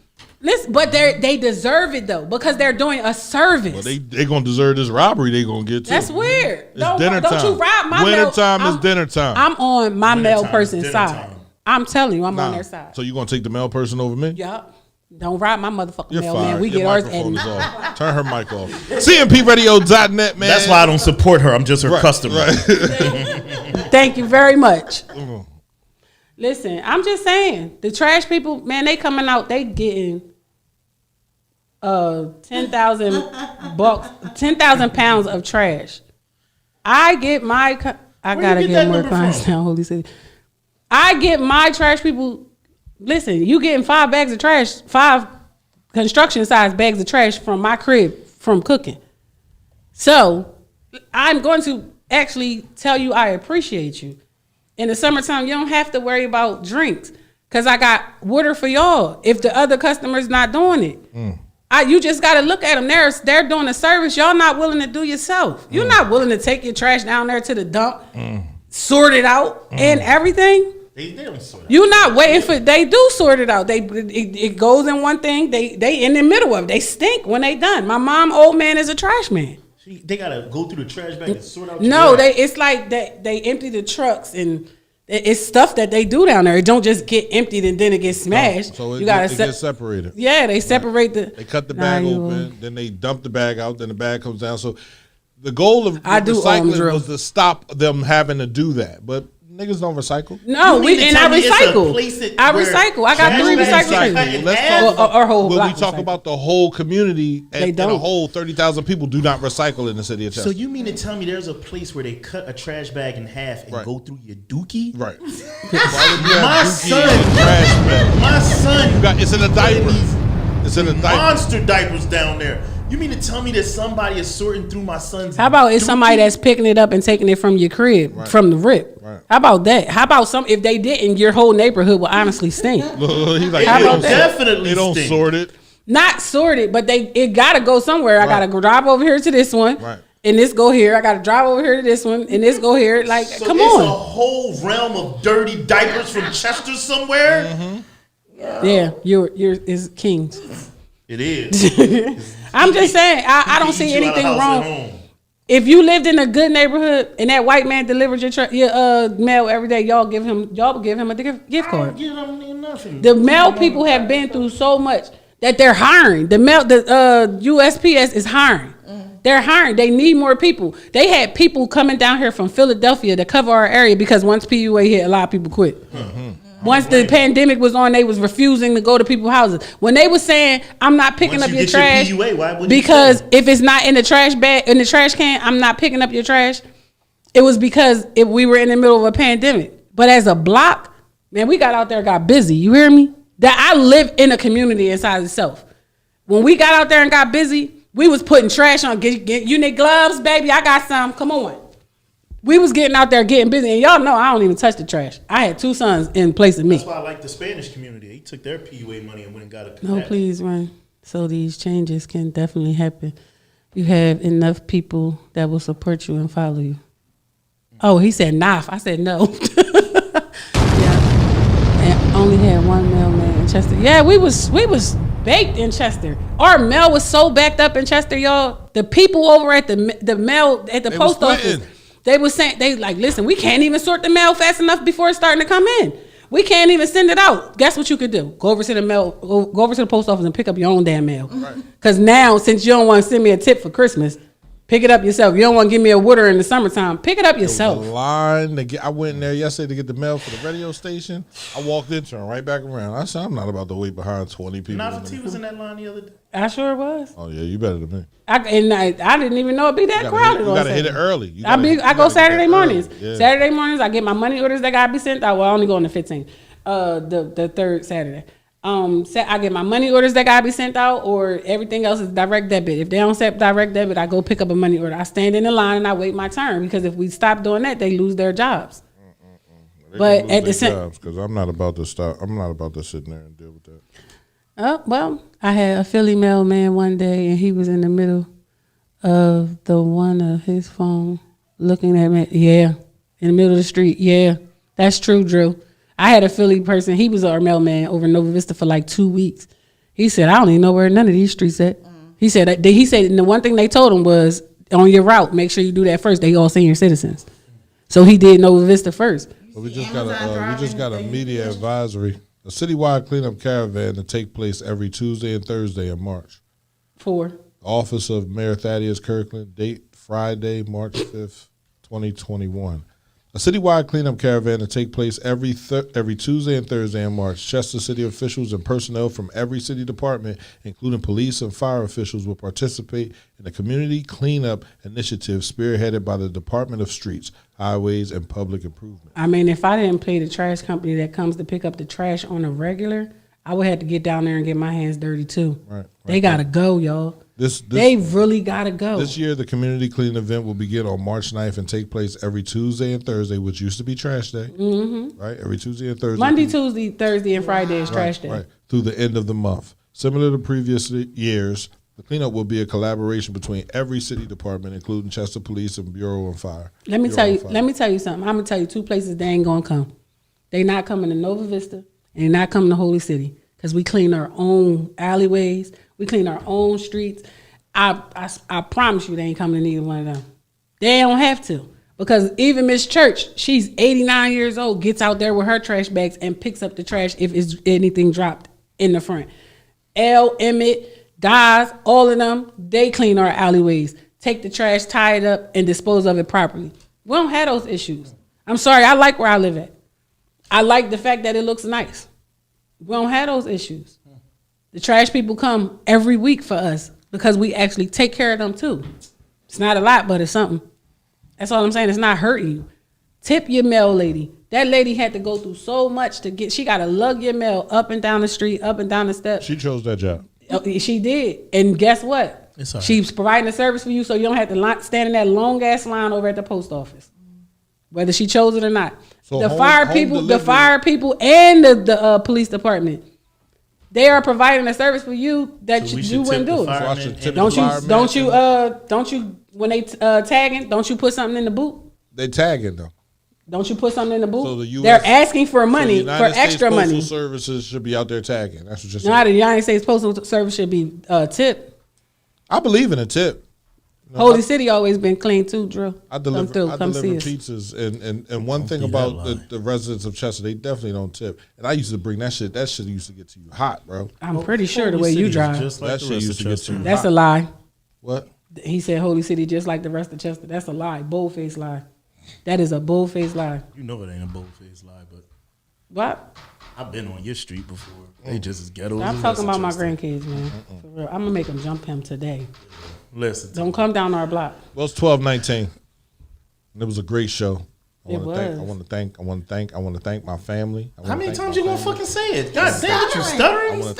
Listen, but they deserve it though because they're doing a service. Well, they gonna deserve this robbery. They gonna get too. That's weird. It's dinner don't time. you rob my Winter mail. time is I'm- dinner time. I'm on my Winter mail time is person's dinner side. time. I'm telling you, I'm on Nah. their side. So you gonna take the mail person over me? Yup. Don't rob my motherfucking You're mail, fired. man. We Your get ours microphone at is off. Turn her mic off. CMPRadio.net, man. That's why I don't support her. I'm just her customer. Right. Thank you very much. Mhm. Listen, I'm just saying, the trash people, man, they coming out, they getting 10,000 bucks, 10,000 pounds of trash. I get my, I Where gotta you get get that more number clients from? now, Holy City. I get my trash people. Listen, you getting 5 bags of trash, 5 construction size bags of trash from my crib from cooking. So I'm going to actually tell you I appreciate you. In the summertime, you don't have to worry about drinks because I got water for y'all if the other customer's not doing it. You just got to look at them. They're doing a service y'all not willing to do yourself. You're not willing to take your trash down there to the dump, sort it out and everything. They don't sort out. You're not waiting for. They do sort it out. It goes in one thing. They in the middle of it. They stink when they done. My mom, old man, is a trash man. They gotta go through the trash bag and sort out. No, your trash. it's like they empty the trucks and it's stuff that they do down there. It don't just get emptied and then it gets smashed. So you gotta it gets separated. Yeah, they separate the. They cut the bag open, then they dump the bag out, then the bag comes down. So the goal of I do arm recycling drill. was to stop them having to do that. But niggas don't recycle. No, You mean to and tell I me it's a recycle. place that- I where recycle. I got trash 3 bags recycle are trees. cut in Let's half? talk Or whole when block we talk recycle. about the whole community They and a don't. whole 30,000 people do not recycle in the city of So Chester. you mean to tell me there's a place where they cut a trash bag in half and Right. go through your dookie? Right. My son, Trash bag. my son, It's in a diaper. It's in a diaper. monster diapers down there. You mean to tell me that somebody is sorting through my son's? How about it's somebody dookie? that's picking it up and taking it from your crib, from the rip? Right. How about that? How about if they didn't, your whole neighborhood would honestly stink. He's like, How they about don't that? sort- Definitely They don't stink. sort it. Not sorted, but it gotta go somewhere. I gotta drive over here to this one, Right. and this go here. I gotta drive over here to this one, and this go here. Like, So come it's a on. whole realm of dirty diapers from Chester somewhere. Yeah, you're is kings. It is. I'm just saying, I don't Eat see you out of anything house at wrong. home. If you lived in a good neighborhood and that white man delivered your mail every day, y'all give him a gift card. Give them nothing. The mail people have been through so much that they're hiring. The USPS is hiring. They're hiring. They need more people. They had people coming down here from Philadelphia to cover our area because once PUA hit, a lot of people quit. Once the pandemic was on, they was refusing to go to people's houses. When they was saying, "I'm not picking Once up you your get your trash," PUA, why wouldn't you because say if it's not in the trash bag, in the trash can, I'm not picking up your trash. It was because if we were in the middle of a pandemic. But as a block, man, we got out there, got busy. You hear me? That I live in a community inside itself. When we got out there and got busy, we was putting trash on. Get you need gloves, baby. I got some. Come on. We was getting out there getting busy, and y'all know I don't even touch the trash. I had 2 sons in place of me. That's why I like the Spanish community. They took their PUA money and went and got a No, please, Ryan. So these changes can definitely happen. You have enough people that will support you and follow you. Oh, he said NAF. I said no. Yeah. And only had one mailman in Chester. Yeah, we was baked in Chester. Our mail was so backed up in Chester, y'all. The people over at the mail at the They post was office, quitting. they was saying, they like, listen, we can't even sort the mail fast enough before it's starting to come in. We can't even send it out. Guess what you could do? Go over to the mail, go over to the post office and pick up your own damn mail. Because now, since you don't want to send me a tip for Christmas, pick it up yourself. You don't want to give me a water in the summertime. Pick it up yourself. The line to get, I went in there yesterday to get the mail for the radio station. I walked in, turned right back around. I said, I'm not about to wait behind 20 people. Novelty was in that line the other day. I sure was. Oh yeah, you better than me. I didn't even know it'd be that crowded. You on gotta hit it Saturday. early. You I gotta go get Saturday there mornings. early. Yeah. Saturday mornings, I get my money orders that gotta be sent out. Well, I only go on the 15th, the third Saturday. I get my money orders that gotta be sent out, or everything else is direct debit. If they don't accept direct debit, I go pick up a money order. I stand in the line and I wait my turn, because if we stop doing that, they lose their jobs. But at the same, because I'm not about to stop. I'm not about to sit there and deal with that. oh well, I had a Philly mailman one day, and he was in the middle of the one of his phone looking at me. Yeah, in the middle of the street. Yeah, that's true, Drew. I had a Philly person. He was our mailman over in Nova Vista for like 2 weeks. He said, I don't even know where none of these streets at. He said, and the one thing they told him was, on your route, make sure you do that first. They all senior citizens. So he did Nova Vista first. Well, we just got a media advisory, a citywide cleanup caravan to take place every Tuesday and Thursday in March. 4. Office of Mayor Thaddeus Kirkland, date Friday, March 5th, 2021. A citywide cleanup caravan to take place every Tuesday and Thursday in March. Chester City officials and personnel from every city department, including police and fire officials, will participate in a community cleanup initiative spearheaded by the Department of Streets, Highways, and Public Improvement. I mean, if I didn't pay the trash company that comes to pick up the trash on a regular, I would have to get down there and get my hands dirty too. Right. They gotta go, y'all. This They really gotta go. This year, the community cleaning event will begin on March 9th and take place every Tuesday and Thursday, which used to be trash day. Mm-hmm. Right? Every Tuesday and Thursday. Monday, Tuesday, Thursday, and Friday is trash day. Right. Through the end of the month. Similar to previous years, the cleanup will be a collaboration between every city department, including Chester Police and Bureau of Fire. Let me tell you something. I'm gonna tell you 2 places they ain't gonna come. They not coming to Nova Vista, and they not coming to Holy City, because we clean our own alleyways, we clean our own streets. I promise you they ain't coming to neither one of them. They don't have to, because even Miss Church, she's 89 years old, gets out there with her trash bags and picks up the trash if it's anything dropped in the front. Emmett, Daz, all of them, they clean our alleyways, take the trash, tie it up, and dispose of it properly. We don't have those issues. I'm sorry, I like where I live at. I like the fact that it looks nice. We don't have those issues. The trash people come every week for us because we actually take care of them too. It's not a lot, but it's something. That's all I'm saying. It's not hurting you. Tip your mail lady. That lady had to go through so much to get, she got to lug your mail up and down the street, up and down the steps. She chose that job. She did. And guess what? It's all right. She's providing a service for you so you don't have to stand in that long ass line over at the post office, whether she chose it or not. So the home fire people and the police department, they are providing a service for you that So we you should wouldn't tip do the it. So I firemen should and tip the the firemen. Don't you when they tagging, don't you put something in the boot? They tagging them. Don't you put something in the boot? So the US They're asking for money, so the for United States extra Postal money. Services should be out there tagging. That's what you're Now, saying. the United States Postal Service should be tip. I believe in a tip. Holy City always been clean too, Drew. I deliver come see us. pizzas, and one thing be about that the residents of Chester, they definitely don't tip. And I used to bring that shit. That shit used to get to you hot, bro. I'm pretty sure the Holy way City you is drive. just like That the shit rest used of to get Chester. to you. That's a lie. What? He said Holy City just like the rest of Chester. That's a lie, bold-faced lie. That is a bold-faced lie. You know it ain't a bold-faced lie, but What? I've been on your street before. They just as ghetto. I'm as talking about my Chester. grandkids, man. For real. I'm gonna make them jump him today. Listen, Don't come down our block. Well, it's 12:19. And it was a great show. It was. I want to thank my family. how many times you gonna fucking say it? God damn it, you stuttering? I want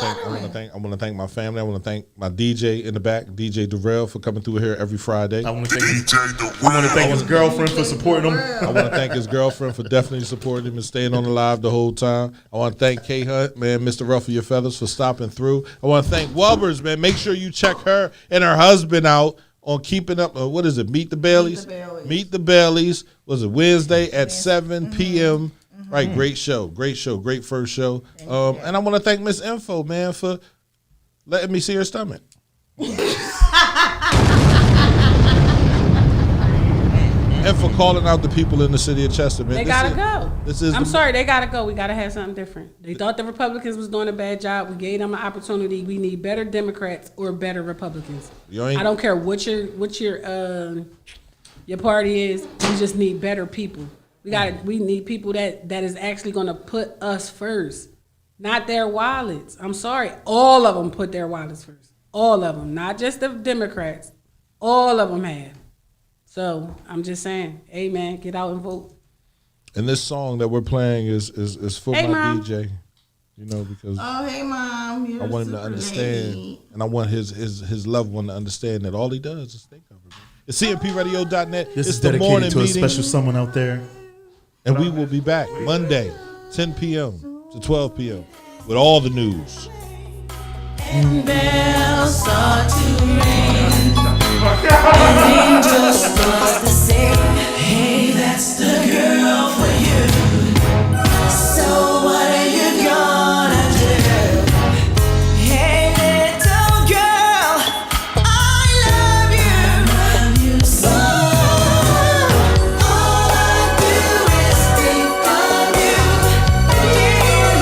to thank my family. I want to thank my DJ in the back, DJ Darrell, for coming through here every Friday. I want to thank his girlfriend for supporting him. I want to thank his girlfriend for definitely supporting him and staying on the live the whole time. I want to thank K Hunt, man, Mr. Ruffle Your Feathers, for stopping through. I want to thank Wubbers, man. Make sure you check her and her husband out on Keeping Up. What is it? Meet the Baileys. Meet the Baileys. Was it Wednesday at 7 p.m.? Right, great show, great first show. And I want to thank Miss Info, man, for letting me see her stomach. And for calling out the people in the city of Chester, man. They gotta go. I'm sorry, they gotta go. We gotta have something different. They thought the Republicans was doing a bad job. We gave them an opportunity. We need better Democrats or better Republicans. I don't care what your party is. We just need better people. We need people that is actually gonna put us first, not their wallets. I'm sorry, all of them put their wallets first. All of them, not just the Democrats. All of them have. So I'm just saying, amen, get out and vote. And this song that we're playing is for Hey, my Mom. DJ, because Oh, hey, Mom. You're I want him to super understand, lady. and I want his loved one to understand that all he does is think of it. It's CMPRadio.net. This It's is the morning dedicated to a meeting, special someone out there. and we will be back Monday, 10 p.m. to 12 p.m. with all the news. And they'll